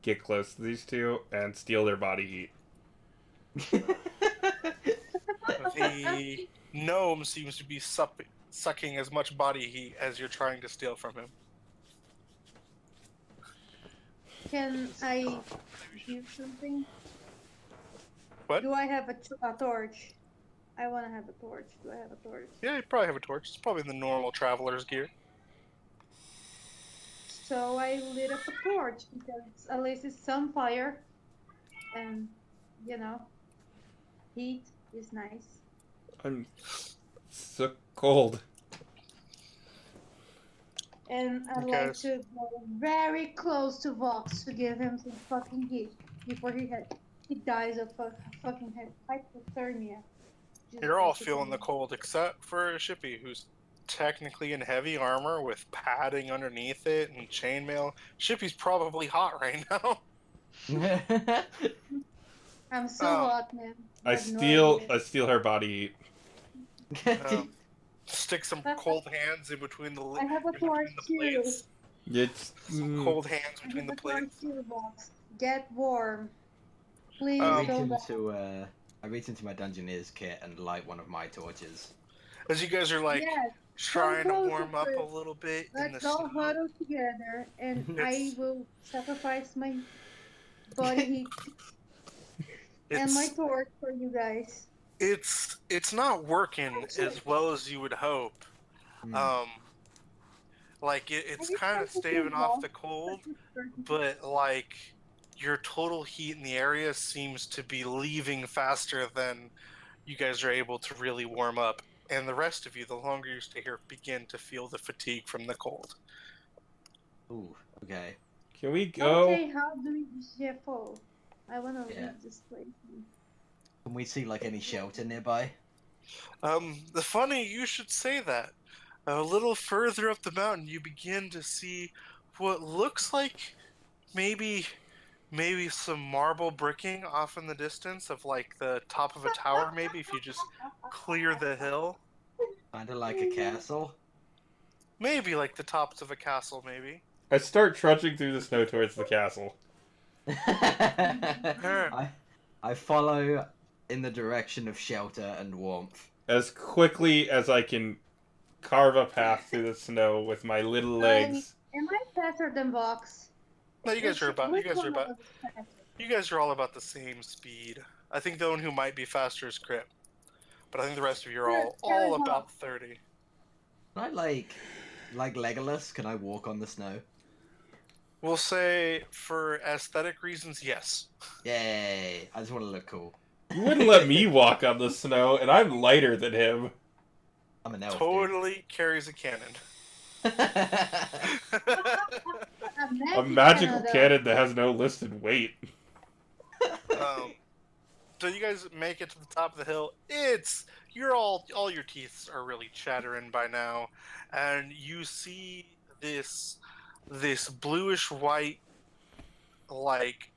get close to these two and steal their body heat. The gnome seems to be sucking as much body heat as you're trying to steal from him. Can I do something? What? Do I have a torch? I want to have a torch. Do I have a torch? Yeah, you probably have a torch. It's probably the normal traveler's gear. So I lit up a torch because at least it's some fire, and you know, heat is nice. I'm so cold. And I'd Okay. like to go very close to Vox to give him some fucking heat before he dies of fucking hypothermia. Jesus You're all Christ, feeling the cold except for Shippy, who's technically in heavy armor with padding underneath it and chainmail. Shippy's probably hot right now. I'm so Oh. hot, man. I have no idea. steal her body heat. Stick some cold hands in between the I have a torch too. plates. It's Some cold hands I between have the a torch plates. too, Vox. Get warm. Please Oh. I reach don't die. into I reach into my Dungeoneer's kit and light one of my torches. As you guys are like Yes, trying to closer, warm up Chris. a little bit in the Let's all snow. huddle together, and I It's- will sacrifice my body heat and my It's torch for you guys. it's not working as well as you would hope. Hmm. Like it's I just kind want of to staving feel off warm. the cold, but like your total heat in the area seems to be leaving faster than you guys are able to really warm up. And the rest of you, the longer you stay here, begin to feel the fatigue from the cold. Ooh, okay. Can we go? Okay, how do we shuffle? I want to Yeah. leave this place. Can we see like any shelter nearby? The funny you should say that. A little further up the mountain, you begin to see what looks like maybe some marble bricking off in the distance of like the top of a tower. Maybe if you just clear the hill, Kinda like a castle. maybe like the tops of a castle. Maybe. I start trudging through the snow towards the castle. I follow in the direction of shelter and warmth. As quickly as I can carve a path through the snow with my little legs. Am I faster than Vox? No, you guys are about. You Which guys one are about. of us is faster? You guys are all about the same speed. I think the one who might be faster is Crip, but I think the rest of you are all about 30. Can I like Legolas? Can I walk on the snow? We'll say for aesthetic reasons, yes. Yay! I just want to look cool. You wouldn't let me walk on the snow, and I'm lighter than him. I'm an elf. Totally carries a cannon. Dude. A magical cannon that has no listed weight. So you guys make it to the top of the hill. You're all your teeth are really chattering by now, and you see this bluish white like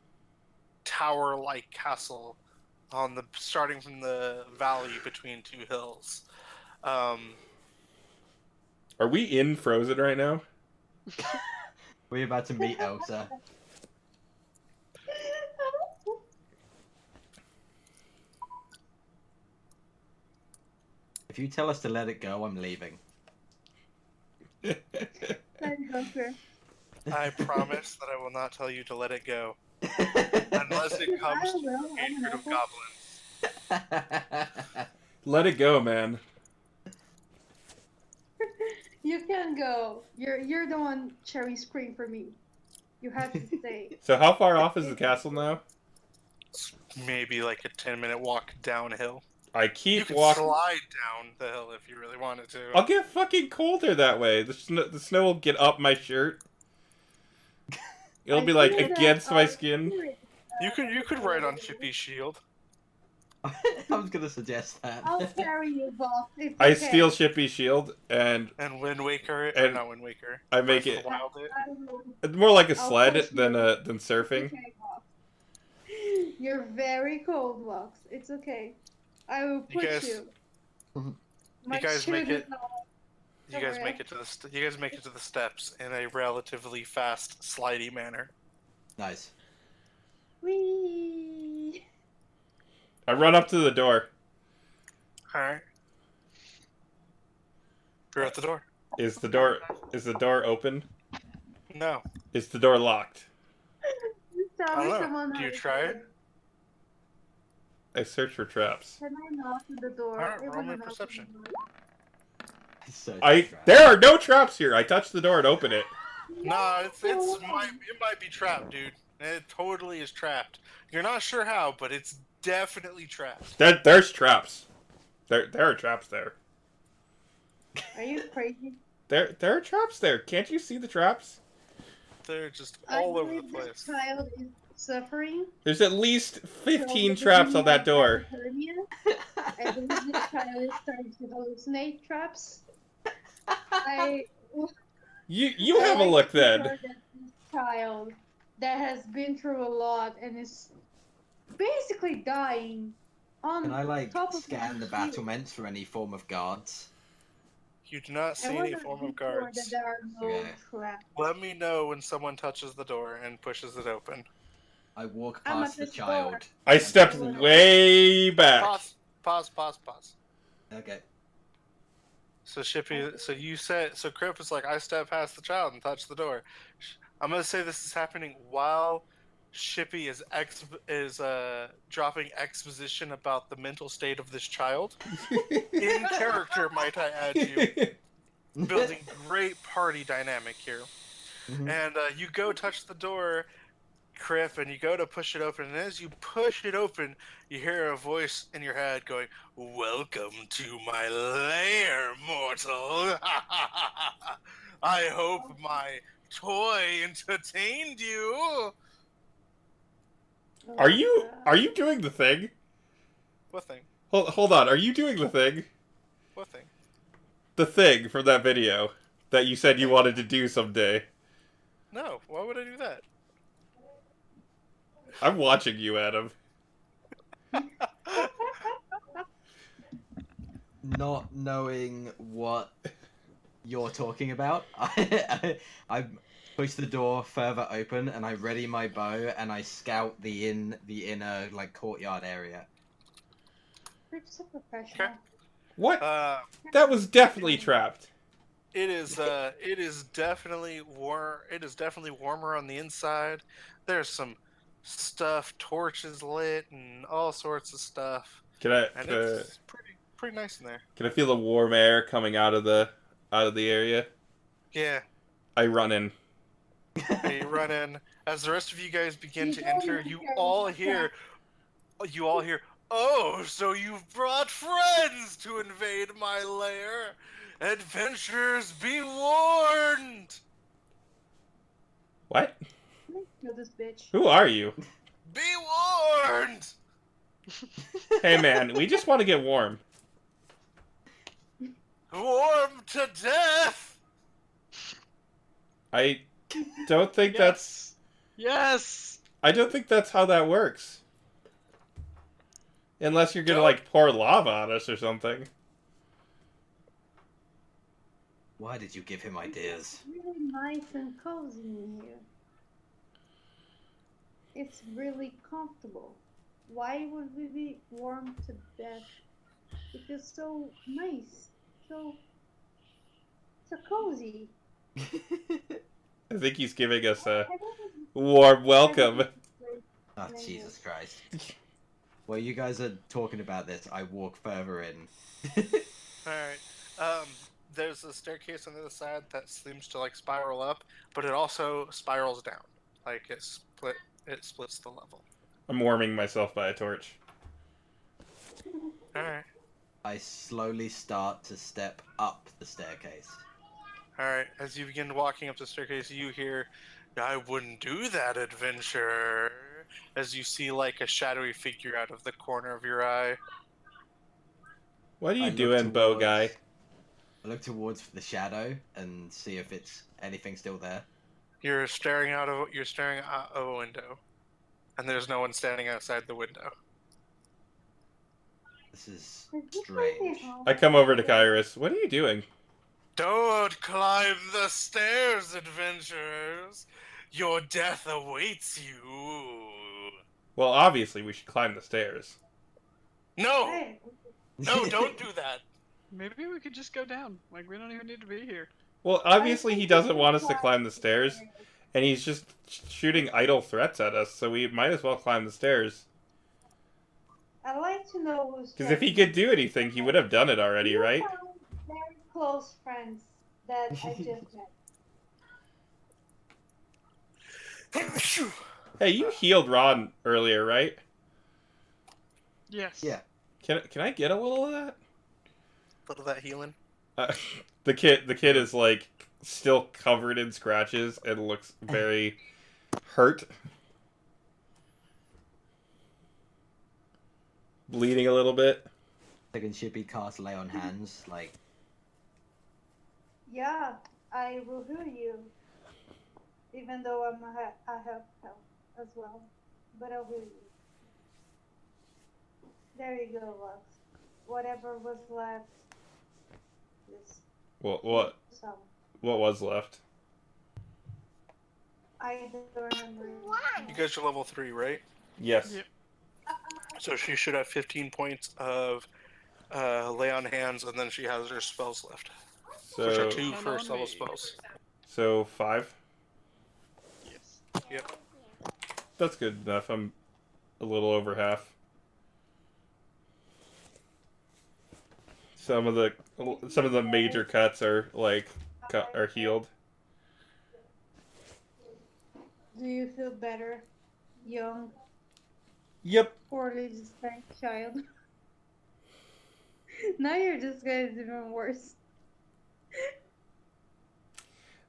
tower like castle on the starting from the valley between two hills. Are we in Frozen right now? We're about to meet Elsa. If you tell us to let it go, I'm leaving. There you go, sir. I promise that I will not tell you to let it go unless it comes I to will, a I'm group of an goblins. Let it go, man. You can go. You're the one sharing screen for me. You have to stay. So how far off is the castle now? It's maybe like a 10-minute walk downhill. I You keep can walking. slide down the hill if you really wanted to. I'll get fucking colder that way. The snow will get up my shirt. It'll I be like feel that against my our skin. spirit, You could ride on Chippy's shield. I was gonna suggest that. I'll carry you, boss. It's I okay. steal Shippy's shield and And Wind Waker, or And not Wind Waker. I make Breath it of the Wild I will. it's more like a I'll sled push than you. than surfing. It's okay, boss. You're very cold, Vox. It's okay. I will You push guys- you. you guys make shirt it- is not- You guys make it to the you guys make it to the steps in a relatively fast, slidey manner. Nice. Whee! I run up to the door. All right. You're at the door. Is the door open? No. Is the door locked? Tell I me don't know. someone Do you has try a- it? I search for traps. Can I knock on the door? Alright, It roll me wouldn't open perception. the door. So There are no traps here. I touch the door and open it. No, it might be trapped, dude. It totally is trapped. You're not sure how, but it's definitely trapped. There's traps. There are traps there. Are you crazy? There are traps there. Can't you see the traps? They're just I all over the believe place. this child is suffering. There's at least 15 So traps the on that door. hypothermia. I believe this child is starting to hallucinate traps. You have a look then. This child that has been through a lot and is basically dying on Can I like top of scan the shield. battlements for any form of guards? You do not I see wanna any form be of sure guards. that there are no Okay. traps. Let me know when someone touches the door and pushes it open. I walk I'm at past the this door. child. I stepped way back. Pause. Okay. So Shippy, so Crip is like, I step past the child and touch the door. I'm gonna say this is happening while Shippy is dropping exposition about the mental state of this child. In character, might I add you. Building great party dynamic here. Mhm. And you go touch the door, Crip, and you go to push it open. And as you push it open, you hear a voice in your head going, "Welcome to my lair, mortal. I hope my toy entertained you." Oh Are my you God. doing the thing? What thing? Hold on. Are you doing the thing? What thing? The thing from that video that you said you wanted to do someday. No, why would I do that? I'm watching you, Adam. Not knowing what you're talking about, I push the door further open and I ready my bow and I scout the inner like courtyard area. You're just a professional. Okay. What? That was definitely trapped. It is definitely warmer on the inside. There's some stuff, torches lit, and all sorts of stuff. Can I And it's pretty nice in there. can I feel the warm air coming out of the area? Yeah. I run in. And you run in. As the rest of you guys begin You to don't enter, even you care all about hear, "Oh, so you've brought friends to invade my lair. Adventurers, be warned! What? Kill this bitch. Who are you? Be warned!" Hey man, we just want to get warm. Warm to death! I don't think that's Yes! I don't think that's how that works. Unless you're gonna Don't- like pour lava on us or something. Why did you give him ideas? It's really nice and cozy in here. It's really comfortable. Why would we be warm to death? It is so nice. So cozy. I think he's giving us a I don't warm welcome. Oh, Jesus Christ. While you guys are talking about this, I walk further in. Alright. There's a staircase on the other side that seems to like spiral up, but it also spirals down. Like it splits the level. I'm warming myself by a torch. Alright. I slowly start to step up the staircase. Alright. As you begin walking up the staircase, you hear, I wouldn't do that, adventurer. As you see like a shadowy figure out of the corner of your eye. What are you I look doing, bow towards- guy? I look towards the shadow and see if it's anything still there. You're staring out of a window. And there's no one standing outside the window. This is Is this strange. really home? I come over to Kairos. What are you doing? Don't climb the stairs, adventurers. Your death awaits you. Well, obviously we should climb the stairs. No! Hey, No, don't do that. Maybe we could just go down. Like, we don't even need to be here. Well, obviously he doesn't want us to climb the stairs, and he's just shooting idle threats at us, so we might as well climb the stairs. I'd like to know who's. Because if he could do anything, he would have done it already, You right? found very close friends that I just met. Hey, you healed Ron earlier, right? Yes. Yeah. Can I get a little of that? Little of that healing. The kid is like still covered in scratches and looks very hurt, bleeding a little bit. Second Shippy cast lay on hands, like Yeah, I will heal you. Even though I have health as well. But I'll heal you. There you go, Lux. Whatever was left. This What some. was left? I don't remember. You guys are level 3, right? Yes. Yep. So she should have 15 points of lay on hands, and then she has her spells left. Which are So 2 None first on level me. spells. 5. Yes. Yep. That's good enough. I'm a little over half. Some of the major cuts are are healed. Do you feel better, young, Yep. poorly disguised child? Now your disguise is even worse.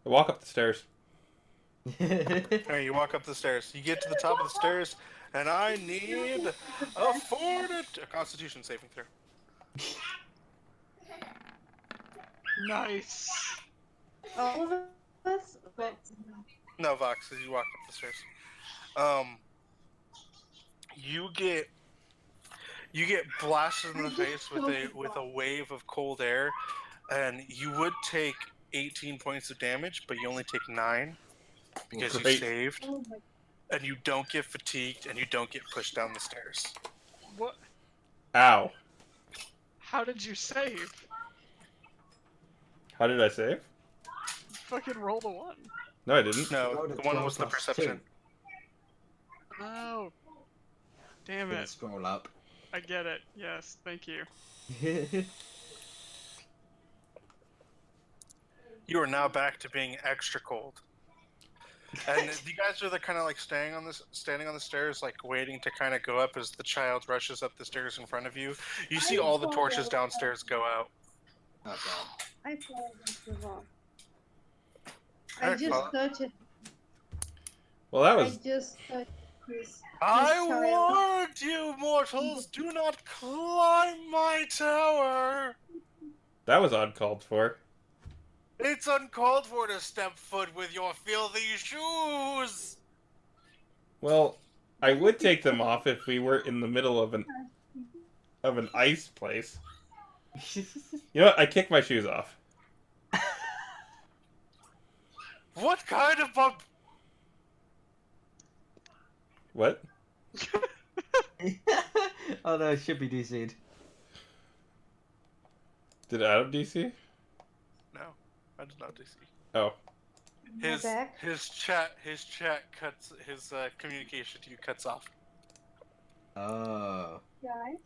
I walk up the stairs. Alright, you walk up the stairs. You get to the top of the stairs, and I need a Constitution saving throw. Nice. All of us? But No, Vox, as you walk up the stairs. You get blasted in the face with a wave of cold air, and you would take 18 points of damage, but you only take 9 because you Great. saved, oh my and you don't get fatigued, and you don't get pushed down the stairs. What? Ow. How did you save? How did I save? Fucking roll the 1. No, I didn't. No, Rolled a the one was the 12 plus perception. Oh. Damn Gonna it. scroll up. I get it. Yes, thank you. You are now back to being extra cold. And you guys are kind of like standing on the stairs, like waiting to kind of go up as the child rushes up the stairs in front of you. You see all the torches downstairs go out. Not bad. I fall against the wall. I Alright, just well- touched it. Well, that I was just touched this. I child. warned you, mortals, do not climb my tower. uncalled for. It's uncalled for to step foot with your filthy shoes. Well, I would take them off if we were in the middle of an ice place. You know what? I kick my shoes off. What kind of bump? What? Oh no, it should be DC'd. Did Adam DC? No, I did not DC. Oh. My back. His chat cuts his communication to you cuts off. Oh. Guys,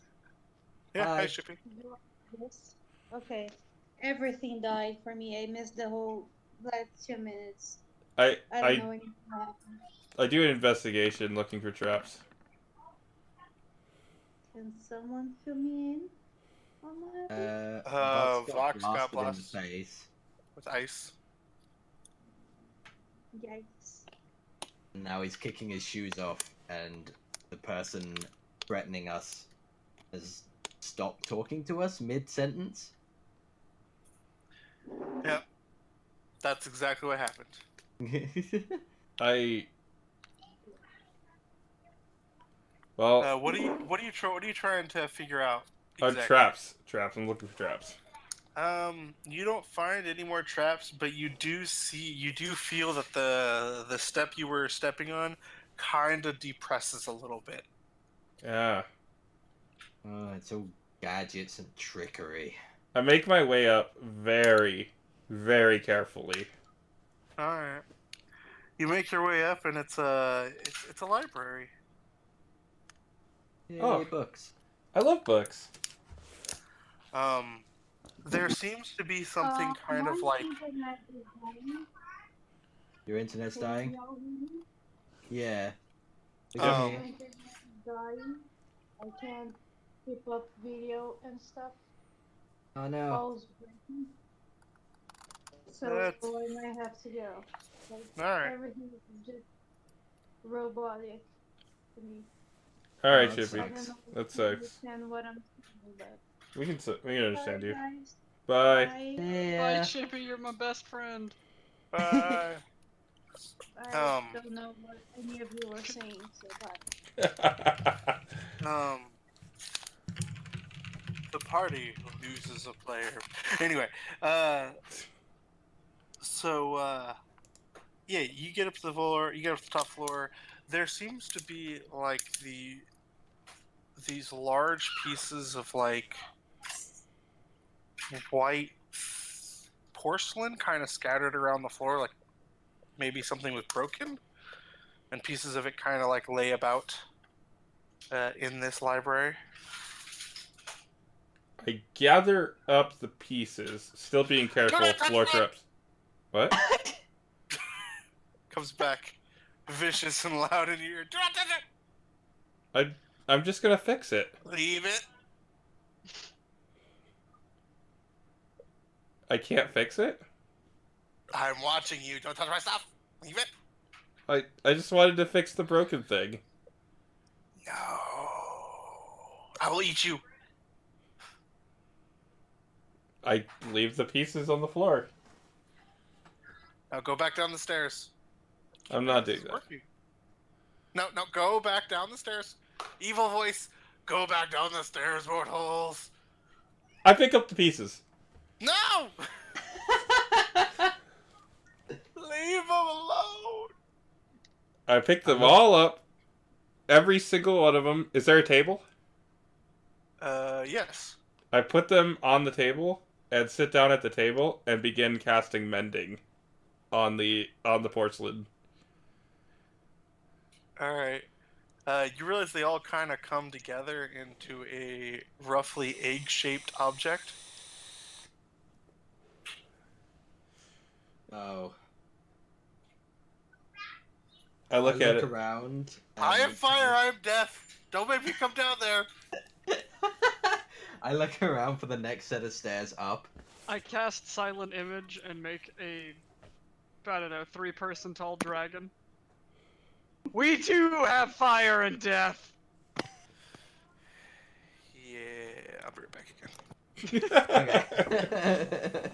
Yeah, Hi. hi shipping. this. Okay. Everything died for me. I missed the whole last 2 minutes. I don't know anything happened. I do an investigation looking for traps. Can someone fill me in on what happened? Vox got blasted in the blasted face. with ice. Yikes. Now he's kicking his shoes off, and the person threatening us has stopped talking to us mid-sentence. Yep, that's exactly what happened. Well, What are you trying to figure out? traps. Traps. I'm looking for traps. You don't find any more traps, but you do feel that the step you were stepping on kind of depresses a little bit. Yeah. Oh, it's all gadgets and trickery. I make my way up very, very carefully. All right. You make your way up, and it's a library. Yay, Oh. books. I love books. There seems to be something kind of My like internet is dying. Your internet's Can dying? y'all hear me? Yeah. We Um, can My hear. internet is dying. I can't keep up video and stuff. Oh no. All's breaking. So That's- I might have to go. Like, Alright. everything is just robotic to me. Alright, Oh, that Chippy. I don't know if That you sucks. understand what I'm saying, but We can understand you. guys. Bye. Bye. Bye, Yeah. Chippy, you're my best friend. uh, I don't know what any of you were saying, so bye. the party loses a player. Anyway, yeah, you get up to the floor. You get up to the top floor. There seems to be like these large pieces of like white porcelain kind of scattered around the floor, like maybe something was broken, and pieces of it kind of like lay about in this library. I gather up the pieces, still being careful. Floor traps. What? Comes back vicious and loud in your ear. Do not touch it! I'm just gonna fix it. Leave it. I can't fix it? I'm watching you. Don't touch my stuff. Leave it. I just wanted to fix the broken thing. No. I will eat you. I leave the pieces on the floor. Now go back down the stairs. I'm not doing This is that. working. No, go back down the stairs. Evil voice, go back down the stairs, mortals. I pick up the pieces. No! Leave them alone. I pick them all up. Every single one of them. Is there a table? Yes. I put them on the table and sit down at the table and begin casting mending on the porcelain. All right. You realize they all kind of come together into a roughly egg-shaped object. Oh. I look at it. around. I am fire, I am death. Don't make me come down there. I look around for the next set of stairs up. I cast Silent Image and make a, I don't know, 3-person tall dragon. We too have fire and death! Yeah, I'll be right back again. Okay.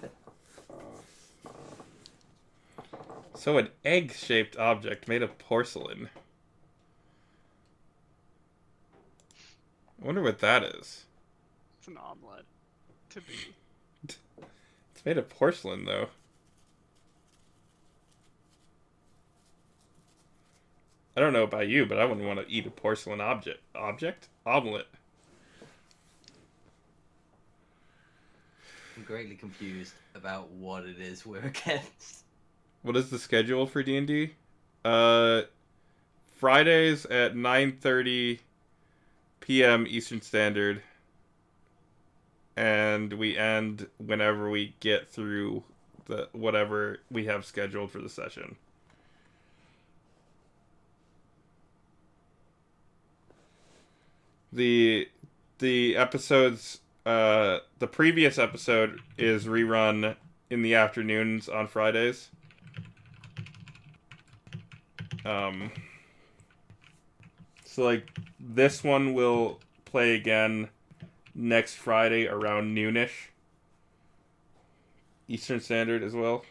So an egg-shaped object made of porcelain. I wonder what that is. It's an omelet. To be. It's made of porcelain, though. I don't know about you, but I wouldn't want to eat a porcelain object. Omelet. I'm greatly confused about what it is we're against. What is the schedule for D&D? Fridays at 9:30 p.m. Eastern Standard. And we end whenever we get through whatever we have scheduled for the session. the episodes, the previous episode is rerun in the afternoons on Fridays. So like this one will play again next Friday around noonish Eastern Standard as well.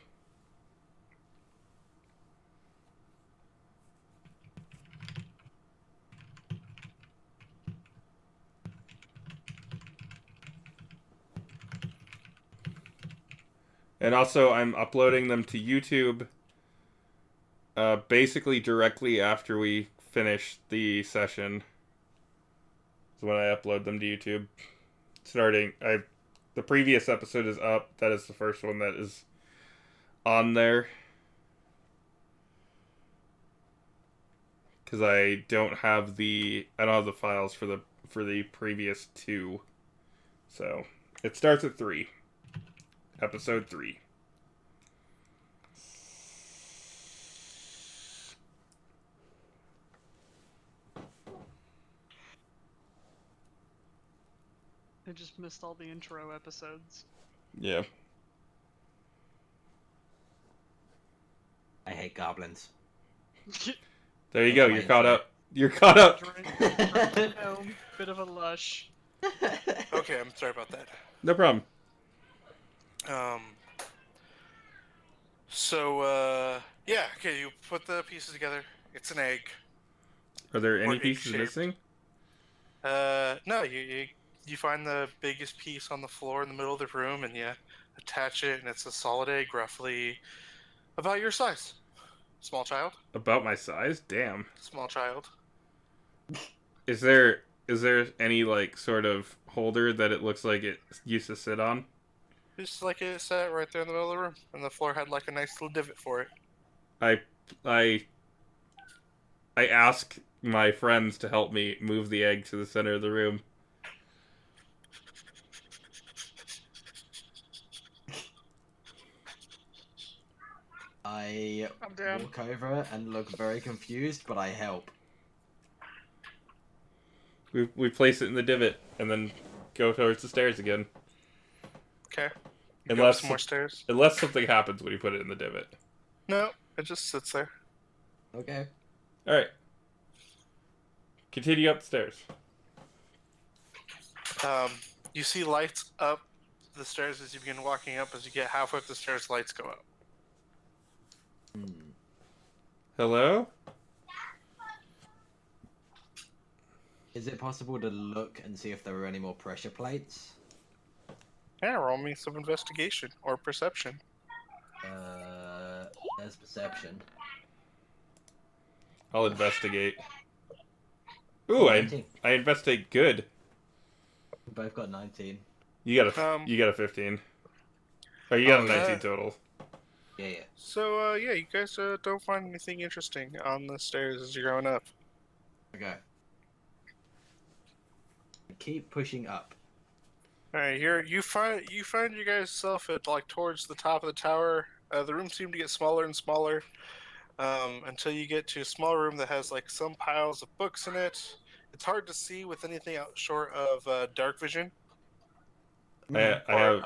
And also, I'm uploading them to YouTube basically directly after we finish the session. Is when I upload them to YouTube. The previous episode is up. That is the first one that is on there. Because I don't have the files for the previous two. So it starts at 3. Episode 3. I just missed all the intro episodes. Yeah. I hate goblins. There you go. You're caught up. You're caught up. Drink gnome, bit of a lush. Okay, I'm sorry about that. No problem. Yeah, okay, you put the pieces together. It's an egg. Are there any Or pieces egg-shaped. missing? No, you find the biggest piece on the floor in the middle of the room, and you attach it, and it's a solid egg, roughly about your size. Small child. About my size? Damn. Small child. Is there any like sort of holder that it looks like it used to sit on? Just like it sat right there in the middle of the room, and the floor had like a nice little divot for it. I ask my friends to help me move the egg to the center of the room. I I'm down. walk over and look very confused, but I help. We place it in the divot and then go towards the stairs again. Okay. Unless- Go up some more stairs. Unless something happens when you put it in the divot. No, it just sits there. Okay. Alright. Continue up the stairs. You see lights up the stairs as you begin walking up. As you get halfway up the stairs, lights go up. Hello? Is it possible to look and see if there are any more pressure plates? Yeah, roll me some investigation or perception. There's perception. I'll investigate. Ooh, 19. I investigate good. We both got 19. You got a 15. Oh, you got a 19 total. Yeah. So, yeah, you guys don't find anything interesting on the stairs as you're going up. Okay. Keep pushing up. All right, here you find you guys self at like towards the top of the tower. The rooms seem to get smaller and smaller until you get to a small room that has like some piles of books in it. It's hard to see with anything out short of dark vision I or have.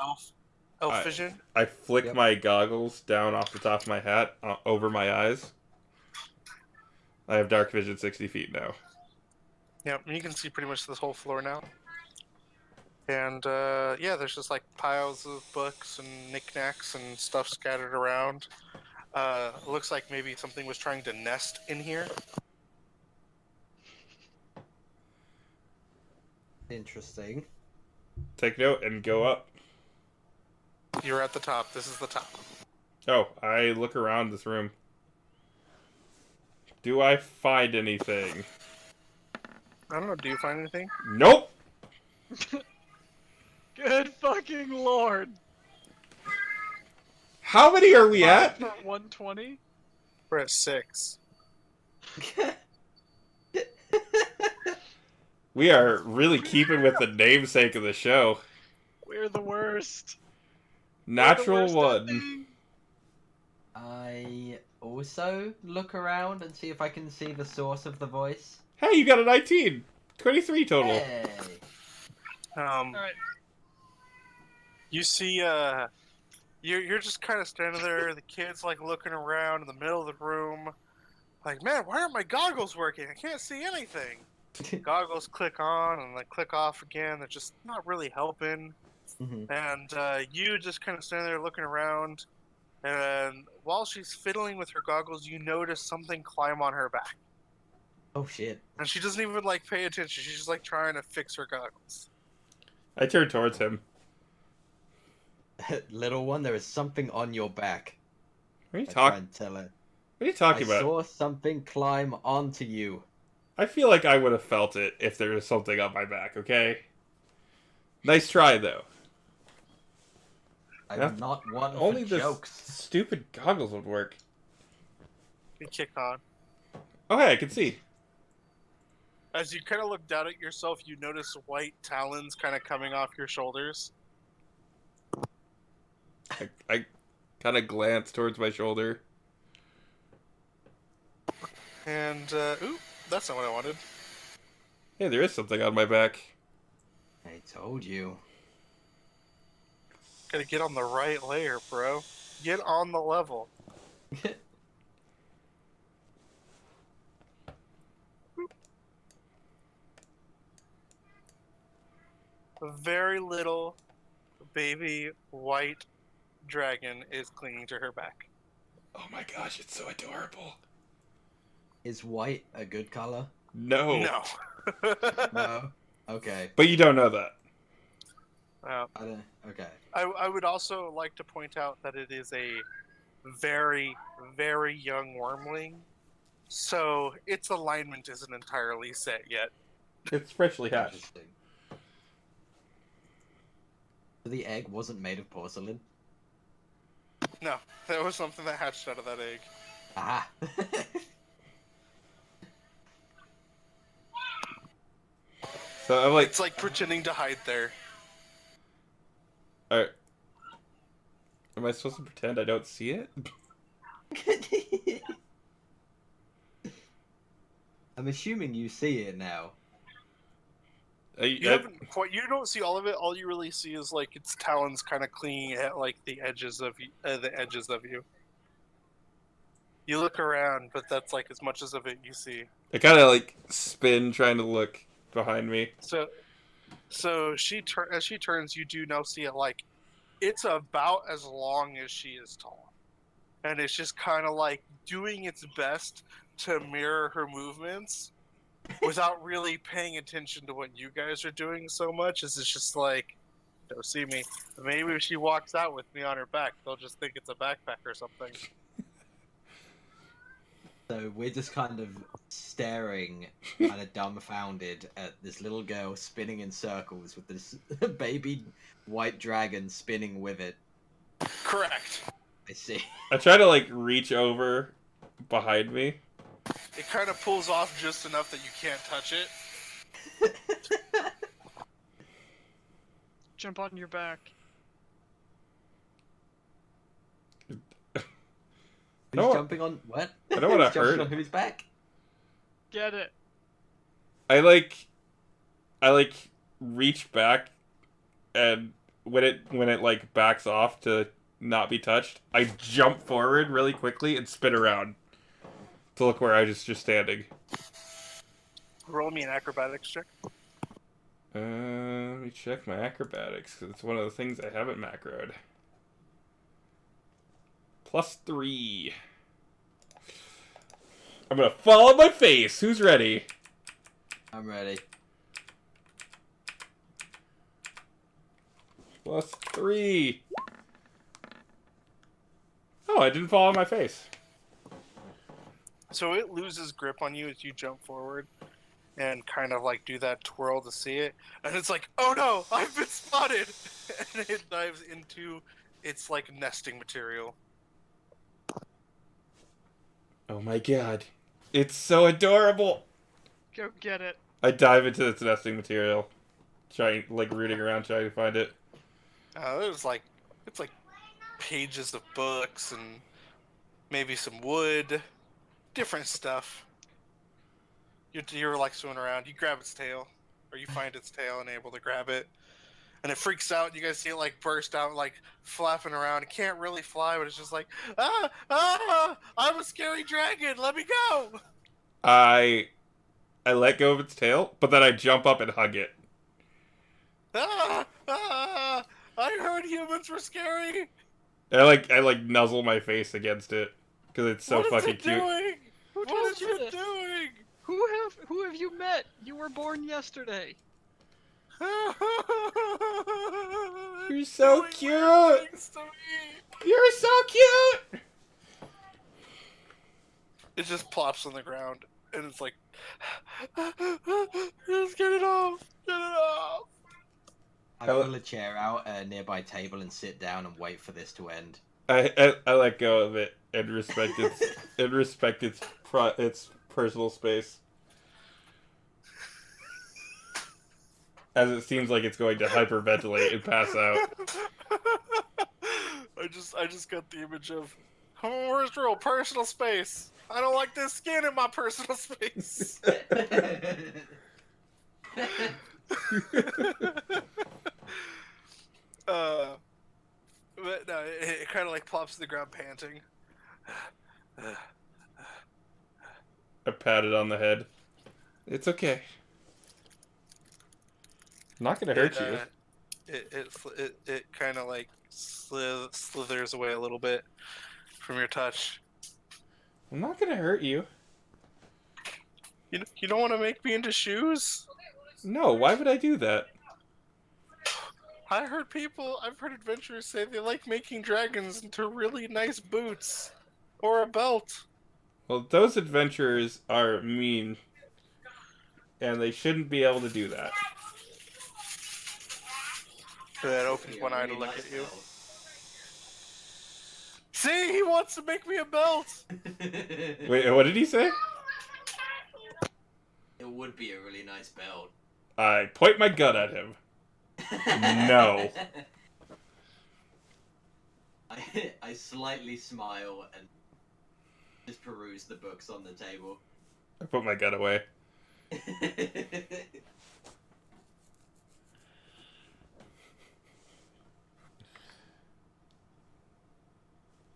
elf vision. I flick Yep. my goggles down off the top of my hat over my eyes. I have dark vision 60 feet now. Yep, and you can see pretty much this whole floor now. And yeah, there's just like piles of books and knickknacks and stuff scattered around. Looks like maybe something was trying to nest in here. Interesting. Take note and go up. You're at the top. This is the top. Oh, I look around this room. Do I find anything? I don't know. Do you find anything? Nope! Good fucking lord! How many are we at? 120? We're at 6. We are really keeping with the namesake of the show. We're the worst. Natural We're the worst at 1. things. I also look around and see if I can see the source of the voice. Hey, you got a 19! 23 total. Hey. Alright. You see, you're just kind of standing there. The kid's like looking around in the middle of the room, like, man, why aren't my goggles working? I can't see anything. Goggles click on and like click off again. They're just not really helping. Mhm. And you just kind of stand there looking around. And while she's fiddling with her goggles, you notice something climb on her back. Oh shit. And she doesn't even like pay attention. She's just like trying to fix her goggles. I turn towards him. Little one, there is something on your back. What are you I try talking? and tell her. What are you talking I about? saw something climb onto you. I feel like I would have felt it if there was something on my back. Okay. Nice try though. I'm Yeah. not one Only for the jokes. stupid goggles would work. You kick on. Oh hey, I can see. As you kind of look down at yourself, you notice white talons kind of coming off your shoulders. I kind of glance towards my shoulder. And, ooh, that's not what I wanted. Hey, there is something on my back. I told you. Gotta get on the right layer, bro. Get on the level. A very little baby white dragon is clinging to her back. Oh my gosh, it's so adorable. Is white a good color? No. No. No. Okay. But you don't know that. I don't. Okay. I would also like to point out that it is a very, very young wormling, so its alignment isn't entirely set yet. It's freshly hatched. Interesting. So the egg wasn't made of porcelain. No, that was something that hatched out of that egg. Ah. So I'm like, It's like pretending to hide there. alright. Am I supposed to pretend I don't see it? I'm assuming you see it now. You haven't quite. You don't see all of it. All you really see is like its talons kind of clinging at like the edges of you. You look around, but that's like as much as of it you see. I kind of like spin trying to look behind me. So as she turns, you do now see it like it's about as long as she is tall, and it's just kind of like doing its best to mirror her movements without really paying attention to what you guys are doing so much. As it's just like, don't see me. Maybe if she walks out with me on her back, they'll just think it's a backpack or something. So we're just kind of staring, kind of dumbfounded at this little girl spinning in circles with this baby white dragon spinning with it. Correct. I see. I try to like reach over behind me. It kind of pulls off just enough that you can't touch it. Jump on your back. Who's No. jumping on what? I don't wanna Who's jumping hurt on it. whose back? Get it. I like reach back, and when it like backs off to not be touched, I jump forward really quickly and spin around to look where I was just standing. Roll me an acrobatics check. Let me check my acrobatics, because it's one of the things I haven't macroed. +3. I'm gonna fall on my face. Who's ready? I'm ready. +3. Oh, I didn't fall on my face. So it loses grip on you as you jump forward and kind of like do that twirl to see it. And it's like, oh no, I've been spotted! And it dives into its like nesting material. Oh my god. It's so adorable. Go get it. I dive into its nesting material. Trying, like, rooting around trying to find it. It's like pages of books and maybe some wood, different stuff. You're like swimming around. You grab its tail, or you find its tail and able to grab it, and it freaks out. You guys see it like burst out, like flapping around. It can't really fly, but it's just like, I'm a scary dragon. Let me go. I let go of its tail, but then I jump up and hug it. I heard humans were scary. I like nuzzle my face against it because it's so fucking cute. Doing? Who What told is you it this? doing? Who have you met? You were born yesterday. You're so Doing cute. weird things to me. You're so cute. It just plops on the ground, and it's like, just get it off, get it off. I pull a chair out at a nearby table and sit down and wait for this to end. I let go of it and respect its personal space. As it seems like it's going to hyperventilate and pass out. I just got the image of, oh, where's real personal space? I don't like this skin in my personal space. But no, it kind of like plops to the ground panting. I pat it on the head. It's okay. I'm not gonna hurt you. It kind of like slithers away a little bit from your touch. I'm not gonna hurt you. You don't want to make me into shoes? No, why would I do that? I've heard adventurers say they like making dragons into really nice boots. Or a belt. Well, those adventurers are mean. And they shouldn't be able to do that. That opens one eye to look at you. See, he wants to make me a belt! Wait, what did he say? It would be a really nice belt. I point my gun at him. No. I slightly smile and just peruse the books on the table. I put my gun away.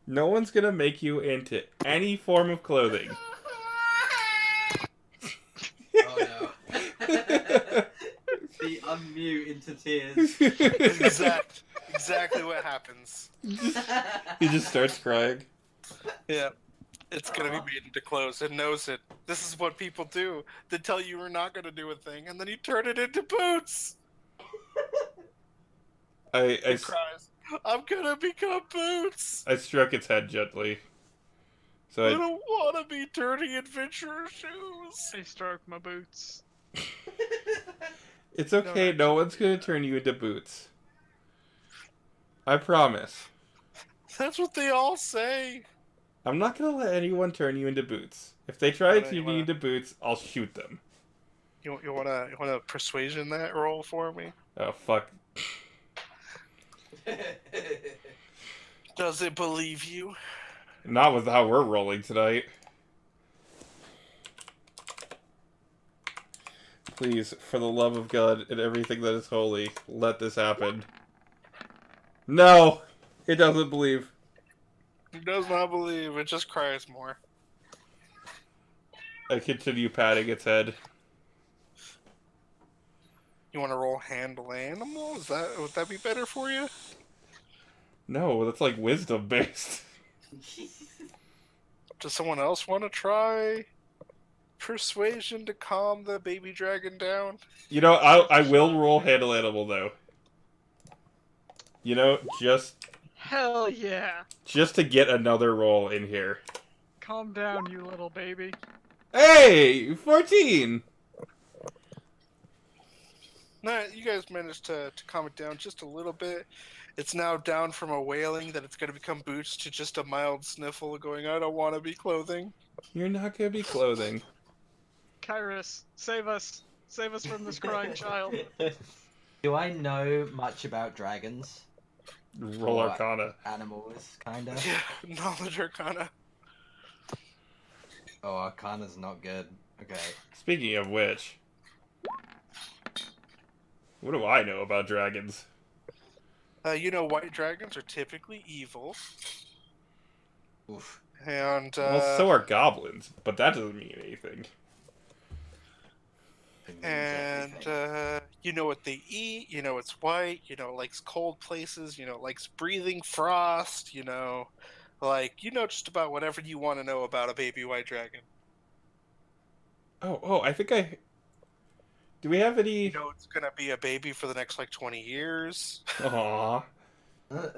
No one's gonna make you into any form of clothing. Oh no. The unmute into tears. Exactly what happens. He just starts crying. Yeah. It's gonna be made into clothes. It knows it. This is what people do. They tell you you're not gonna do a thing, and then you turn it into boots. It cries, I'm gonna become boots. I struck its head gently. So I don't want to be dirty adventurer shoes. I stroke my boots. It's okay, no one's gonna turn you into boots. I promise. That's what they all say. I'm not gonna let anyone turn you into boots. If they try to turn you into boots, I'll shoot them. You wanna persuasion that roll for me? Oh fuck. Does it believe you? Not with how we're rolling tonight. Please, for the love of God and everything that is holy, let this happen. No! It doesn't believe. It does not believe. It just cries more. I continue patting its head. You want to roll handle animal? Would that be better for you? No, that's like wisdom based. Does someone else want to try persuasion to calm the baby dragon down? You know, I will roll handle animal though. You know, just Hell yeah! to get another roll in here. Calm down, you little baby. Hey, 14. No, you guys managed to calm it down just a little bit. It's now down from a wailing that it's going to become boots to just a mild sniffle going, I don't want to be clothing. You're not gonna be clothing. Kyrus, save us! Save us from this crying child. Do I know much about dragons? Roll Or Arcana. Animals, kinda? Yeah, knowledge arcana. Oh, Arcana's not good. Okay. Speaking of which, what do I know about dragons? White dragons are typically evil, Oof. and Well, so are goblins, but that doesn't mean anything. It means everything. you know what they eat. You know it's white. You know it likes cold places. You know it likes breathing frost. Just about whatever you want to know about a baby white dragon. I think I... Do we have any... You know it's gonna be a baby for the next 20 years. Aww. Uh,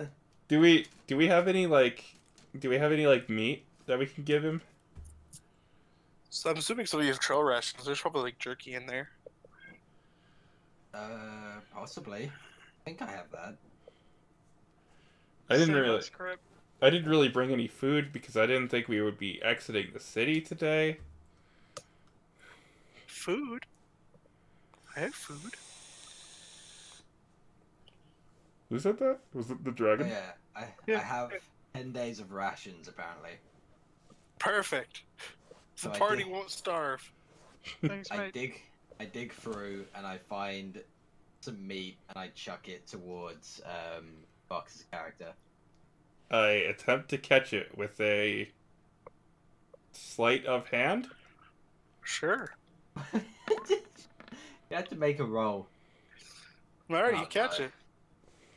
Do we have any, meat that we can give him? So I'm assuming some of you have trail rations. There's probably jerky in there. Possibly. I think I have that. I didn't Sandbox crypt. I didn't really bring any food because I didn't think we would be exiting the city today. Food. I have food. Who said that? Was it the Oh, dragon? yeah. Yeah. I have 10 days of rations, apparently. Perfect. The So I party did- won't starve. Thanks, I mate. dig through and I find some meat and I chuck it towards Fox's character. I attempt to catch it with a sleight of hand. Sure. You had to make a roll. Alright, Oh, you catch no. it.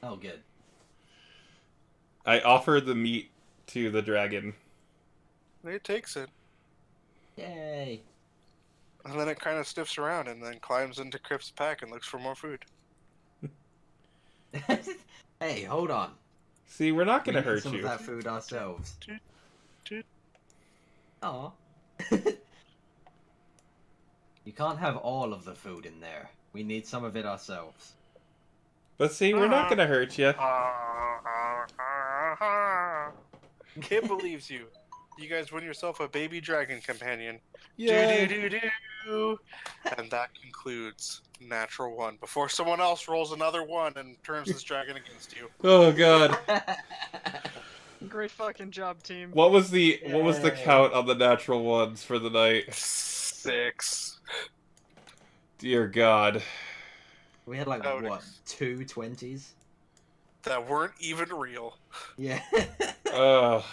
Oh, good. I offer the meat to the dragon. It takes it. Yay. And then it kind of sniffs around and then climbs into Crip's pack and looks for more food. Hey, hold on. See, we're not We gonna need hurt some you. of that food ourselves. Aw. You can't have all of the food in there. We need some of it ourselves. But see, we're not gonna hurt you. Kid believes you. You guys win yourself a baby dragon companion. Yay! Do. And that concludes Natural One. Before someone else rolls another one and turns this dragon against you. Oh god. Great fucking job, team. What was the Yay. count on the natural ones for the night? 6. Dear God. We had Oh, what, 2 20s? That weren't even real. Yeah. Ugh.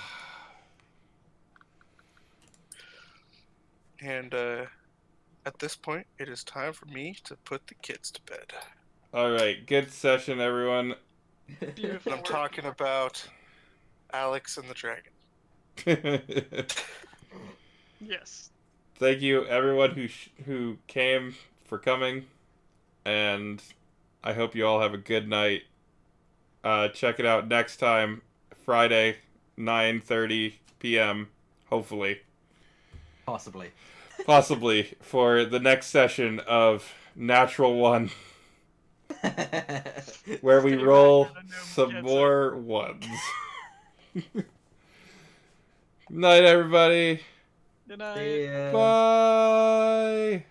And at this point, it is time for me to put the kids to bed. Alright, good session, everyone. Beautiful. I'm talking about Alex and the dragon. Yes. Thank you, everyone who came for coming, and I hope you all have a good night. Check it out next time, Friday, 9:30 p.m. Hopefully, possibly for the next session of Natural One, where we Stay roll back, gnome some gets more ones. Night, everybody. Good night. See ya. Bye.